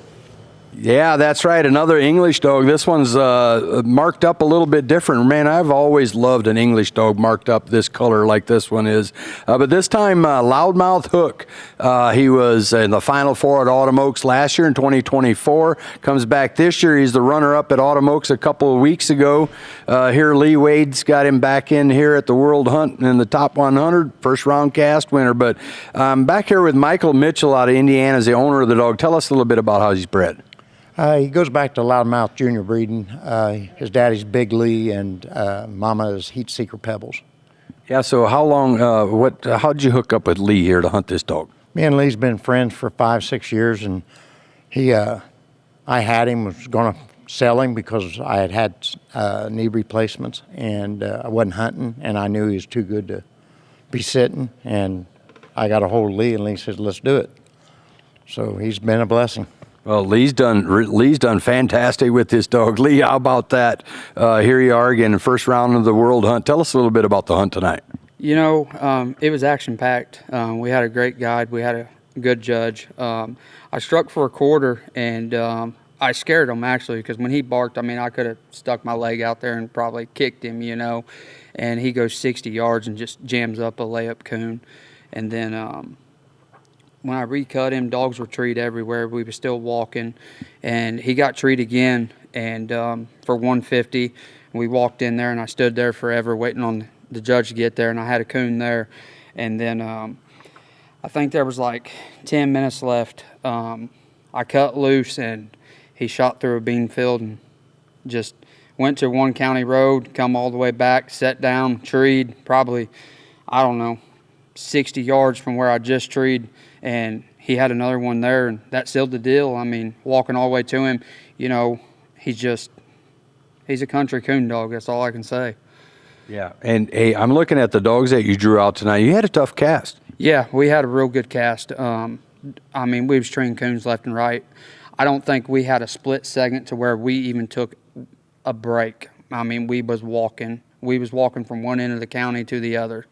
Yeah, that's right. Another English dog. This one's marked up a little bit different. Man, I've always loved an English dog marked up this color like this one is. But this time, Loudmouth Hook. He was in the Final Four at Autumn Oaks last year in 2024. Comes back this year. He's the runner-up at Autumn Oaks a couple of weeks ago. Here, Lee Wade's got him back in here at the World Hunt in the top 100, first round cast winner. But back here with Michael Mitchell out of Indiana is the owner of the dog. Tell us a little bit about how he's bred. He goes back to Loudmouth Junior breeding. His daddy's Big Lee and Mama is Heat Seeker Pebbles. Yeah, so how long, how'd you hook up with Lee here to hunt this dog? Me and Lee's been friends for 5-6 years, and I had him, was going to sell him because I had knee replacements, and I wasn't hunting, and I knew he was too good to be sitting, and I got a hold of Lee, and Lee said, let's do it. So he's been a blessing. Well, Lee's done fantastic with this dog. Lee, how about that? Here you are again, first round of the World Hunt. Tell us a little bit about the hunt tonight. You know, it was action-packed. We had a great guide. We had a good judge. I struck for a quarter, and I scared him, actually, because when he barked, I mean, I could have stuck my leg out there and probably kicked him, you know. And he goes 60 yards and just jams up a layup coon. And then when I recut him, dogs were treed everywhere. We were still walking, and he got treed again. And for 150, we walked in there, and I stood there forever waiting on the judge to get there, and I had a coon there. And then I think there was like 10 minutes left. I cut loose, and he shot through a bean field and just went to one county road, come all the way back, sat down, treed, probably, I don't know, 60 yards from where I just treed. And he had another one there, and that sealed the deal. I mean, walking all the way to him, you know, he's a country coon dog. That's all I can say. Yeah, and hey, I'm looking at the dogs that you drew out tonight. You had a tough cast. Yeah, we had a real good cast. I mean, we was treating coons left and right. I don't think we had a split second to where we even took a break. I mean, we was walking from one end of the county to the other.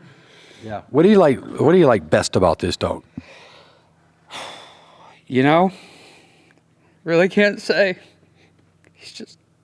Yeah. What do you like best about this dog? You know, really can't say.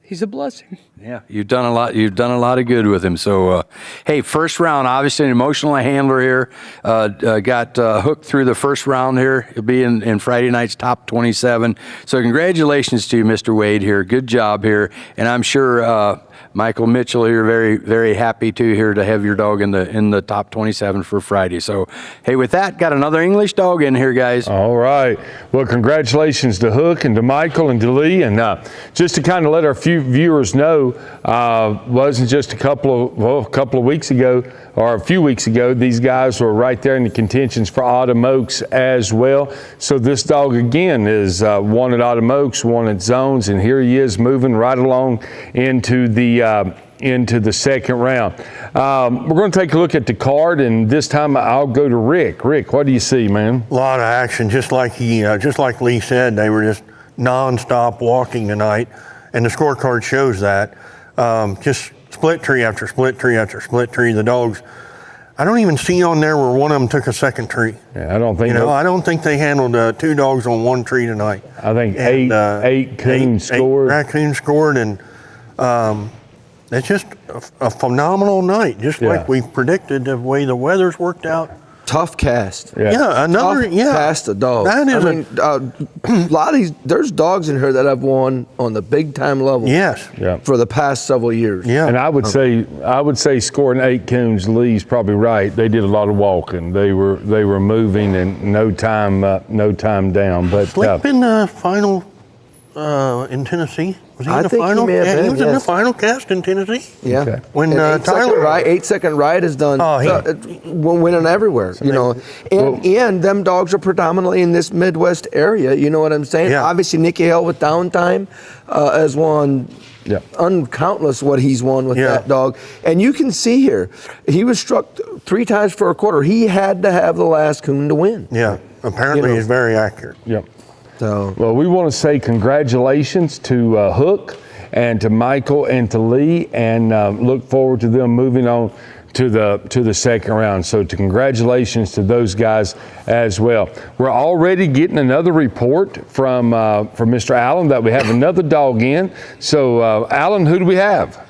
He's a blessing. Yeah, you've done a lot. You've done a lot of good with him. So, hey, first round, obviously an emotional handler here. Got hooked through the first round here. He'll be in Friday night's top 27. So, congratulations to you, Mr. Wade here. Good job here, and I'm sure Michael Mitchell here very, very happy too here to have your dog in the top 27 for Friday. So, hey, with that, got another English dog in here, guys. All right. Well, congratulations to Hook and to Michael and to Lee, and just to kind of let our few viewers know, wasn't just a couple of weeks ago or a few weeks ago, these guys were right there in the contentions for Autumn Oaks as well. So this dog again is one at Autumn Oaks, one at Zones, and here he is moving right along into the second round. We're going to take a look at the card, and this time I'll go to Rick. Rick, what do you see, man? A lot of action, just like Lee said. They were just non-stop walking tonight, and the scorecard shows that. Just split tree after split tree after split tree. The dogs, I don't even see on there where one of them took a second tree. Yeah, I don't think. I don't think they handled 2 dogs on one tree tonight. I think eight coons scored. 8 raccoons scored, and it's just a phenomenal night, just like we predicted. The way the weather's worked out. Tough cast. Another cast of dogs. That is a lot of there's dogs in here that have won on the big time level. Yes. For the past several years. Yeah. And I would say scoring 8 coons, Lee's probably right. They did a lot of walking. They were moving and no time down. But Slip in the final in Tennessin. Was he in the final? He was in the final cast in Tennessee. Yeah. Okay. When Tyler 8-second ride is done, winning everywhere. And them dogs are predominantly in this Midwest area. You know what I'm saying? Yeah. Obviously, Nicky Hale with Downtime has won uncountless what he's won with that dog. And you can see here, he was struck 3 times for a quarter. He had to have the last coon to win. Yeah. Apparently, he's very accurate. Yep. So, well, we want to say congratulations to Hook and to Michael and to Lee, and look forward to them moving on to the second round. So congratulations to those guys as well. We're already getting another report from Mr. Allen that we have another dog in. So Allen, who do we have?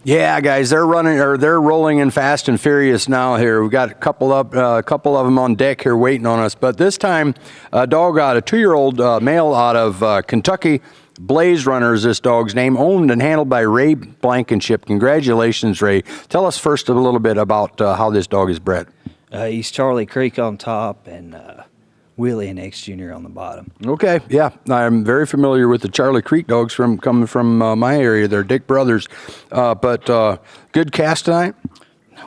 Yeah, guys, they're rolling in fast and furious now here. We've got a couple of them on deck here waiting on us. But this time, a 2-year-old male out of Kentucky. Blaze Runner is this dog's name, owned and handled by Ray Blankenship. Congratulations, Ray. Tell us first a little bit about how this dog is bred. He's Charlie Creek on top and Willie and X Jr. on the bottom. Okay, yeah, I'm very familiar with the Charlie Creek dogs coming from my area. They're Dick Brothers. But good cast tonight?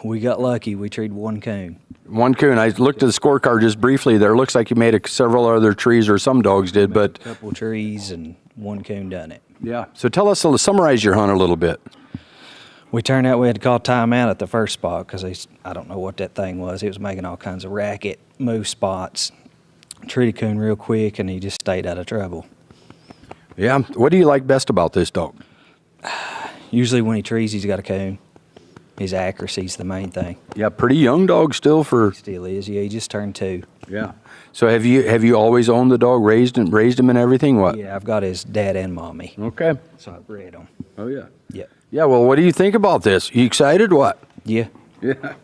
We got lucky. We treed one coon. One coon. I looked at the scorecard just briefly there. Looks like you made several other trees, or some dogs did, but a couple trees and one coon done it. Yeah. So summarize your hunt a little bit. We turned out we had to call timeout at the first spot because I don't know what that thing was. It was making all kinds of racket, move spots. Treated coon real quick, and he just stayed out of trouble. Yeah. What do you like best about this dog? Usually when he trees, he's got a coon. His accuracy's the main thing. Yeah, pretty young dog still for. Still is. Yeah, he just turned 2. Yeah. So have you always owned the dog, raised him and everything? What? Yeah, I've got his dad and mommy. Okay. So I bred him. Oh yeah. Yeah. Yeah. Well, what do you think about this? You excited? What? Yeah. Yeah.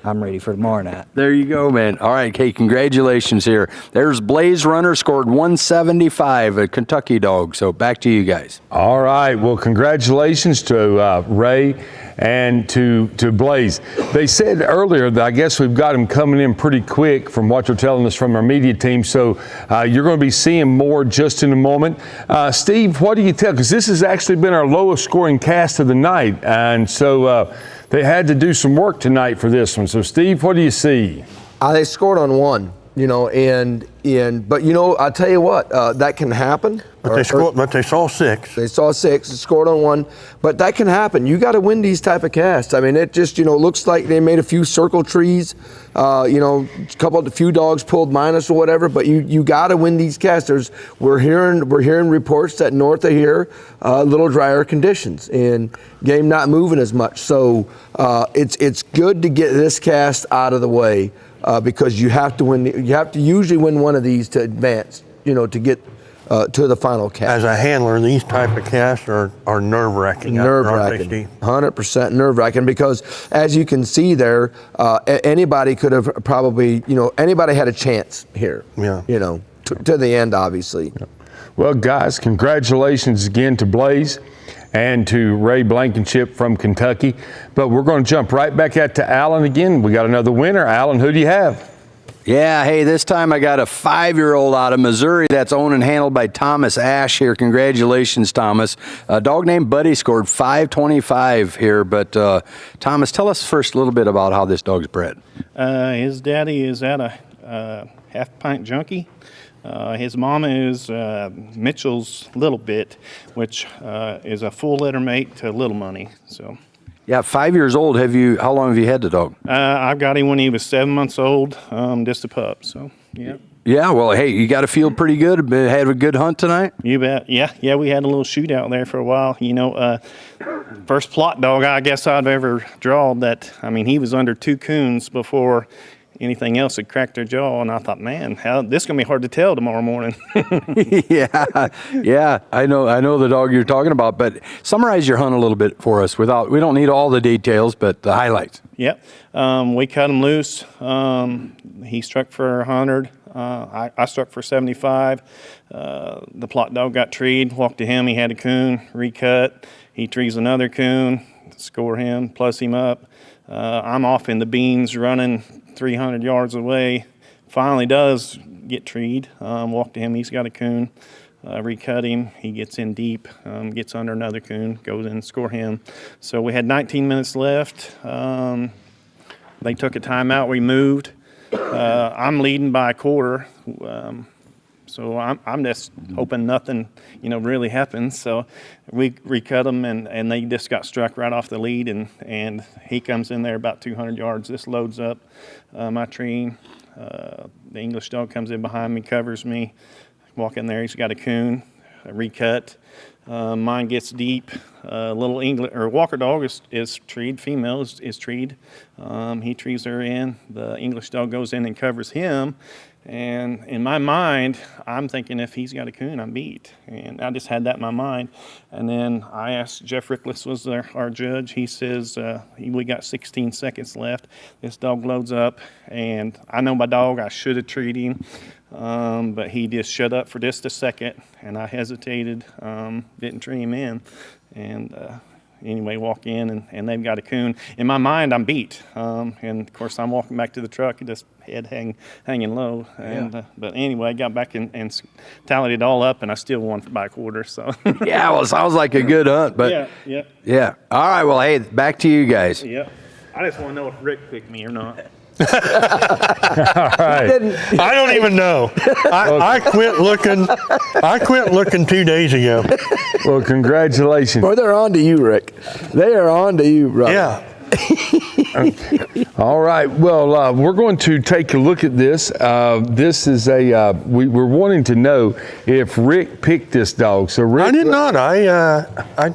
I'm ready for tomorrow night. There you go, man. All right, Kate, congratulations here. There's Blaze Runner, scored 175, a Kentucky dog. So back to you guys. All right. Well, congratulations to Ray and to Blaze. They said earlier that I guess we've got him coming in pretty quick from what you're telling us from our media team. So you're going to be seeing more just in a moment. Steve, what do you tell? Because this has actually been our lowest scoring cast of the night. And so they had to do some work tonight for this one. So, Steve, what do you see? They scored on 1, but I tell you what, that can happen. But they saw 6. They saw 6, scored on 1, but that can happen. You got to win these type of casts. I mean, it just looks like they made a few circle trees. A few dogs pulled minus or whatever, but you got to win these casts. We're hearing reports that north of here, a little drier conditions and game not moving as much. So it's good to get this cast out of the way because you have to win. You have to usually win one of these to advance. To get to the final cast. As a handler, these type of casts are nerve-wracking. Nerve-wracking, 100% nerve-wracking, because as you can see there, anybody could have probably, anybody had a chance here. Yeah. To the end, obviously. Yeah. Well, guys, congratulations again to Blaze and to Ray Blankenship from Kentucky. But we're going to jump right back out to Allen again. We got another winner. Allen, who do you have? Yeah, hey, this time I got a 5-year-old out of Missouri that's owned and handled by Thomas Ash here. Congratulations, Thomas. A dog named Buddy scored 525 here. But Thomas, tell us first a little bit about how this dog's bred. His daddy is at a half-pint junkie. His mama is Mitchell's Little Bit, which is a full litter mate to Little Money. So. Yeah, 5 years old. How long have you had the dog? I got him when he was 7 months old, just a pup. So, yeah. Yeah, well, hey, you got to feel pretty good. Had a good hunt tonight? You bet. Yeah, we had a little shootout there for a while. First plot dog I guess I've ever drawn that. I mean, he was under 2 coons before anything else had cracked their jaw, and I thought, man, this is going to be hard to tell tomorrow morning. Yeah, I know the dog you're talking about, but summarize your hunt a little bit for us. We don't need all the details, but the highlights. Yep, we cut him loose. He struck for 100. I struck for 75. The plot dog got treed, walked to him, he had a coon, recut. He trees another coon, score him, plus him up. I'm off in the beans running 300 yards away. Finally does get treed. Walk to him, he's got a coon. Recut him, he gets in deep, gets under another coon, goes in and score him. So we had 19 minutes left. They took a timeout, we moved. I'm leading by a quarter. So I'm just hoping nothing, really happens. So we recut him, and they just got struck right off the lead, and he comes in there about 200 yards. This loads up my tree. The English dog comes in behind me, covers me. Walk in there, he's got a coon. recut. Mine gets deep. Little English or Walker dog is treed. Female is treed. He trees her in. The English dog goes in and covers him. And in my mind, I'm thinking if he's got a coon, I'm beat. And I just had that in my mind. And then I asked Jeff Rickless was our judge. He says we got 16 seconds left. This dog loads up, and I know my dog. I should have treated him. But he just shut up for just a second, and I hesitated, didn't tree him in, and anyway, walk in, and they've got a coon. In my mind, I'm beat, and of course, I'm walking back to the truck, and just head hanging low, and but anyway, I got back and tallied it all up, and I still won by a quarter. So Yeah, well, sounds like a good hunt, but yeah. All right, well, hey, back to you guys. Yeah, I just want to know if Rick picked me or not. All right. I don't even know. I quit looking. I quit looking 2 days ago. Well, congratulations. Well, they're on to you, Rick. They are on to you, brother. Yeah. All right. Well, we're going to take a look at this. This is we're wanting to know if Rick picked this dog. So Rick, I did not. A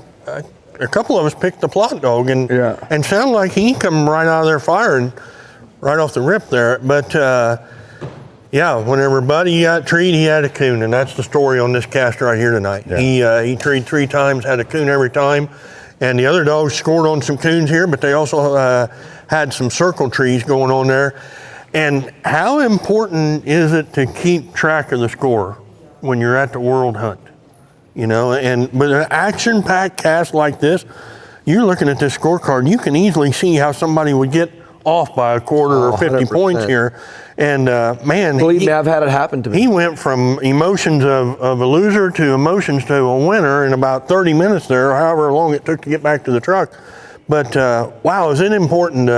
couple of us picked the plot dog, and sounded like he come right out of there firing. Right off the rip there, but whenever Buddy got treed, he had a coon, and that's the story on this cast right here tonight. Yeah. He treed 3 times, had a coon every time, and the other dogs scored on some coons here, but they also had some circle trees going on there. And how important is it to keep track of the score when you're at the World Hunt? You know, and with an action-packed cast like this, you're looking at this scorecard, you can easily see how somebody would get off by a quarter or 50 points here. And man, believe me, I've had it happen to me. He went from emotions of a loser to emotions to a winner in about 30 minutes there, or however long it took to get back to the truck. But wow, is it important?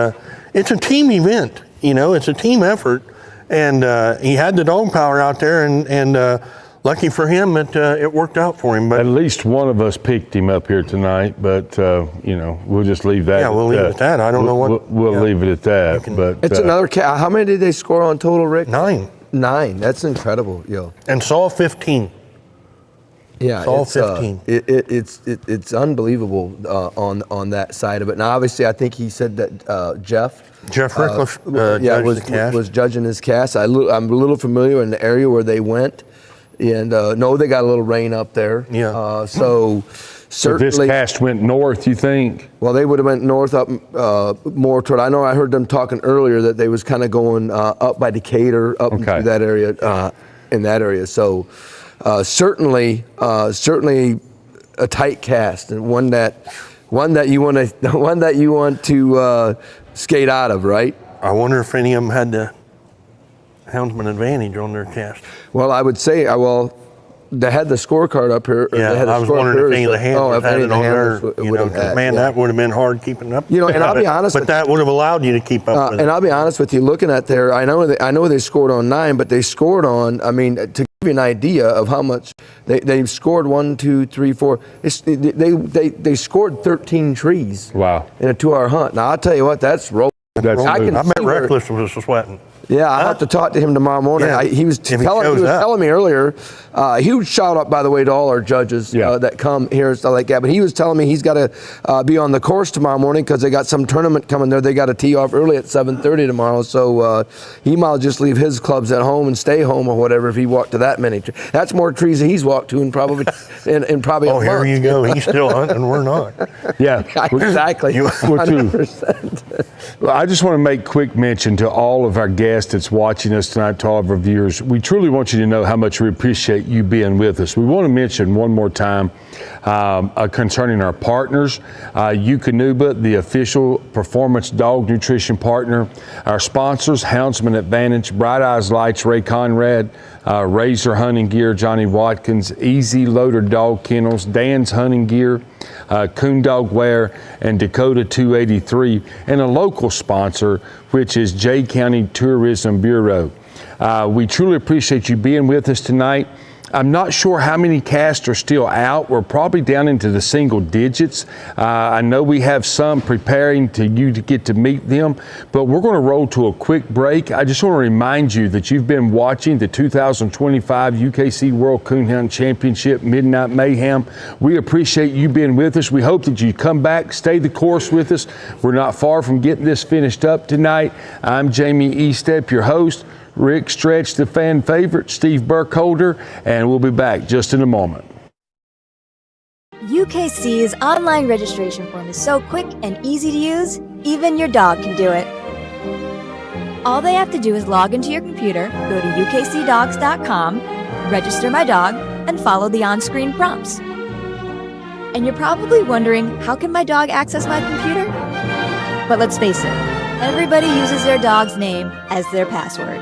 It's a team event, you know, it's a team effort. And he had the dog power out there, and lucky for him, it worked out for him. But at least one of us picked him up here tonight, but you know, we'll just leave that. Yeah, we'll leave it at that. I don't know what. We'll leave it at that. But it's another how many did they score on total, Rick? 9. 9. That's incredible, yo. And saw 15. Yeah, saw it's 15. It's unbelievable on that side of it. Now, obviously, I think he said that Jeff Rickless was judging his cast. I'm a little familiar in the area where they went. And no, they got a little rain up there. Yeah. So certainly. So this cast went north, you think? Well, they would have went north up more toward. I know I heard them talking earlier that they was kind of going up by Decatur, up into that area, in that area. So certainly a tight cast, and one that you want to skate out of, right? I wonder if any of them had the houndsman advantage on their cast. Well, I would say, they had the scorecard up here. Yeah, I was wondering if any of the handlers had it on there. You know, that would have been hard keeping up. You know, and I'll be honest but that would have allowed you to keep up with it. And I'll be honest with you, looking at there, I know they scored on 9, but they scored on, I mean, to give you an idea of how much, they scored 1, 2, 3, 4. They scored 13 trees. Wow. In a 2-hour hunt. Now, I'll tell you what, that's rolling. I bet Reckless was sweating. Yeah, I'll have to talk to him tomorrow morning. Yeah, he was telling me earlier, he was shout out, by the way, to all our judges that come here and stuff like that. But he was telling me he's got to be on the course tomorrow morning because they got some tournament coming there. They got to tee off early at 7:30 tomorrow. So he might just leave his clubs at home and stay home or whatever if he walked to that many. That's more trees than he's walked to in probably in probably. Oh, here you go. He's still hunting. We're not. Yeah, exactly. 100%. Well, I just want to make quick mention to all of our guests that's watching us tonight, to all of our viewers. We truly want you to know how much we appreciate you being with us. We want to mention one more time concerning our partners, Eukanuba, the official performance dog nutrition partner, our sponsors, Houndsman Advantage, Bright Eyes Lights, Ray Conrad, Razor Hunting Gear, Johnny Watkins, Easy Loader Dog Kennels, Dan's Hunting Gear, Coon Dog Wear, and Dakota 283, and a local sponsor, which is Jay County Tourism Bureau. We truly appreciate you being with us tonight. I'm not sure how many casts are still out. We're probably down into the single digits. I know we have some preparing to get to meet them, but we're going to roll to a quick break. I just want to remind you that you've been watching the 2025 UKC World Coonhound Championship Midnight Mayhem. We appreciate you being with us. We hope that you come back, stay the course with us. We're not far from getting this finished up tonight. I'm Jamie Estep, your host. Rick Stretch, the fan favorite, Steve Burkholder, and we'll be back just in a moment. UKC's online registration form is so quick and easy to use, even your dog can do it. All they have to do is log into your computer, go to ukcdogs.com, register my dog, and follow the on-screen prompts. And you're probably wondering, how can my dog access my computer? But let's face it, everybody uses their dog's name as their password.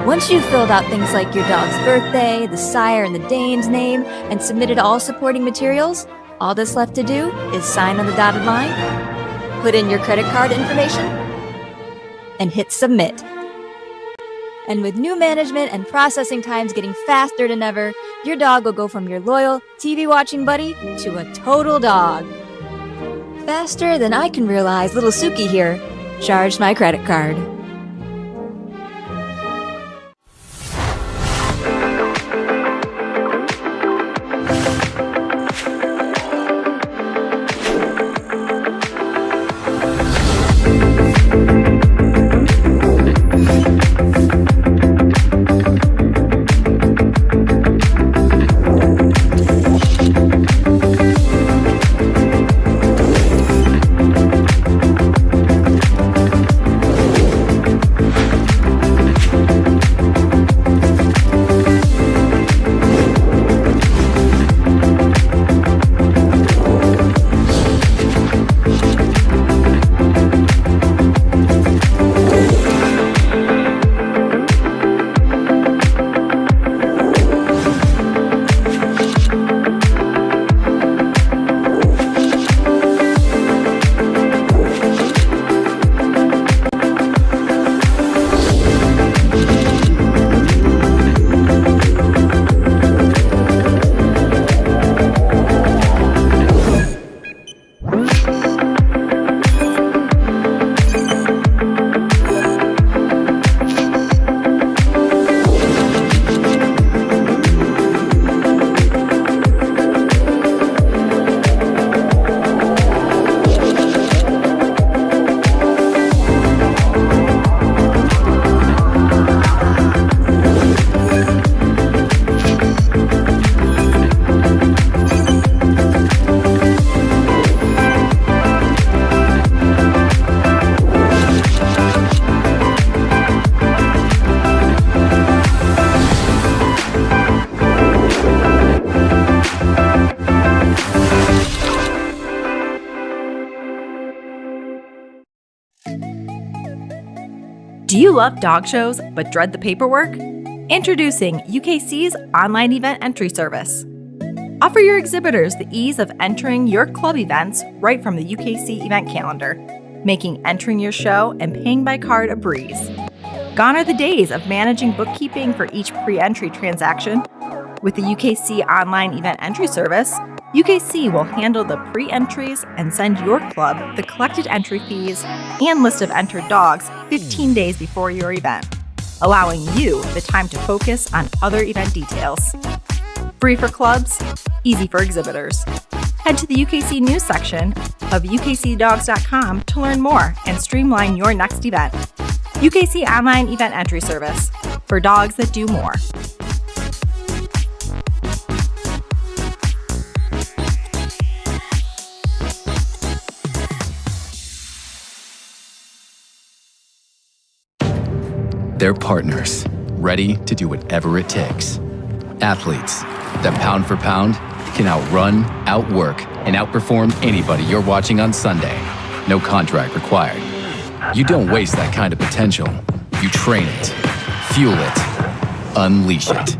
Once you've filled out things like your dog's birthday, the sire and the dame's name, and submitted all supporting materials, all that's left to do is sign on the dotted line, put in your credit card information, and hit submit. And with new management and processing times getting faster than ever, your dog will go from your loyal TV watching buddy to a total dog. Faster than I can realize little Suki here charged my credit card. Do you love dog shows but dread the paperwork? Introducing UKC's online event entry service. Offer your exhibitors the ease of entering your club events right from the UKC event calendar, making entering your show and paying by card a breeze. Gone are the days of managing bookkeeping for each pre-entry transaction. With the UKC online event entry service, UKC will handle the pre-entries and send your club the collected entry fees and list of entered dogs 15 days before your event, allowing you the time to focus on other event details. Free for clubs, easy for exhibitors. Head to the UKC news section of ukcdogs.com to learn more and streamline your next event. UKC Online Event Entry Service, for dogs that do more. They're partners, ready to do whatever it takes. Athletes that pound for pound can outrun, outwork, and outperform anybody you're watching on Sunday. No contract required. You don't waste that kind of potential. You train it, fuel it, unleash it.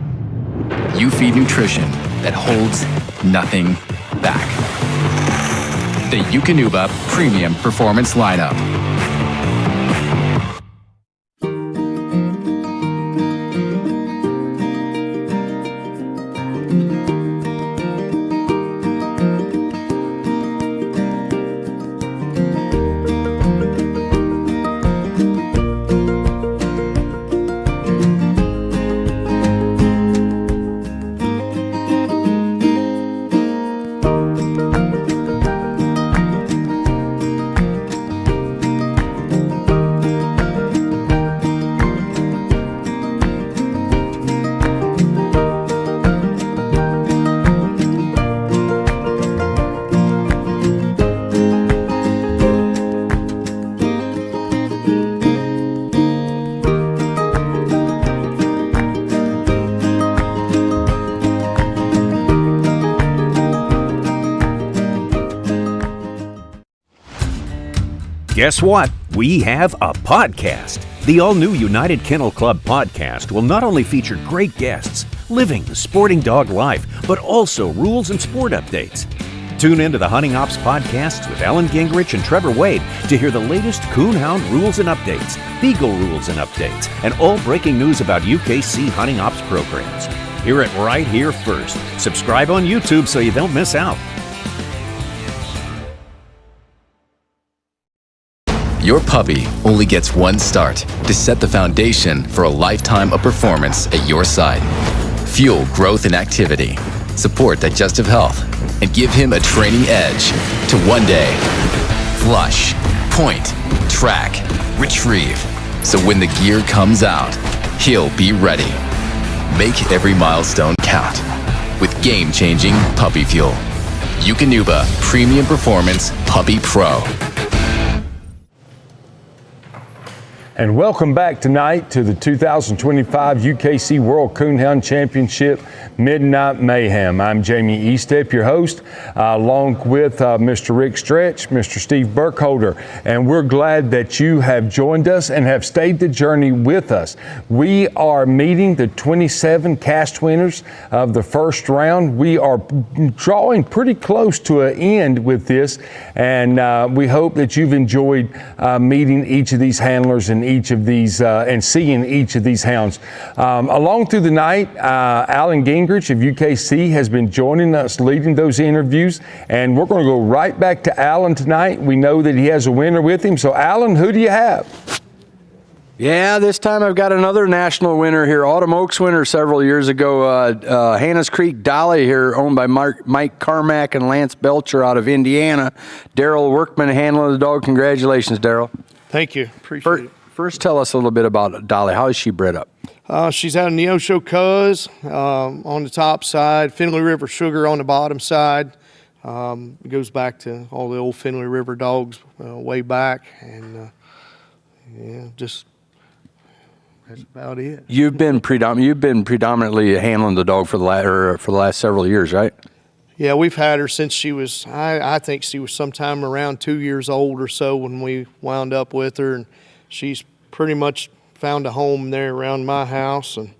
You feed nutrition that holds nothing back. The Eukanuba Premium Performance Lineup. Guess what? We have a podcast. The all-new United Kennel Club podcast will not only feature great guests, living the sporting dog life, but also rules and sport updates. Tune into the Hunting Ops podcasts with Alan Gingrich and Trevor Wade to hear the latest Coonhound rules and updates, Beagle rules and updates, and all breaking news about UKC Hunting Ops programs. Hear it right here first. Subscribe on YouTube so you don't miss out. Your puppy only gets one start to set the foundation for a lifetime of performance at your side. Fuel growth and activity, support digestive health, and give him a training edge to one day flush, point, track, retrieve. So when the gear comes out, he'll be ready. Make every milestone count with game-changing puppy fuel. Eukanuba Premium Performance Puppy Pro. And welcome back tonight to the 2025 UKC World Coonhound Championship Midnight Mayhem. I'm Jamie Eastep, your host, along with Mr. Rick Stretch, Mr. Steve Burkholder, and we're glad that you have joined us and have stayed the journey with us. We are meeting the 27 cast winners of the first round. We are drawing pretty close to an end with this, and we hope that you've enjoyed meeting each of these handlers and each of these and seeing each of these hounds. Along through the night, Alan Gingrich of UKC has been joining us, leading those interviews, and we're going to go right back to Alan tonight. We know that he has a winner with him. So, Alan, who do you have? Yeah, this time I've got another national winner here. Autumn Oaks winner several years ago. Hannah's Creek Dolly here, owned by Mike Carmack and Lance Belcher out of Indiana. Daryl Workman handling the dog. Congratulations, Daryl. Thank you. Appreciate it. First, tell us a little bit about Dolly. How is she bred up? She's out of Neosho Cuz on the top side, Finley River Sugar on the bottom side. It goes back to all the old Finley River dogs way back, and yeah, just that's about it. You've been predominantly handling the dog for the last several years, right? Yeah, we've had her since she was, I think she was sometime around 2 years old or so when we wound up with her, and she's pretty much found a home there around my house, and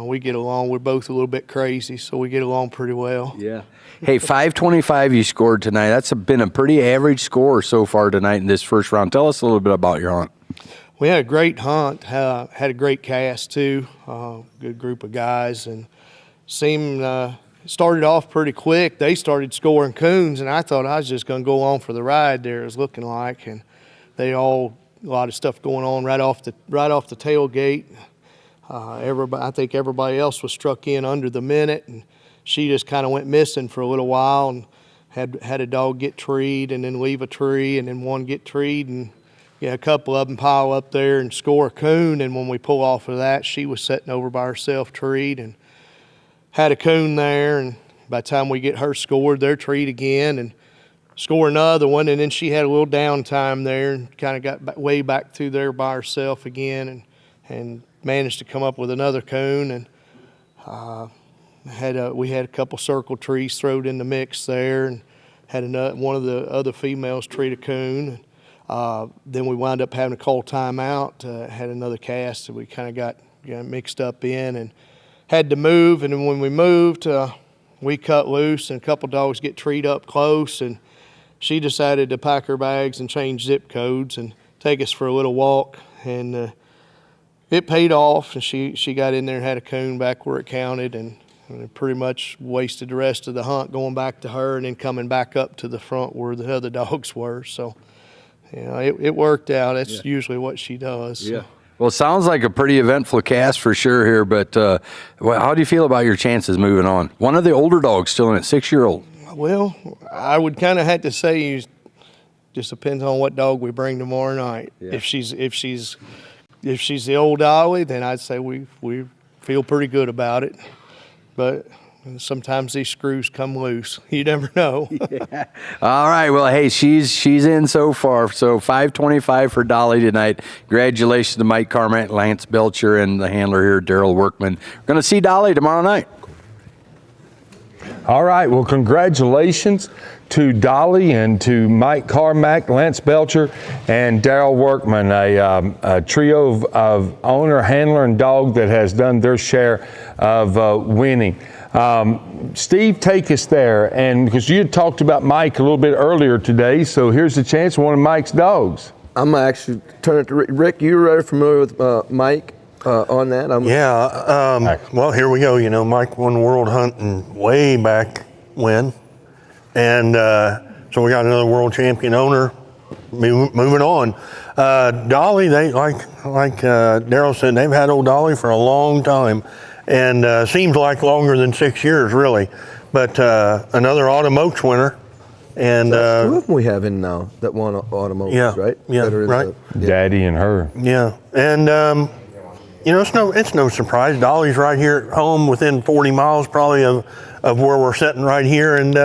we get along. We're both a little bit crazy, so we get along pretty well. Yeah. Hey, 525 you scored tonight. That's been a pretty average score so far tonight in this first round. Tell us a little bit about your hunt. We had a great hunt, had a great cast too, good group of guys, and started off pretty quick. They started scoring coons, and I thought I was just going to go on for the ride there, it was looking like, and a lot of stuff going on right off the tailgate. I think everybody else was struck in under the minute, and she just kind of went missing for a little while, and had a dog get treed and then leave a tree, and then one get treed, and a couple of them pile up there and score a coon. And when we pull off of that, she was sitting over by herself treed and had a coon there, and by the time we get her scored, they're treed again and score another one, and then she had a little downtime there and kind of got way back through there by herself again, and managed to come up with another coon, and we had a couple circle trees thrown in the mix there, and had one of the other females treat a coon. Then we wound up having to call timeout. Had another cast that we kind of got mixed up in and had to move, and then when we moved, we cut loose, and a couple dogs get treed up close, and she decided to pack her bags and change zip codes and take us for a little walk, and it paid off, and she got in there and had a coon back where it counted, and pretty much wasted the rest of the hunt going back to her and then coming back up to the front where the other dogs were. So, it worked out. That's usually what she does. Yeah. Well, it sounds like a pretty eventful cast for sure here, but how do you feel about your chances moving on? One of the older dogs still in it, 6-year-old. Well, I would kind of have to say just depends on what dog we bring tomorrow night. Yeah. If she's the old Dolly, then I'd say we feel pretty good about it. But sometimes these screws come loose. You never know. Yeah. All right. Well, hey, she's in so far. So 525 for Dolly tonight. Congratulations to Mike Carmack, Lance Belcher, and the handler here, Daryl Workman. We're going to see Dolly tomorrow night. All right, well, congratulations to Dolly and to Mike Carmack, Lance Belcher, and Daryl Workman, a trio of owner, handler, and dog that has done their share of winning. Steve, take us there, and because you had talked about Mike a little bit earlier today, so here's the chance, one of Mike's dogs. I'm going to actually turn it to Rick. Rick, you're very familiar with Mike on that? Well, here we go. You know, Mike won World Hunting way back when. And so we got another world champion owner moving on. Dolly, they like Daryl said, they've had old Dolly for a long time. And seems like longer than 6 years, really. But another Autumn Oaks winner. And so two of them we have in now that won Autumn Oaks, right? Yeah, right. Daddy and her. Yeah, and you know, it's no surprise. Dolly's right here at home, within 40 miles probably of where we're sitting right here. And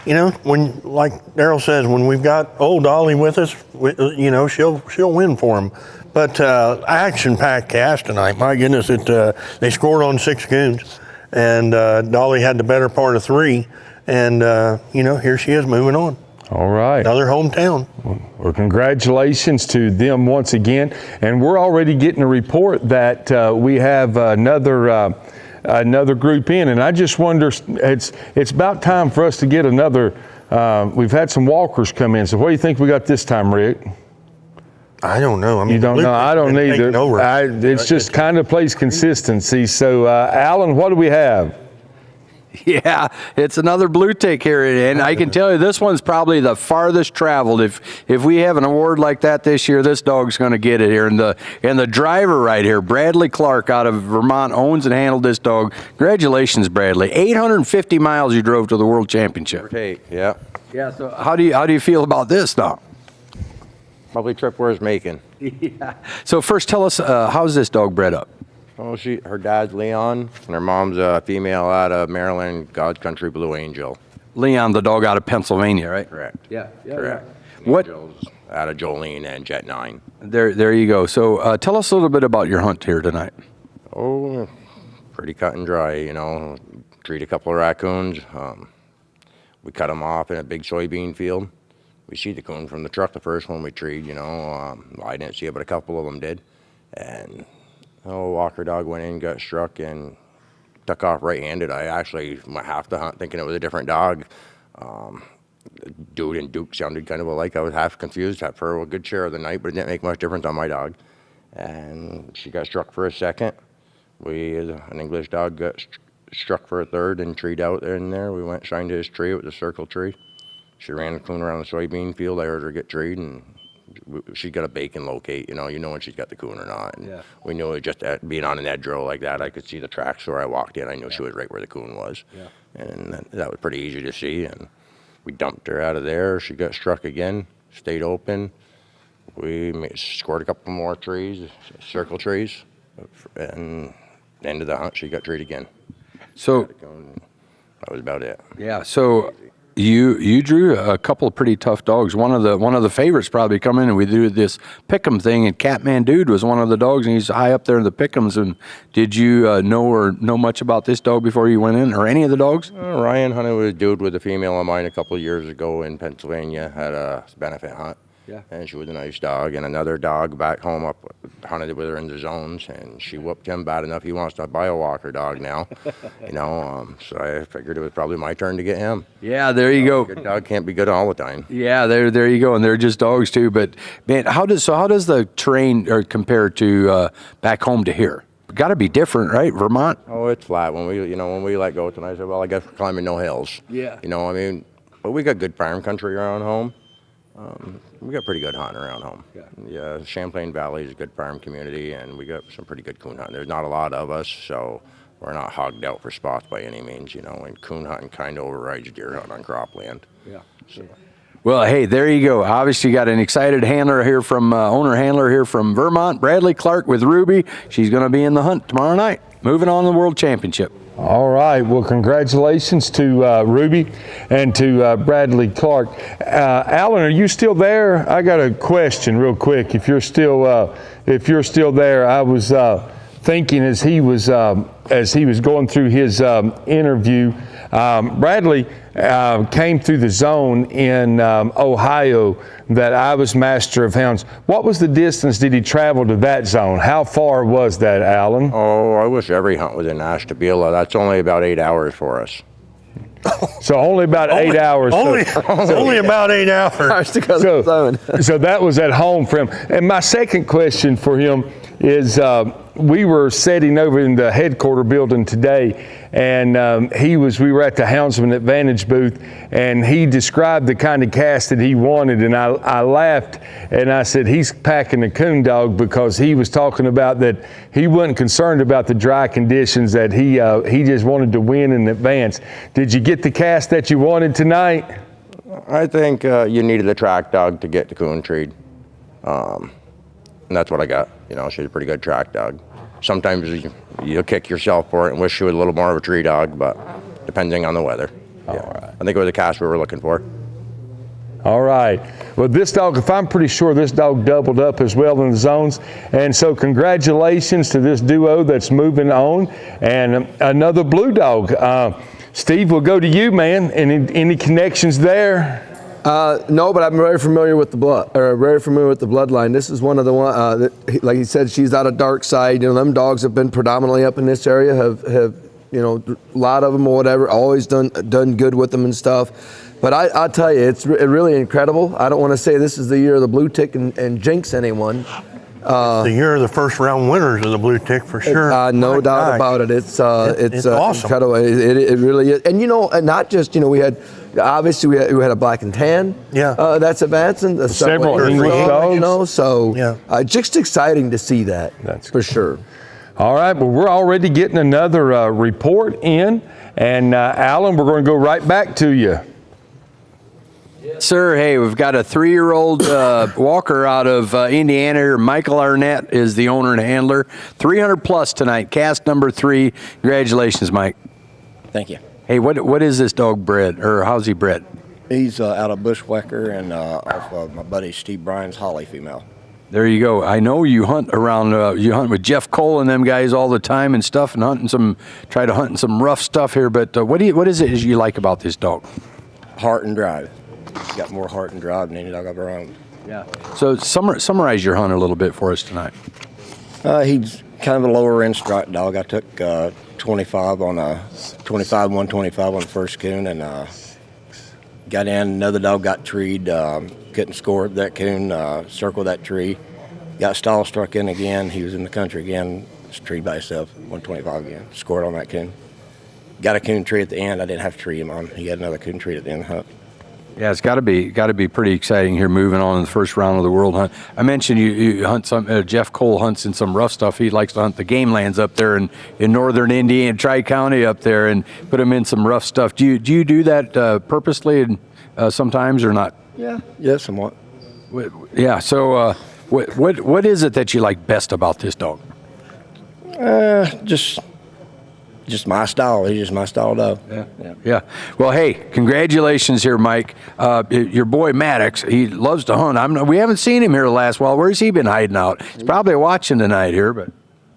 you know, when, like Daryl says, when we've got old Dolly with us, you know, she'll win for him. But action-packed cast tonight. My goodness, they scored on 6 coons, and Dolly had the better part of 3. And, you know, here she is moving on. All right. Another hometown. Well, congratulations to them once again. And we're already getting a report that we have another group in. And I just wonder, it's about time for us to get another. We've had some walkers come in. So what do you think we got this time, Rick? I don't know. I mean, you don't know? I don't either. It's just kind of plays consistency. So, Alan, what do we have? Yeah, it's another blue tick here, and I can tell you this one's probably the farthest traveled. If we have an award like that this year, this dog's going to get it here. And the driver right here, Bradley Clark out of Vermont, owns and handled this dog. Congratulations, Bradley! 850 miles you drove to the World Championship. Yeah. Yeah. So how do you feel about this now? Probably trip worth making. Yeah. So first, tell us how's this dog bred up? Oh, her dad's Leon, and her mom's a female out of Maryland, God's Country Blue Angel. Leon, the dog out of Pennsylvania, right? Correct. Yeah. Correct. What? Angel's out of Jolene and Jet 9. There you go. So tell us a little bit about your hunt here tonight. Oh, pretty cut and dry, you know. Treat a couple of raccoons. We cut them off in a big soybean field. We see the coon from the truck, the first one we treed, you know. I didn't see it, but a couple of them did. And Walker dog went in, got struck, and took off right-handed. I actually went half the hunt thinking it was a different dog. Dude and Duke sounded kind of alike. I was half confused for a good share of the night, but it didn't make much difference on my dog. And she got struck for a second. An English dog got struck for a third and treed out in there. We went, shined to his tree. It was a circle tree. She ran the coon around the soybean field. I heard her get treed, and she got a bacon locate, you know when she's got the coon or not. And yeah. We knew it just being on an edge row like that. I could see the tracks where I walked in. I knew she was right where the coon was. Yeah. And that was pretty easy to see. And we dumped her out of there. She got struck again, stayed open. We scored a couple more trees, circle trees. And end of the hunt, she got treed again. So that was about it. Yeah. So you drew a couple of pretty tough dogs. One of the favorites probably come in, and we do this pick'em thing. And Catman Dude was one of the dogs, and he's high up there in the pick'ems. And did you know much about this dog before you went in, or any of the dogs? Ryan hunted with a dude with a female of mine a couple of years ago in Pennsylvania at a benefit hunt. Yeah. And she was a nice dog. And another dog back home hunted with her in the zones, and she whooped him bad enough he wants to buy a Walker dog now. So I figured it was probably my turn to get him. Yeah, there you go. Good dog can't be good all the time. Yeah, there you go. And they're just dogs too. But man, how does the terrain compare to back home to here? Got to be different, right? Vermont? Oh, it's flat. When we let go tonight, I said, well, I guess we're climbing no hills. Yeah. But we got good farm country around home. We got pretty good hunting around home. Yeah, Champlain Valley is a good farm community, and we got some pretty good coon hunting. There's not a lot of us, so we're not hogged out for spots by any means, and coon hunting kind of overrides deer hunting on cropland. Yeah. So. Well, hey, there you go. Obviously, you got an excited handler here from owner handler here from Vermont, Bradley Clark with Ruby. She's going to be in the hunt tomorrow night. Moving on to the World Championship. All right. Well, congratulations to Ruby and to Bradley Clark. Alan, are you still there? I got a question real quick. If you're still there, I was thinking as he was going through his interview. Bradley came through the zone in Ohio that I was master of hounds. What was the distance did he travel to that zone? How far was that, Alan? Oh, I wish every hunt was in Ashtabula. That's only about 8 hours for us. So only about 8 hours. Only about 8 hours. So that was at home for him. And my second question for him is, we were sitting over in the headquarter building today, and we were at the Houndsman Advantage booth, and he described the kind of cast that he wanted, and I laughed, and I said, he's packing a coon dog, because he was talking about that he wasn't concerned about the dry conditions, that he just wanted to win in advance. Did you get the cast that you wanted tonight? I think you needed a track dog to get the coon treed. And that's what I got. You know, she's a pretty good track dog. Sometimes you'll kick yourself for it and wish she was a little more of a tree dog, but depending on the weather. Yeah. All right. I think it was a cast we were looking for. All right. Well, this dog, if I'm pretty sure this dog doubled up as well in the zones. And so congratulations to this duo that's moving on. And another blue dog. Steve, we'll go to you, man. Any connections there? No, but I'm very familiar with the bloodline. This is one of the one that, like he said, she's out of dark side. You know, them dogs have been predominantly up in this area. Have you know, a lot of them or whatever. Always done good with them and stuff. But I'll tell you, it's really incredible. I don't want to say this is the year of the blue tick and jinx anyone. The year of the first round winners of the blue tick for sure. No doubt about it. It's awesome. Incredible. It really is. And you know, not just, you know, we had a black and tan. Yeah. That's advancing. Several English dogs. You know, so yeah. Just exciting to see that. That's for sure. All right, well, we're already getting another report in, and Alan, we're going to go right back to you. Sir, hey, we've got a 3-year-old walker out of Indiana here. Michael Arnett is the owner and handler. 300 plus tonight, cast number 3. Congratulations, Mike. Thank you. Hey, what is this dog bred, or how's he bred? He's out of Bushwhacker and off of my buddy Steve Bryan's Holly female. There you go. I know you hunt around, you hunt with Jeff Cole and them guys all the time and stuff, and try to hunt some rough stuff here, but what is it you like about this dog? Heart and drive. He's got more heart and drive than any dog I've ever owned. Yeah. So summarize your hunt a little bit for us tonight. He's kind of a lower end strike dog. I took 25 on a 25, 125 on the first coon, and got in. Another dog got treed. Couldn't score that coon. Circled that tree. Got stall struck in again. He was in the country again. Just treed by himself. 125 again. Scored on that coon. Got a coon tree at the end. I didn't have to tree him on. He had another coon tree at the end of the hunt. Yeah, it's got to be pretty exciting here, moving on in the first round of the World Hunt. I mentioned you hunt some. Jeff Cole hunts in some rough stuff. He likes to hunt the game lands up there in northern Indiana, Tri-County up there, and put him in some rough stuff. Do you do that purposely and sometimes or not? Yeah, somewhat. Yeah. So what is it that you like best about this dog? Just my style. He's just my style dog. Yeah. Well, hey, congratulations here, Mike. Your boy Maddox, he loves to hunt. We haven't seen him here the last while. Where's he been hiding out? He's probably watching tonight here, but.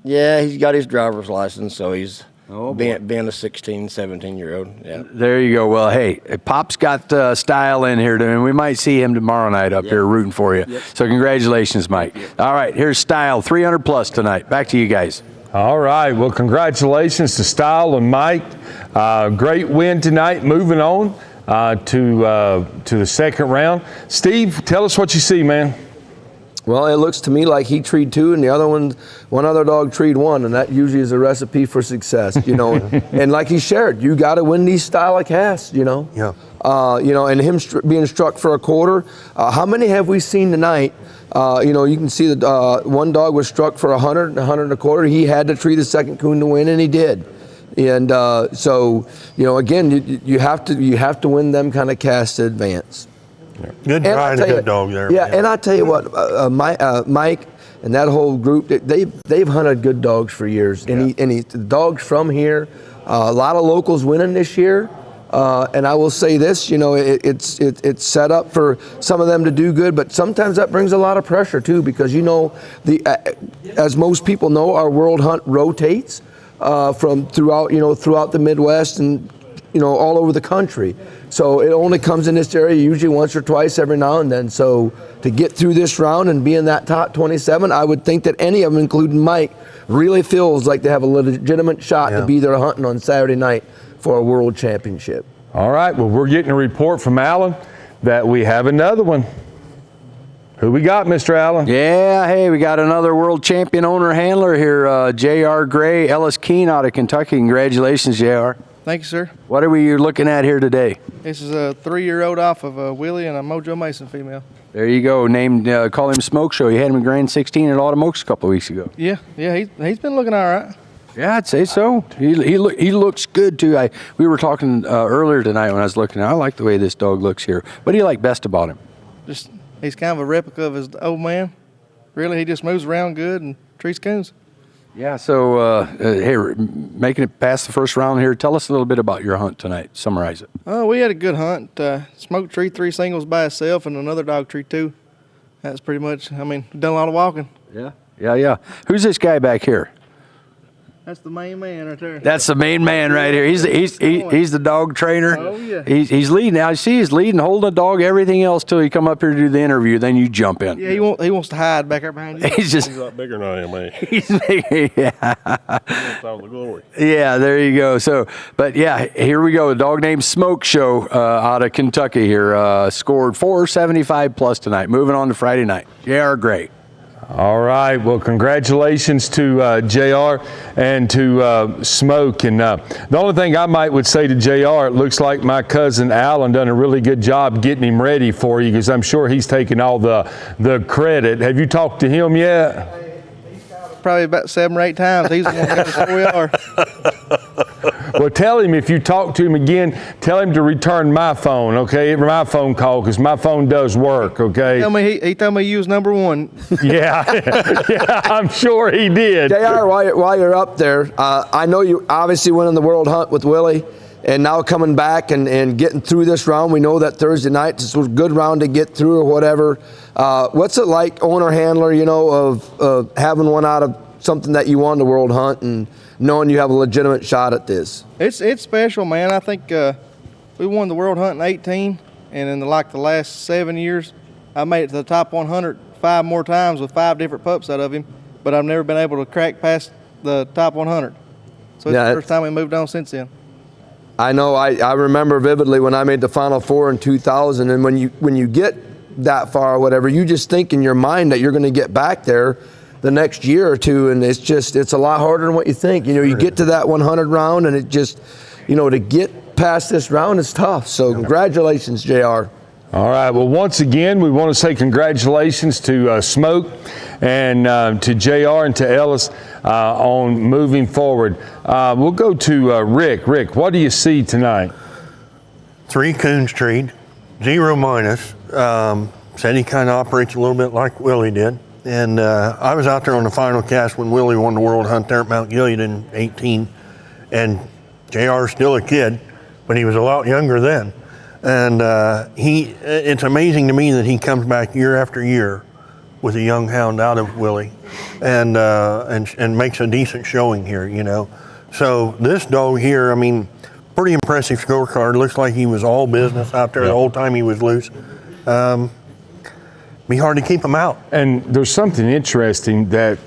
Yeah, he's got his driver's license, so he's being a 16, 17-year-old. Yeah. There you go. Well, hey, Pop's got style in here, and we might see him tomorrow night up here rooting for you. Yep. So congratulations, Mike. All right, here's Style, 300 plus tonight. Back to you guys. All right. Well, congratulations to Style and Mike. Great win tonight. Moving on to the second round. Steve, tell us what you see, man. Well, it looks to me like he treed 2 and the other one other dog treed 1, and that usually is a recipe for success, you know. And like he shared, you got to win these style of casts, you know. Yeah. You know, and him being struck for a quarter. How many have we seen tonight? You know, you can see that one dog was struck for 100, 100 and a quarter. He had to treat the second coon to win, and he did. And so, you know, again, you have to win them kind of casts to advance. Good try and a good dog there. Yeah, and I tell you what, Mike and that whole group, they've hunted good dogs for years. And the dogs from here, a lot of locals winning this year. And I will say this, you know, it's set up for some of them to do good, but sometimes that brings a lot of pressure too, because you know, as most people know, our World Hunt rotates from throughout the Midwest and all over the country. So it only comes in this area usually once or twice every now and then. So to get through this round and be in that top 27, I would think that any of them, including Mike, really feels like they have a legitimate shot to be there hunting on Saturday night for a world championship. All right, well, we're getting a report from Alan that we have another one. Who we got, Mr. Allen? Yeah, hey, we got another world champion owner handler here, J.R. Gray, Ellis Keene out of Kentucky. Congratulations, J.R. Thank you, sir. What are we looking at here today? This is a 3-year-old off of a Willie and a Mojo Mason female. There you go. Named, call him Smoke Show. You had him in Grand 16 at Automokes a couple of weeks ago. Yeah, he's been looking all right. Yeah, I'd say so. He looks good too. We were talking earlier tonight when I was looking. I like the way this dog looks here. What do you like best about him? Just he's kind of a replica of his old man. Really, he just moves around good and treats coons. Yeah. So hey, making it past the first round here. Tell us a little bit about your hunt tonight. Summarize it. Oh, we had a good hunt. Smoked tree 3 singles by itself and another dog tree 2. That's pretty much. I mean, done a lot of walking. Yeah. Who's this guy back here? That's the main man right there. That's the main man right here. He's the dog trainer. Oh, yeah. He's leading. I see he's leading, holding the dog, everything else till you come up here to do the interview. Then you jump in. Yeah, he wants to hide back there behind you. He's a lot bigger than I am, man. He's big. Yeah. That's all the glory. Yeah, there you go. So, but yeah, here we go. A dog named Smoke Show out of Kentucky here scored 475 plus tonight. Moving on to Friday night. J.R. Gray. All right. Well, congratulations to JR and to Smoke. And the only thing I would say to JR, it looks like my cousin Alan done a really good job getting him ready for you, because I'm sure he's taking all the credit. Have you talked to him yet? Probably about 7 or 8 times. He's the one that got us where we are. Well, tell him if you talk to him again, tell him to return my phone, okay? My phone call, because my phone does work, okay? He told me you was number 1. Yeah, I'm sure he did. JR, while you're up there, I know you obviously went on the World Hunt with Willie, and now coming back and getting through this round. We know that Thursday night, this was a good round to get through or whatever. What's it like, owner, handler, of having one out of something that you won the World Hunt and knowing you have a legitimate shot at this? It's special, man. I think we won the World Hunt in 18, and in the last 7 years, I made it to the top 100 5 more times with 5 different pups out of him, but I've never been able to crack past the top 100. So it's the first time we moved on since then. I know. I remember vividly when I made the Final Four in 2000, and when you get that far or whatever, you just think in your mind that you're going to get back there the next year or two, and it's a lot harder than what you think. You get to that 100 round, and it just, to get past this round is tough. So congratulations, JR. All right. Well, once again, we want to say congratulations to Smoke and to JR and to Ellis on moving forward. We'll go to Rick. Rick, what do you see tonight? 3 coons treed, 0 minus. Said he kind of operates a little bit like Willie did. And I was out there on the final cast when Willie won the World Hunt there at Mount Gilead in 18. And JR's still a kid, but he was a lot younger then. And it's amazing to me that he comes back year after year with a young hound out of Willie and makes a decent showing here, So this dog here, pretty impressive scorecard. Looks like he was all business out there the whole time he was loose. Be hard to keep him out. And there's something interesting that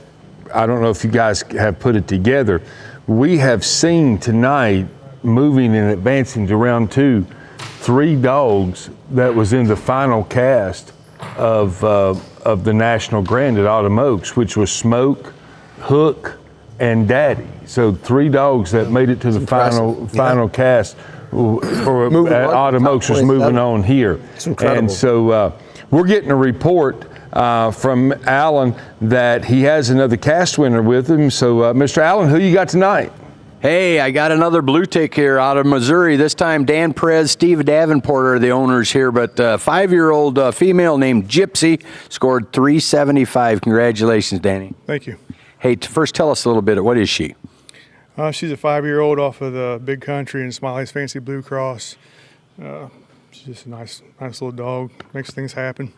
I don't know if you guys have put it together. We have seen tonight, moving and advancing to round 2, 3 dogs that was in the final cast of the National Grand at Automokes, which was Smoke, Hook, and Daddy. So 3 dogs that made it to the final cast at Automokes was moving on here. It's incredible. And so we're getting a report from Alan that he has another cast winner with him. So Mr. Allen, who you got tonight? Hey, I got another blue tick here out of Missouri. This time Dan Perez, Steve Davenport are the owners here, but 5-year-old female named Gypsy scored 375. Congratulations, Danny. Thank you. Hey, first tell us a little bit, what is she? She's a 5-year-old off of the Big Country and Smiley's Fancy Blue Cross. She's just a nice little dog. Makes things happen.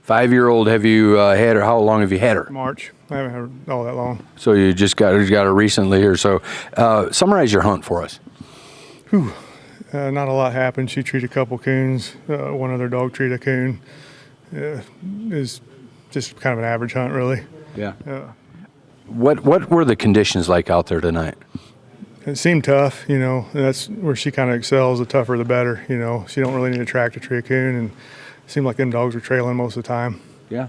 5-year-old, have you had her? How long have you had her? March. I haven't had her all that long. So you just got her recently here. So summarize your hunt for us. Whew. Not a lot happened. She treated a couple coons. One other dog treated a coon. Is just kind of an average hunt, really. Yeah. What were the conditions like out there tonight? It seemed tough, you know. That's where she kind of excels. The tougher, the better. You know, she don't really need a track to tree a coon, and it seemed like them dogs were trailing most of the time. Yeah.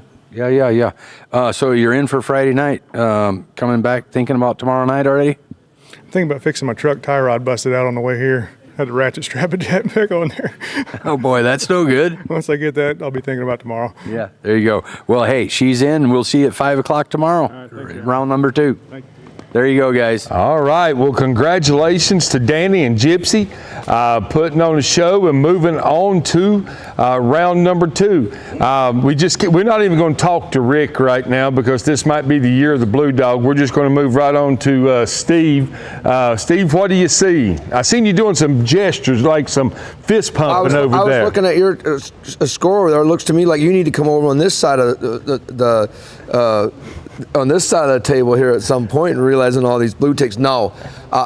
So you're in for Friday night. Coming back, thinking about tomorrow night already? I'm thinking about fixing my truck tie rod busted out on the way here. Had to ratchet strap a jetpack on there. Oh boy, that's no good. Once I get that, I'll be thinking about tomorrow. Yeah, there you go. Well, hey, she's in. We'll see you at 5 o'clock tomorrow. Round number 2. There you go, guys. All right. Well, congratulations to Danny and Gypsy putting on a show and moving on to round number 2. We're not even going to talk to Rick right now because this might be the year of the blue dog. We're just going to move right on to Steve. Steve, what do you see? I seen you doing some gestures, like some fist pumping over there. I was looking at your score over there. It looks to me like you need to come over on this side of on this side of the table here at some point and realizing all these blue ticks. No,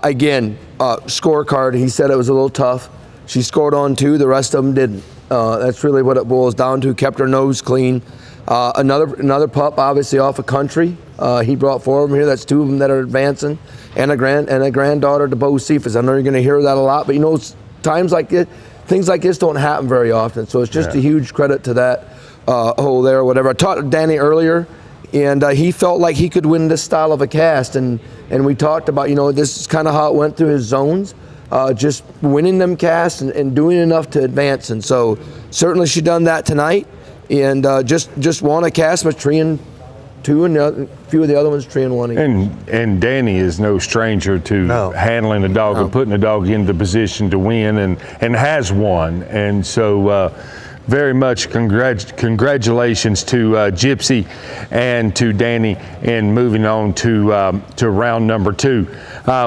again, scorecard, he said it was a little tough. She scored on 2, the rest of them didn't. That's really what it boils down to. Kept her nose clean. Another pup, obviously off a country. He brought 4 of them here. That's 2 of them that are advancing, and a granddaughter to Bo Cephas. I know you're going to hear that a lot, but you know, times like it, things like this don't happen very often. So it's just a huge credit to that hole there or whatever. I talked to Danny earlier, and he felt like he could win this style of a cast, and we talked about, you know, this is kind of how it went through his zones, just winning them casts and doing enough to advance. And so certainly she done that tonight, and just won a cast, but treeing 2 and a few of the other ones treeing 1 each. And Danny is no stranger to handling a dog and putting a dog into position to win, and has won. And so very much congratulations to Gypsy and to Danny in moving on to round number 2.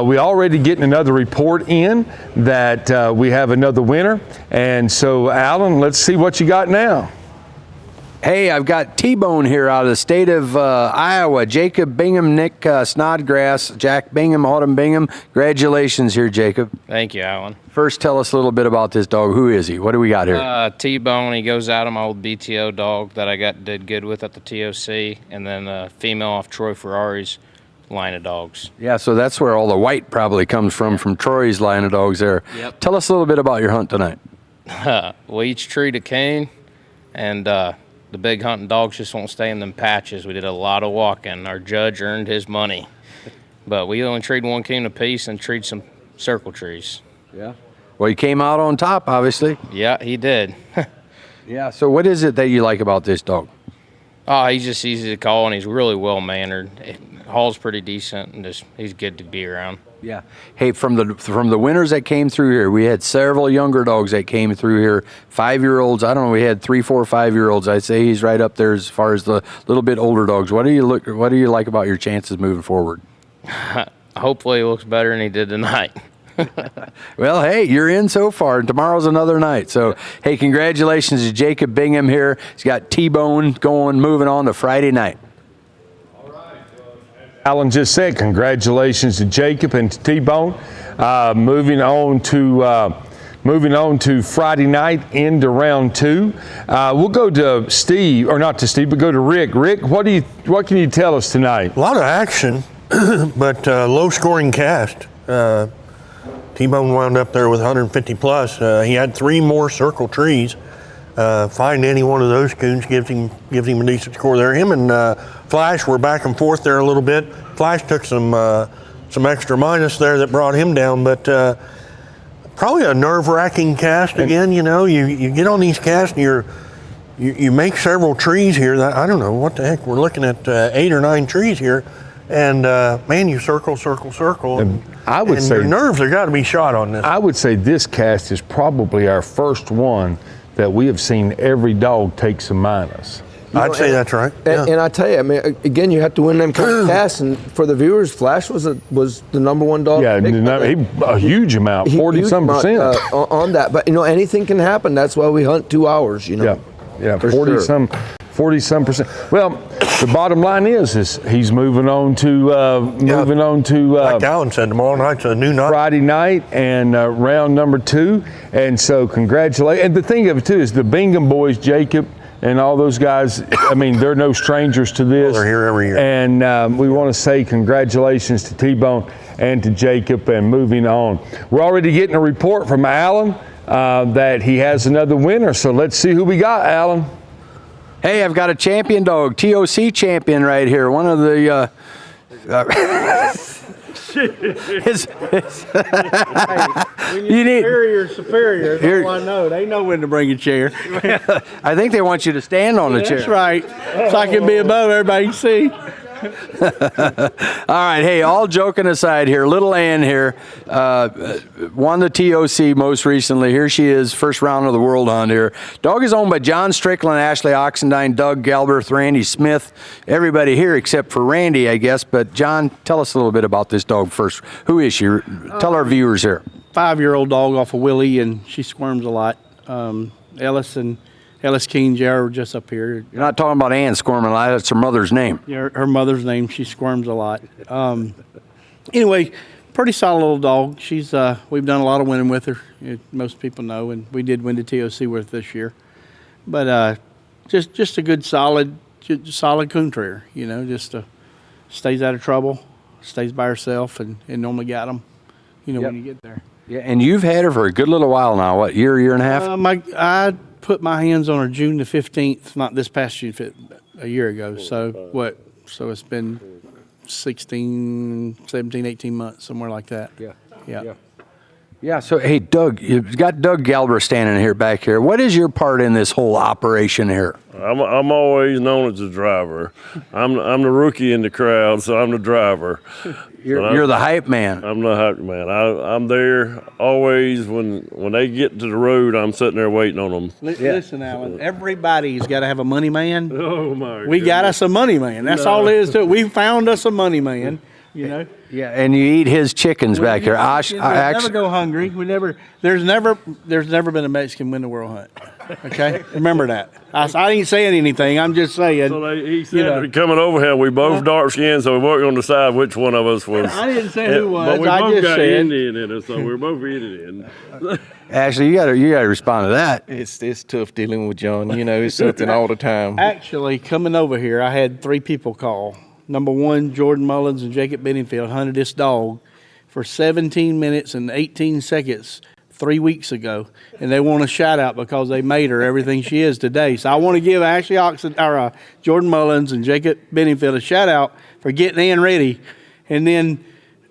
We already getting another report in that we have another winner. And so, Alan, let's see what you got now. Hey, I've got T-Bone here out of the state of Iowa. Jacob Bingham, Nick Snodgrass, Jack Bingham, Autumn Bingham. Congratulations here, Jacob. Thank you, Alan. First, tell us a little bit about this dog. Who is he? What do we got here? T-Bone. He goes out of my old BTO dog that I did good with at the TOC, and then a female off Troy Ferrari's line of dogs. Yeah, so that's where all the white probably comes from Troy's line of dogs there. Yep. Tell us a little bit about your hunt tonight. We each treat a cane, and the big hunting dogs just won't stay in them patches. We did a lot of walking. Our judge earned his money. But we only treed 1 cane apiece and treed some circle trees. Yeah. Well, he came out on top, obviously. Yeah, he did. Yeah, so what is it that you like about this dog? Oh, he's just easy to call, and he's really well-mannered. Haul's pretty decent, and he's good to be around. Yeah. Hey, from the winners that came through here, we had several younger dogs that came through here. 5-year-olds. I don't know. We had 3, 4, 5-year-olds. I'd say he's right up there as far as the little bit older dogs. What do you like about your chances moving forward? Hopefully, he looks better than he did tonight. Well, hey, you're in so far, and tomorrow's another night. So, hey, congratulations to Jacob Bingham here. He's got T-Bone moving on to Friday night. Alan just said congratulations to Jacob and to T-Bone. Moving on to Friday night into round 2. We'll go to Steve, or not to Steve, but go to Rick. Rick, what can you tell us tonight? A lot of action, but low scoring cast. T-Bone wound up there with 150 plus. He had 3 more circle trees. Find any one of those coons gives him a decent score there. Him and Flash were back and forth there a little bit. Flash took some extra minus there that brought him down, but probably a nerve-wracking cast again. You know, you get on these casts and you make several trees here. I don't know what the heck, we're looking at 8 or 9 trees here, and man, you circle, and I would say your nerves have got to be shot on this. I would say this cast is probably our first one that we have seen every dog take some minus. I'd say that's right. And I tell you, I mean, again, you have to win them kind of casts, and for the viewers, Flash was the number one dog. Yeah, a huge amount, 40-some%. On that. But, anything can happen. That's why we hunt 2 hours, Yeah, 40-some%. Well, the bottom line is he's moving on to like Alan said, tomorrow night's a new night. Friday night and round number 2. And so congratulations. And the thing of it too is the Bingham boys, Jacob and all those guys, I mean, they're no strangers to this. They're here every year. And we want to say congratulations to T-Bone and to Jacob and moving on. We're already getting a report from Alan that he has another winner. So let's see who we got, Alan. Hey, I've got a champion dog, TOC champion right here. One of the. You need superior. That's all I know. They know when to bring a chair. I think they want you to stand on the chair. That's right. So I can be above everybody can see. All right, hey, all joking aside here, little Ann here won the TOC most recently. Here she is, first round of the World Hunt here. Dog is owned by John Strickland, Ashley Oxendine, Doug Galbraith, Randy Smith, everybody here except for Randy, I guess. But John, tell us a little bit about this dog first. Who is she? Tell our viewers here. 5-year-old dog off of Willie, and she squirms a lot. Ellis King Jr. are just up here. You're not talking about Ann squirming a lot. That's her mother's name. Yeah, her mother's name. She squirms a lot. Anyway, pretty solid little dog. She's we've done a lot of winning with her. Most people know, and we did win the TOC with her this year. But just a good solid coon terrier. Just stays out of trouble, stays by herself, and normally got them. When you get there. Yeah, and you've had her for a good little while now. What, year and a half? I put my hands on her June the 15th, not this past June, a year ago. So it's been 16, 17, 18 months, somewhere like that. Yeah, so hey, Doug, you've got Doug Galbraith standing here back here. What is your part in this whole operation here? I'm always known as the driver. I'm the rookie in the crowd, so I'm the driver. You're the hype man. I'm the hype man. I'm there always when they get to the road. I'm sitting there waiting on them. Listen, Alan. Everybody's got to have a money man. Oh my! We got us a money man. That's all there is to it. We found us a money man. Yeah, and you eat his chickens back here. Never go hungry. There's never been a Mexican win the World Hunt. Okay, remember that. I ain't saying anything. I'm just saying. So he said coming over here, we both dark skinned, so we weren't going to decide which one of us was. I didn't say who was. But we I both just got said Indian in us, so we're both Indian. Ashley, you gotta respond to that. It's tough dealing with John. It's something all the time. Actually, coming over here, I had 3 people call. Number 1, Jordan Mullins and Jacob Benningfield hunted this dog for 17 minutes and 18 seconds 3 weeks ago, and they want a shout out because they made her everything she is today. So I want to give Ashley Jordan Mullins and Jacob Benningfield a shout out for getting Ann ready. And then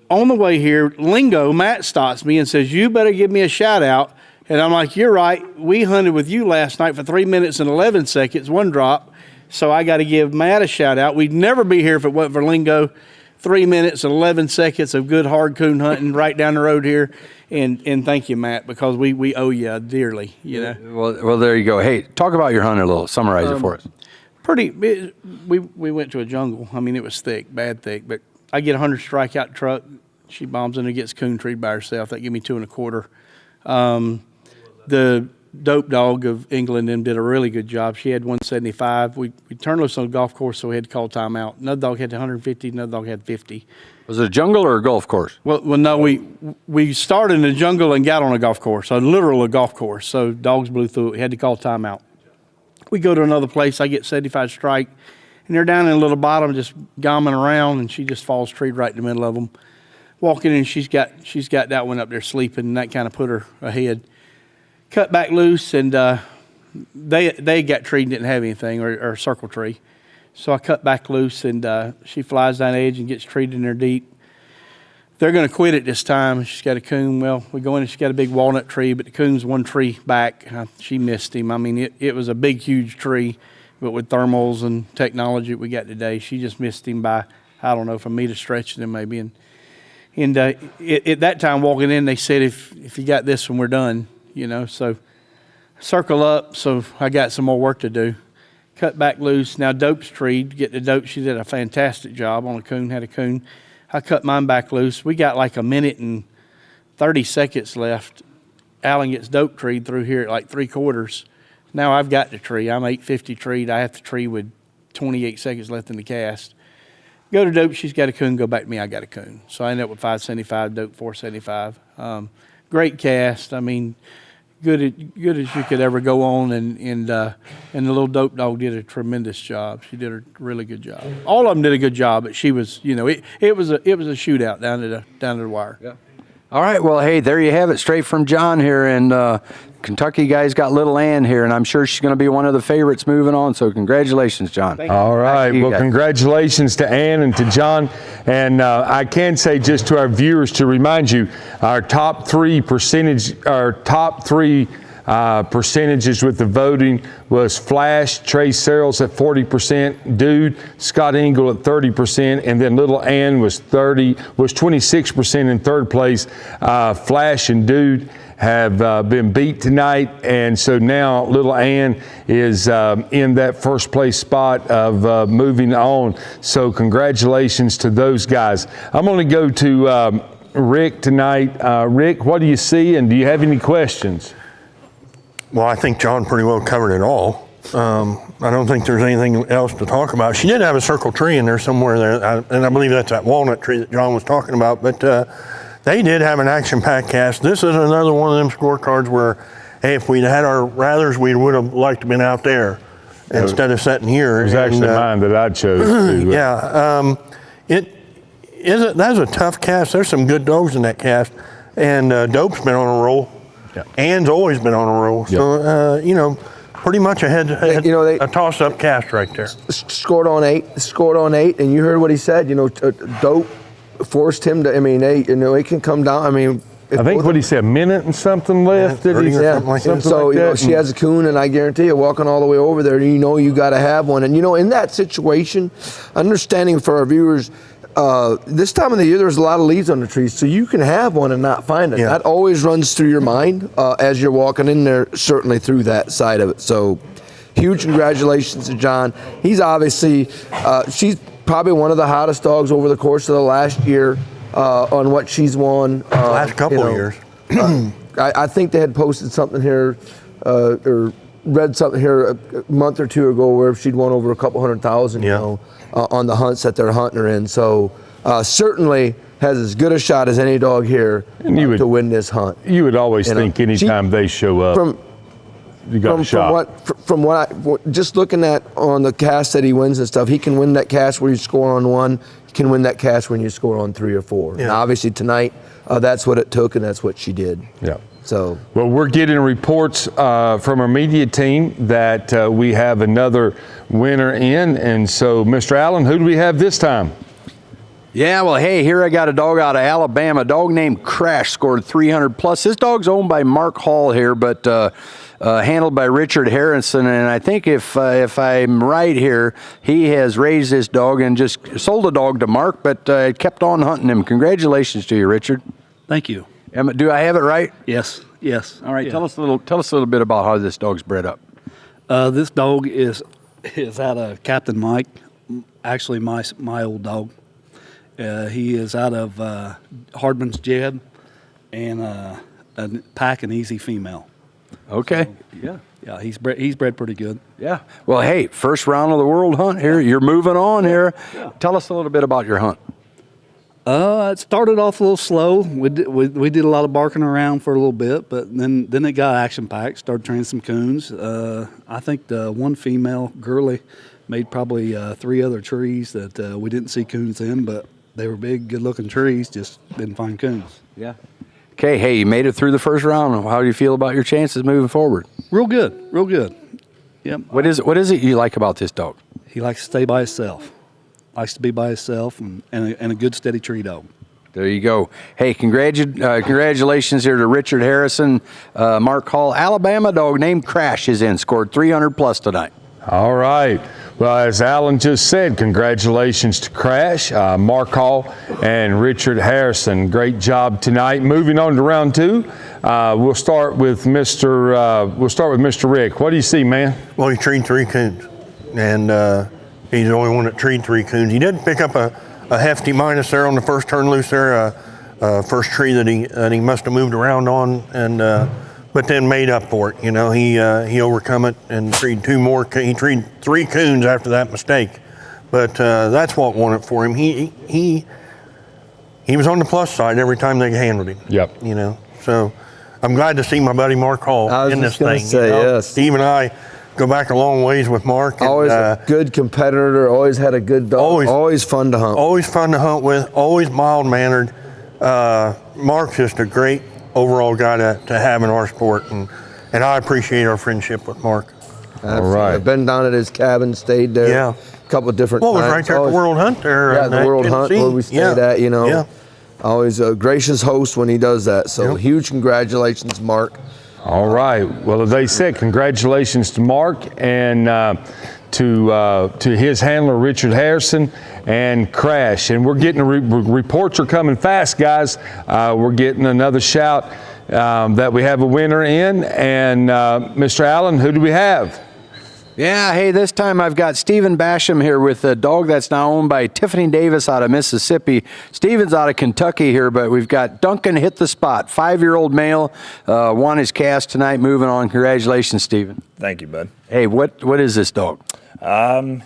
on the way here, Matt stops me and says, "You better give me a shout out." And I'm like, "You're right. We hunted with you last night for 3 minutes and 11 seconds, 1 drop. So I got to give Matt a shout out. We'd never be here if it wasn't for Lingo. 3 minutes and 11 seconds of good hard coon hunting right down the road here. And thank you, Matt, because we owe you dearly, Well, there you go. Hey, talk about your hunt a little. Summarize it for us. We went to a jungle. I mean, it was thick, bad thick. But I get a 100 strikeout truck. She bombs in and gets coon treed by herself. That give me 2 1/4. The dope dog of England and did a really good job. She had 175. We turned loose on a golf course, so we had to call timeout. Another dog had 150. Another dog had 50. Was it a jungle or a golf course? Well, no, we started in the jungle and got on a golf course, a literal golf course. So dogs blew through it. We had to call timeout. We go to another place. I get 75 strike, and they're down in a little bottom just gomming around, and she just falls treed right in the middle of them. Walking in, she's got that one up there sleeping, and that kind of put her ahead. Cut back loose, and they got treed and didn't have anything, or circle tree. So I cut back loose, and she flies down the edge and gets treated in there deep. They're going to quit it this time. She's got a coon. Well, we go in and she's got a big walnut tree, but the coon's 1 tree back. She missed him. I mean, it was a big, huge tree, but with thermals and technology we got today, she just missed him by, I don't know, if a meter stretching him maybe. And at that time, walking in, they said, if you got this one, we're done. So circle up. So I got some more work to do. cut back loose. Now Dope's treed, get the Dope. She did a fantastic job on a coon, had a coon. I cut mine back loose. We got like a minute and 30 seconds left. Alan gets Dope treed through here at like 3/4. Now I've got the tree. I'm 850 treed. I have to tree with 28 seconds left in the cast. Go to Dope, she's got a coon. Go back to me, I got a coon. So I ended up with 575, Dope 475. Great cast. I mean, good as you could ever go on, and the little Dope dog did a tremendous job. She did a really good job. All of them did a good job, but she was, it was a shootout down to the wire. Yeah. All right, well, hey, there you have it, straight from John here, and Kentucky guys got little Ann here, and I'm sure she's going to be one of the favorites moving on, so congratulations, John. All right, well, congratulations to Ann and to John, and I can say just to our viewers to remind you, our top three percentages with the voting was Flash, Trace Searles at 40%, Dude, Scott Engel at 30%, and then Little Ann was 26% in third place. Flash and Dude have been beat tonight, and so now Little Ann is in that first place spot of moving on. So congratulations to those guys. I'm going to go to Rick tonight. Rick, what do you see, and do you have any questions? Well, I think John pretty well covered it all. I don't think there's anything else to talk about. She did have a circle tree in there somewhere there, and I believe that's that walnut tree that John was talking about, but they did have an action-packed cast. This is another one of them scorecards where, hey, if we'd had our rathers, we would have liked to have been out there instead of sitting here. It was actually mine that I chose. Yeah, that was a tough cast. There's some good dogs in that cast, and Dope's been on a roll. Yeah. Ann's always been on a roll. So, pretty much a toss-up cast right there. Scored on eight, and you heard what he said. Dope forced him to, it can come down. I think what he said, a minute and something left. Did he? So, she has a coon, and I guarantee you, walking all the way over there, you got to have one. And, in that situation, understanding for our viewers, this time of the year, there's a lot of leaves on the trees, so you can have one and not find it. Yeah. That always runs through your mind as you're walking in there, certainly through that side of it. So huge congratulations to John. He's obviously, she's probably one of the hottest dogs over the course of the last year on what she's won. Last couple of years. I think they had posted something here, or read something here a month or two ago where she'd won over a couple 100,000, on the hunts that they're hunting her in. So certainly has as good a shot as any dog here to win this hunt. You would always think anytime they show up, you got a shot. Just looking at on the cast that he wins and stuff, he can win that cast where you score on one. He can win that cast when you score on 3 or 4. Yeah. Now, obviously tonight, that's what it took, and that's what she did. Yeah. So, well, we're getting reports from our media team that we have another winner in, and so, Mr. Allen, who do we have this time? Yeah, well, hey, here I got a dog out of Alabama, a dog named Crash, scored 300 plus. This dog's owned by Mark Hall here, but handled by Richard Harrison, and I think if I'm right here, he has raised this dog and just sold the dog to Mark, but kept on hunting him. Congratulations to you, Richard. Thank you. Do I have it right? Yes. All right. Yeah. Tell us a little bit about how this dog's bred up. This dog is out of Captain Mike, actually my old dog. He is out of Hardman's Jeb and a Pack and Easy female. Okay. So, yeah, he's bred pretty good. Yeah. Well, hey, first round of the World Hunt here. You're moving on here. Yeah. Tell us a little bit about your hunt. It started off a little slow. We did a lot of barking around for a little bit, but then it got action packed. Started training some coons. I think the one female, Gurley, made probably 3 other trees that we didn't see coons in, but they were big, good looking trees. Just didn't find coons. Yeah. Okay. Hey, you made it through the first round. How do you feel about your chances moving forward? Real good. Yep. What is it you like about this dog? He likes to stay by himself. Likes to be by himself and a good steady tree dog. There you go. Hey, congratulations here to Richard Harrison, Mark Hall. Alabama dog named Crash is in, scored 300 plus tonight. All right. Well, as Alan just said, congratulations to Crash, Mark Hall, and Richard Harrison. Great job tonight. Moving on to round 2, we'll start with Mr. Rick. What do you see, man? Well, he treated 3 coons. and he's the only one that treed 3 coons. He did pick up a hefty minus there on the first turn loose there, first tree that he must have moved around on, and but then made up for it. You know, he overcome it and treed 2 more. He treed 3 coons after that mistake, but that's what won it for him. He was on the plus side every time they handled him. Yep. You know, so I'm glad to see my buddy Mark Hall in this thing. Say, you know? yes. Steve and I go back a long ways with Mark. Always a good competitor, always had a good dog, always fun to hunt. Always fun to hunt with, always mild-mannered. Mark's just a great overall guy to have in our sport, and I appreciate our friendship with Mark. All right. I've been down at his cabin, stayed there. Yeah. A couple of different Well, it times. was right there at the World Hunt there. Yeah, the World Hunt where we stayed at, you know. Yeah. Always a gracious host when he does that. So huge congratulations, Mark. All right. Well, as they said, congratulations to Mark and to his handler, Richard Harrison, and Crash. And we're getting reports are coming fast, guys. We're getting another shout that we have a winner in. And Mr. Allen, who do we have? Yeah, hey, this time I've got Stephen Basham here with a dog that's now owned by Tiffany Davis out of Mississippi. Stephen's out of Kentucky here, but we've got Duncan Hit the Spot, 5-year-old male, won his cast tonight, moving on. Congratulations, Stephen. Thank you, bud. Hey, what is this dog?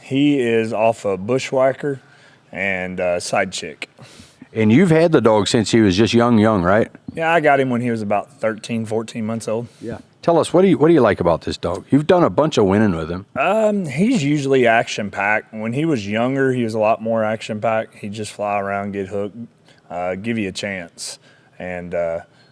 He is off a Bushwhacker and Side Chick. And you've had the dog since he was just young, right? Yeah, I got him when he was about 13, 14 months old. Yeah. Tell us, what do you like about this dog? You've done a bunch of winning with him. He's usually action-packed. When he was younger, he was a lot more action-packed. He'd just fly around, get hooked, give you a chance. And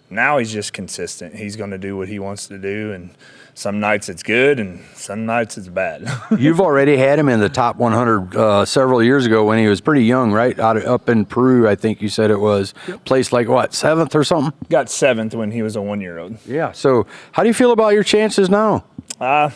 now he's just consistent. He's going to do what he wants to do, and some nights it's good and some nights it's bad. You've already had him in the top 100 several years ago when he was pretty young, right? Up in Peru, I think you said it was. Yep. Placed like what, 7th or something? Got 7th when he was a 1-year-old. Yeah. So how do you feel about your chances now? As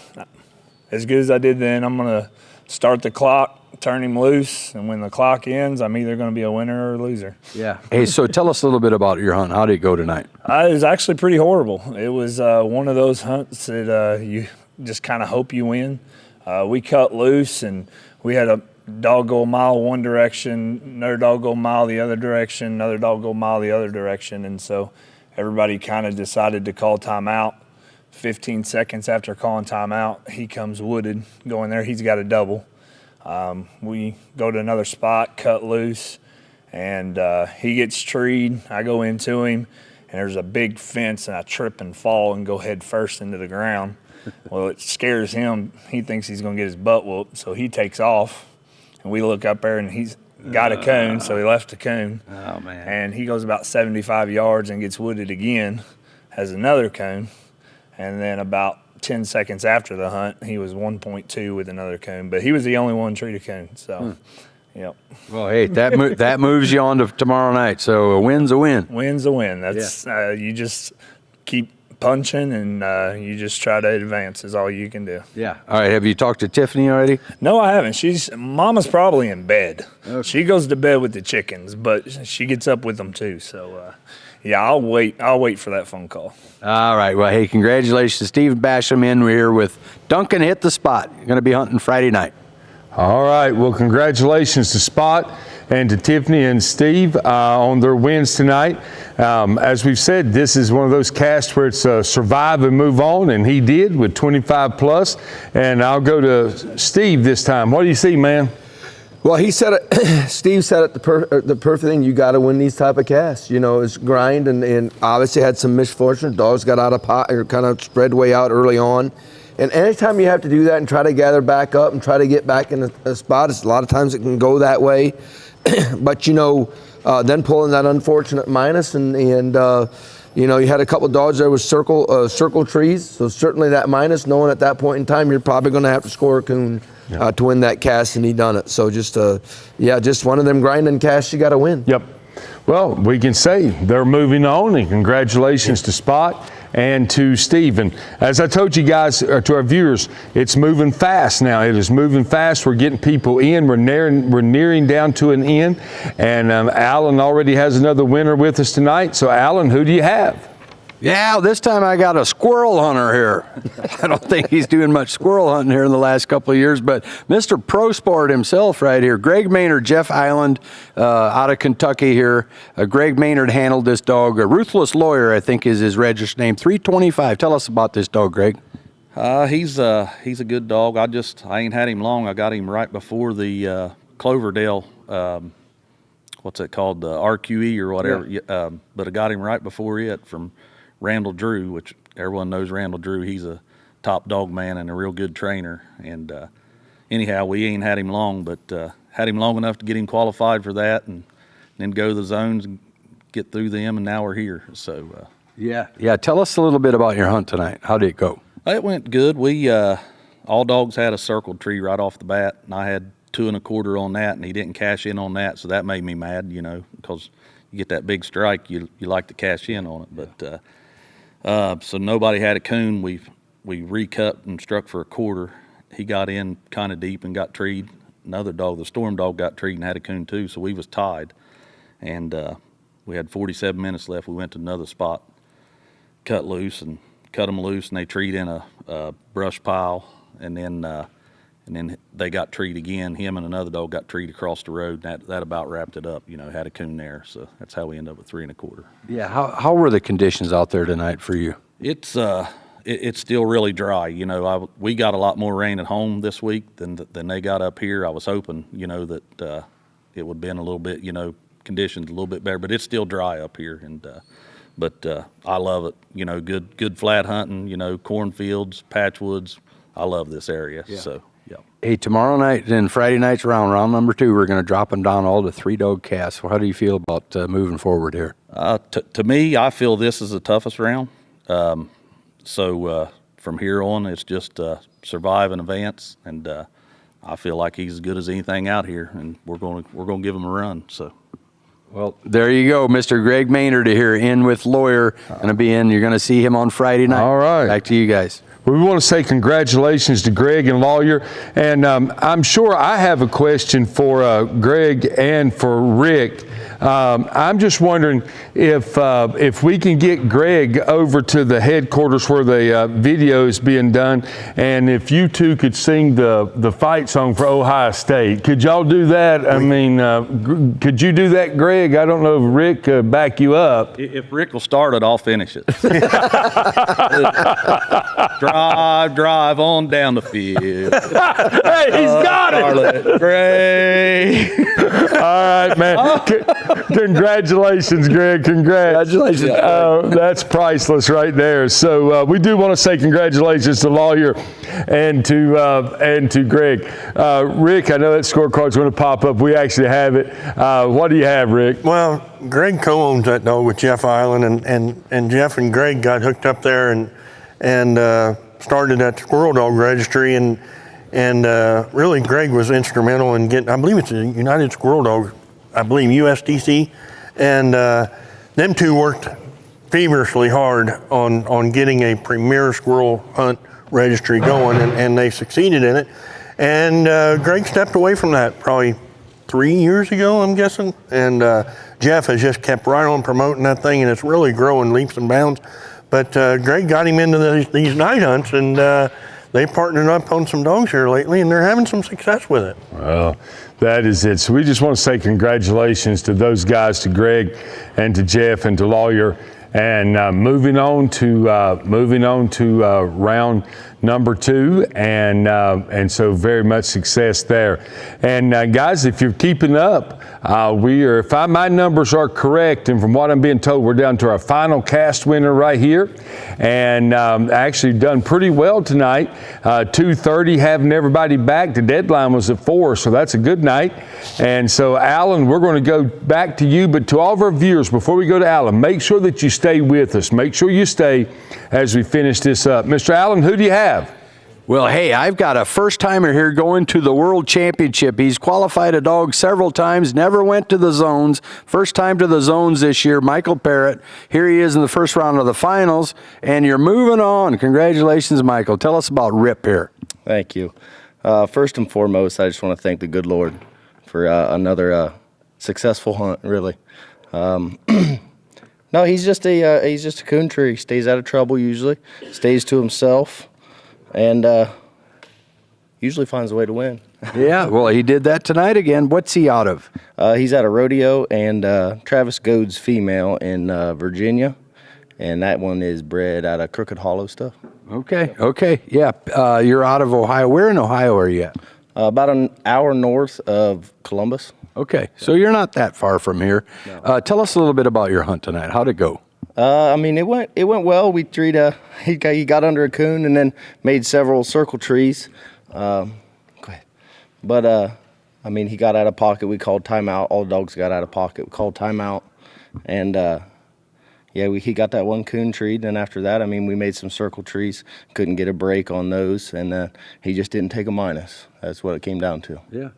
good as I did then. I'm going to start the clock, turn him loose, and when the clock ends, I'm either going to be a winner or a loser. Yeah. Hey, so tell us a little bit about your hunt. How did it go tonight? It was actually pretty horrible. It was one of those hunts that you just kind of hope you win. We cut loose, and we had a dog go a mile one direction, another dog go a mile the other direction, another dog go a mile the other direction, and so everybody kind of decided to call timeout. 15 seconds after calling timeout, he comes wooded, going there. He's got a double. We go to another spot, cut loose, and he gets treed. I go into him, and there's a big fence, and I trip and fall and go head first into the ground. Well, it scares him. He thinks he's going to get his butt whooped, so he takes off. And we look up there, and he's got a coon, so he left the coon. Oh, man. And he goes about 75 yards and gets wooded again, has another coon. And then about 10 seconds after the hunt, he was 1.2 with another coon. But he was the only one treated coon, so, yep. Well, hey, that moves you on to tomorrow night, so a win's a win. Win's a win. That's you just keep punching, and you just try to advance is all you can do. Yeah. All right, have you talked to Tiffany already? No, I haven't. Mama's probably in bed. Okay. She goes to bed with the chickens, but she gets up with them too, so yeah, I'll wait for that phone call. All right. Well, hey, congratulations, Steve Basham in here with Duncan Hit the Spot. You're going to be hunting Friday night. All right. Well, congratulations to Spot and to Tiffany and Steve on their wins tonight. As we've said, this is one of those casts where it's survive and move on, and he did with 25 plus. And I'll go to Steve this time. What do you see, man? Well, he said it. Steve said it the perfect thing. You got to win these type of casts. You know, it's grind, and obviously had some misfortune. Dogs got out of pot, or kind of spread way out early on. And anytime you have to do that and try to gather back up and try to get back in a spot, it's a lot of times it can go that way. But you know, then pulling that unfortunate minus, and you know, you had a couple of dogs there with circle trees. So certainly that minus, knowing at that point in time you're probably going to have to score a coon to win that cast, and he done it. So just just one of them grinding casts you got to win. Yep. Well, we can say they're moving on, and congratulations to Spot and to Steve. And as I told you guys, to our viewers, it's moving fast now. It is moving fast. We're getting people in. We're nearing down to an end. And Alan already has another winner with us tonight. So, Alan, who do you have? Yeah, this time I got a squirrel hunter here. I don't think he's doing much squirrel hunting here in the last couple of years, but Mr. Pro Sport himself right here. Greg Maynard, Jeff Island, out of Kentucky here. Greg Maynard handled this dog. A Ruthless Lawyer, I think, is his registered name. 325. Tell us about this dog, Greg. He's a good dog. I ain't had him long. I got him right before the Cloverdale, what's it called, the RQE or whatever. Yeah. But I got him right before it from Randall Drew, which everyone knows Randall Drew. He's a top dog man and a real good trainer. And anyhow, we ain't had him long, but had him long enough to get him qualified for that, and then go to the zones and get through them, and now we're here. So yeah. Tell us a little bit about your hunt tonight. How did it go? It went good. We all dogs had a circled tree right off the bat, and I had 2 1/4 on that, and he didn't cash in on that, so that made me mad, because you get that big strike, you like to cash in on it. But so nobody had a coon. We recut and struck for a 1/4. He got in kind of deep and got treed. Another dog, the Storm dog, got treed and had a coon too, so we was tied. And we had 47 minutes left. We went to another spot, cut them loose, and they treed in a brush pile, and then they got treed again. Him and another dog got treed across the road. That about wrapped it up. Had a coon there, so that's how we ended up with 3 1/4. Yeah, how were the conditions out there tonight for you? It's still really dry. We got a lot more rain at home this week than they got up here. I was hoping, that it would have been a little bit, conditions a little bit better, but it's still dry up here. And but I love it. Good flat hunting. Cornfields, patchwoods. I love this area. Yeah. So. Yeah. Hey, tomorrow night and Friday night's round number 2, we're going to drop them down all to 3-dog casts. How do you feel about moving forward here? To me, I feel this is the toughest round. So from here on, it's just survive and advance, and I feel like he's as good as anything out here, and we're going to give him a run. So. Well, there you go, Mr. Greg Maynard here in with Lawyer. Going to be in. You're going to see him on Friday night. All right. Back to you guys. We want to say congratulations to Greg and Lawyer, and I'm sure I have a question for Greg and for Rick. I'm just wondering if we can get Greg over to the headquarters where the video is being done, and if you two could sing the fight song for Ohio State. Could y'all do that? I mean, could you do that, Greg? I don't know if Rick could back you up. If Rick will start it, I'll finish it. Drive on down the field. Hey, he's got it. Great. All right, man. Congratulations, Greg. Congratulations. That's priceless right there. So we do want to say congratulations to Lawyer and to Greg. Rick, I know that scorecard's going to pop up. We actually have it. What do you have, Rick? Well, Greg co-owns that dog with Jeff Island, and Jeff and Greg got hooked up there and started at the Squirrel Dog Registry, and really Greg was instrumental in getting, I believe it's a United Squirrel Dog, I believe USDC, and them two worked feverishly hard on getting a premier squirrel hunt registry going, and they succeeded in it. And Greg stepped away from that probably 3 years ago, I'm guessing, and Jeff has just kept right on promoting that thing, and it's really growing leaps and bounds. But Greg got him into these night hunts, and they partnered up on some dogs here lately, and they're having some success with it. Well, that is it. So we just want to say congratulations to those guys, to Greg and to Jeff and to Lawyer. And moving on to round number 2, and so very much success there. And guys, if you're keeping up, if my numbers are correct, and from what I'm being told, we're down to our final cast winner right here, and actually done pretty well tonight. 2:30, having everybody back. The deadline was at 4, so that's a good night. And so, Alan, we're going to go back to you, but to all of our viewers, before we go to Alan, make sure that you stay with us. Make sure you stay as we finish this up. Mr. Allen, who do you have? Well, hey, I've got a first-timer here going to the World Championship. He's qualified a dog several times, never went to the zones. First time to the zones this year, Michael Parrott. Here he is in the first round of the finals, and you're moving on. Congratulations, Michael. Tell us about Rip here. Thank you. First and foremost, I just want to thank the good Lord for another successful hunt, really. No, he's just a coon tree. Stays out of trouble usually. Stays to himself, and usually finds a way to win. Yeah, well, he did that tonight again. What's he out of? He's at a rodeo and Travis Goad's female in Virginia, and that one is bred out of Crooked Hollow stuff. Okay, yeah. You're out of Ohio. Where in Ohio are you at? About an hour north of Columbus. Okay, so you're not that far from here. No. Tell us a little bit about your hunt tonight. How'd it go? I mean, it went well. We treed he got under a coon and then made several circle trees. Go ahead. But I mean, he got out of pocket. We called timeout. All the dogs got out of pocket. We called timeout, and he got that one coon treed. And after that, I mean, we made some circle trees. Couldn't get a break on those, and he just didn't take a minus. That's what it came down to. Yeah.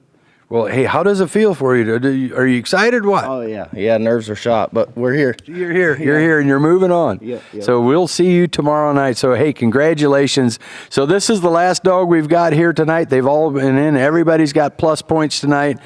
Well, hey, how does it feel for you? Are you excited? What? Oh yeah, nerves are shot, but we're here. You're here, and you're moving on. Yeah. So we'll see you tomorrow night. So hey, congratulations. So this is the last dog we've got here tonight. They've all been in. Everybody's got plus points tonight.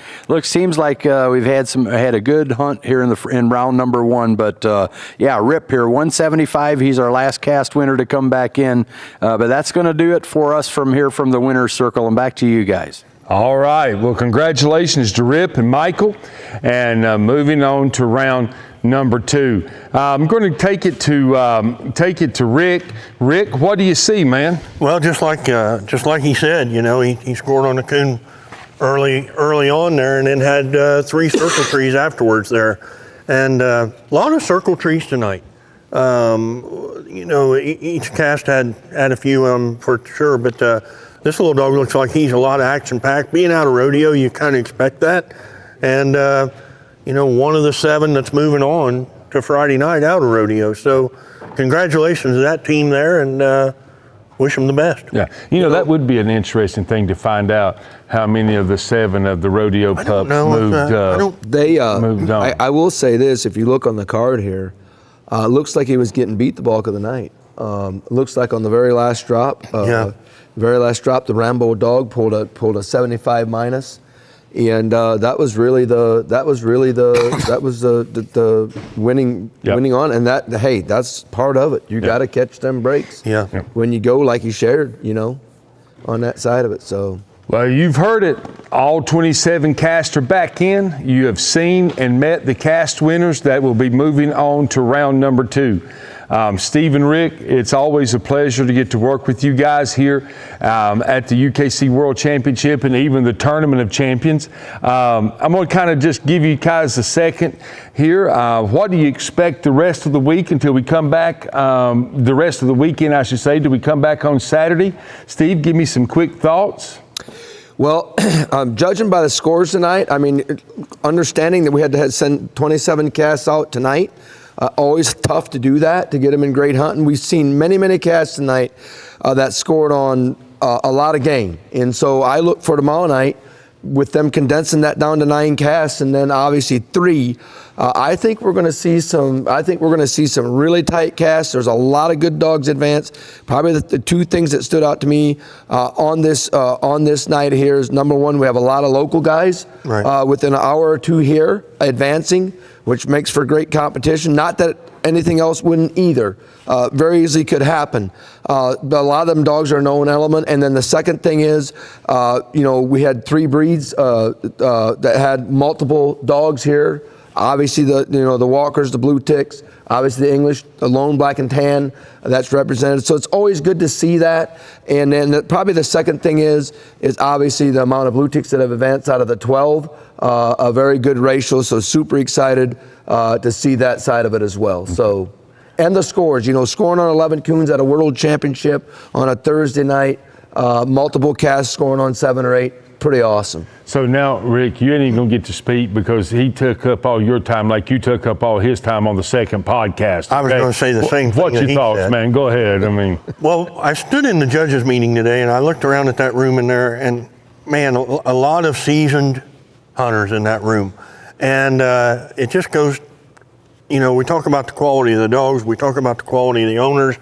Seems like we've had a good hunt here in round number 1. But Rip here, 175. He's our last cast winner to come back in. But that's going to do it for us from here from the winner's circle. And back to you guys. All right. Well, congratulations to Rip and Michael. And moving on to round number 2. I'm going to take it to Rick. Rick, what do you see, man? Well, just like he said, he scored on the coon early on there, and then had 3 circle trees afterwards there, and a lot of circle trees tonight. Each cast had a few of them for sure, but. This little dog looks like he's a lot of action-packed. Being out of rodeo, you kind of expect that. And, one of the 7 that's moving on to Friday night out of rodeo. So congratulations to that team there, and wish them the best. Yeah, that would be an interesting thing to find out how many of the 7 of the rodeo pups moved on. I will say this, if you look on the card here, looks like he was getting beat the bulk of the night. Looks like on the very last drop, the Rambo dog pulled a 75 minus, and that was the winning on, and that's part of it. You got to catch them breaks. Yeah. When you go like you shared, on that side of it. So. Well, you've heard it. All 27 casts are back in. You have seen and met the cast winners that will be moving on to round number 2. Steve and Rick, it's always a pleasure to get to work with you guys here at the UKC World Championship and even the Tournament of Champions. I'm going to kind of just give you guys a second here. What do you expect the rest of the week until we come back? The rest of the weekend, I should say. Do we come back on Saturday? Steve, give me some quick thoughts. Well, judging by the scores tonight, I mean, understanding that we had to send 27 casts out tonight, always tough to do that, to get them in great hunting. We've seen many casts tonight that scored on a lot of game. And so I look for tomorrow night with them condensing that down to 9 casts and then obviously 3. I think we're going to see some really tight casts. There's a lot of good dogs advanced. Probably the 2 things that stood out to me on this night here is, number 1, we have a lot of local guys within an hour or 2 here advancing, which makes for great competition. Not that anything else wouldn't either. Very easily could happen. But a lot of them dogs are known element. And then the second thing is, we had 3 breeds that had multiple dogs here. Obviously, the Walkers, the Blue Ticks, obviously the English, the Lone Black and Tan, that's represented. So it's always good to see that. And then probably the second thing is obviously the amount of Blue Ticks that have advanced out of the 12, a very good ratio. So super excited to see that side of it as well. So, and the scores, scoring on 11 coons at a World Championship on a Thursday night, multiple casts scoring on 7 or 8. Pretty awesome. So now, Rick, you ain't even going to get to speak because he took up all your time like you took up all his time on the second podcast. I was going to say the same thing. What's your thoughts, man? Go ahead. Well, I stood in the judges' meeting today, and I looked around at that room in there, and, man, a lot of seasoned hunters in that room. And it just goes, we talk about the quality of the dogs. We talk about the quality of the owners,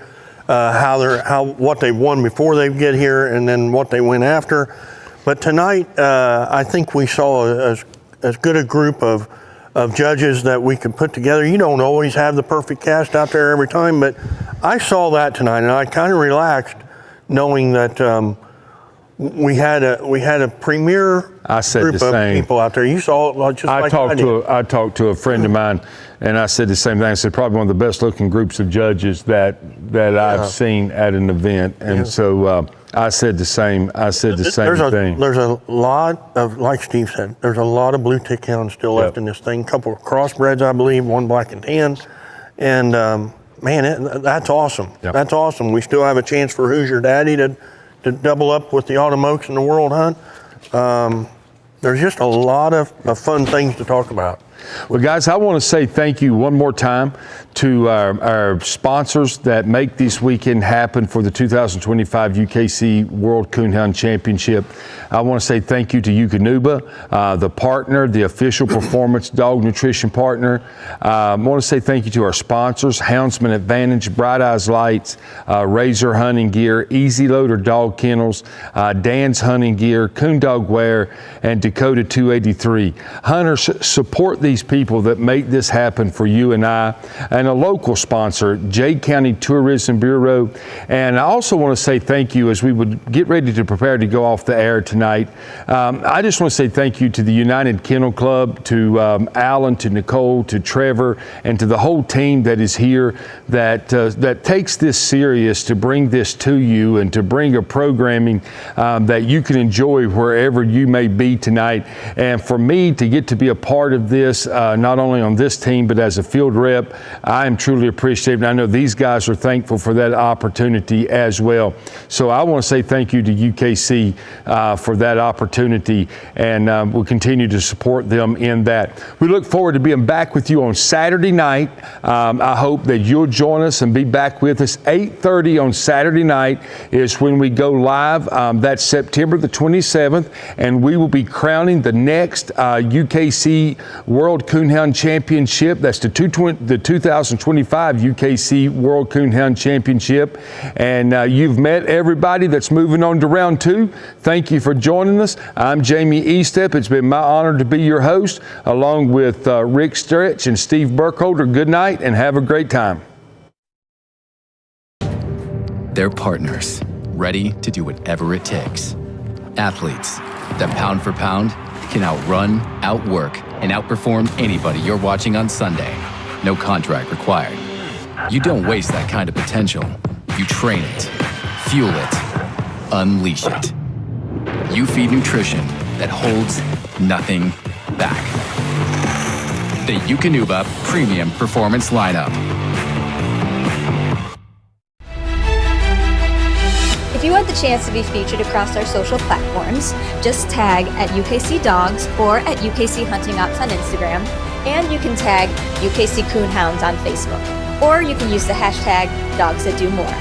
what they won before they get here, and then what they win after. But tonight, I think we saw as good a group of of judges that we can put together. You don't always have the perfect cast out there every time, but I saw that tonight, and I kind of relaxed knowing that we had a premier group of people out there. You saw it just like I did. I talked to a friend of mine, and I said the same thing. I said probably one of the best looking groups of judges that I've seen at an event, and so I said the same. Thing. There's a lot of, like Steve said, there's a lot of blue tick hounds still left in this thing. A couple of crossbreds, I believe, one black and tan, and man, that's awesome. Yep. That's awesome. We still have a chance for Hoosier Daddy to double up with the Autumn Oaks in the World Hunt. There's just a lot of fun things to talk about. Well, guys, I want to say thank you one more time to our sponsors that make this weekend happen for the 2025 UKC World Coonhound Championship. I want to say thank you to Eukanuba, the partner, the official performance dog nutrition partner. I want to say thank you to our sponsors, Houndsman Advantage, Bright Eyes Lights, Razor Hunting Gear, Easy Loader Dog Kennels, Dan's Hunting Gear, Coon Dog Wear, and Dakota 283. Hunters, support these people that make this happen for you and I, and a local sponsor, Jay County Tourism Bureau. And I also want to say thank you as we would get ready to prepare to go off the air tonight. I just want to say thank you to the United Kennel Club, to Alan, to Nicole, to Trevor, and to the whole team that is here that takes this serious to bring this to you and to bring a programming that you can enjoy wherever you may be tonight. And for me to get to be a part of this, not only on this team, but as a field rep, I am truly appreciative. And I know these guys are thankful for that opportunity as well. So I want to say thank you to UKC for that opportunity, and we'll continue to support them in that. We look forward to being back with you on Saturday night. I hope that you'll join us and be back with us. 8:30 on Saturday night is when we go live. That's September the 27th, and we will be crowning the next UKC World Coonhound Championship. That's the 2025 UKC World Coonhound Championship. And you've met everybody that's moving on to round two. Thank you for joining us. I'm Jamie Eastep. It's been my honor to be your host, along with Rick Stretch and Steve Burkholder. Good night and have a great time. They're partners, ready to do whatever it takes. Athletes that pound for pound can outrun, outwork, and outperform anybody you're watching on Sunday. No contract required. You don't waste that kind of potential. You train it, fuel it, unleash it. You feed nutrition that holds nothing back. The Eukanuba Premium Performance Lineup. If you want the chance to be featured across our social platforms, just tag at UKC Dogs or at UKC Hunting Ops on Instagram, and you can tag UKC Coonhounds on Facebook, or you can use the hashtag Dogs That Do More.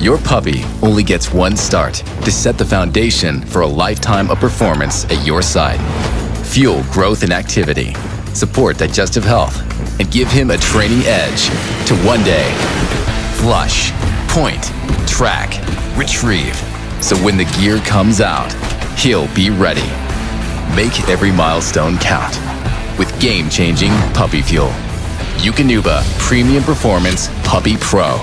Your puppy only gets one start to set the foundation for a lifetime of performance at your side. Fuel growth and activity, support digestive health, and give him a training edge to one day flush, point, track, retrieve. So when the gear comes out, he'll be ready. Make every milestone count with game-changing puppy fuel. Eukanuba Premium Performance Puppy Pro.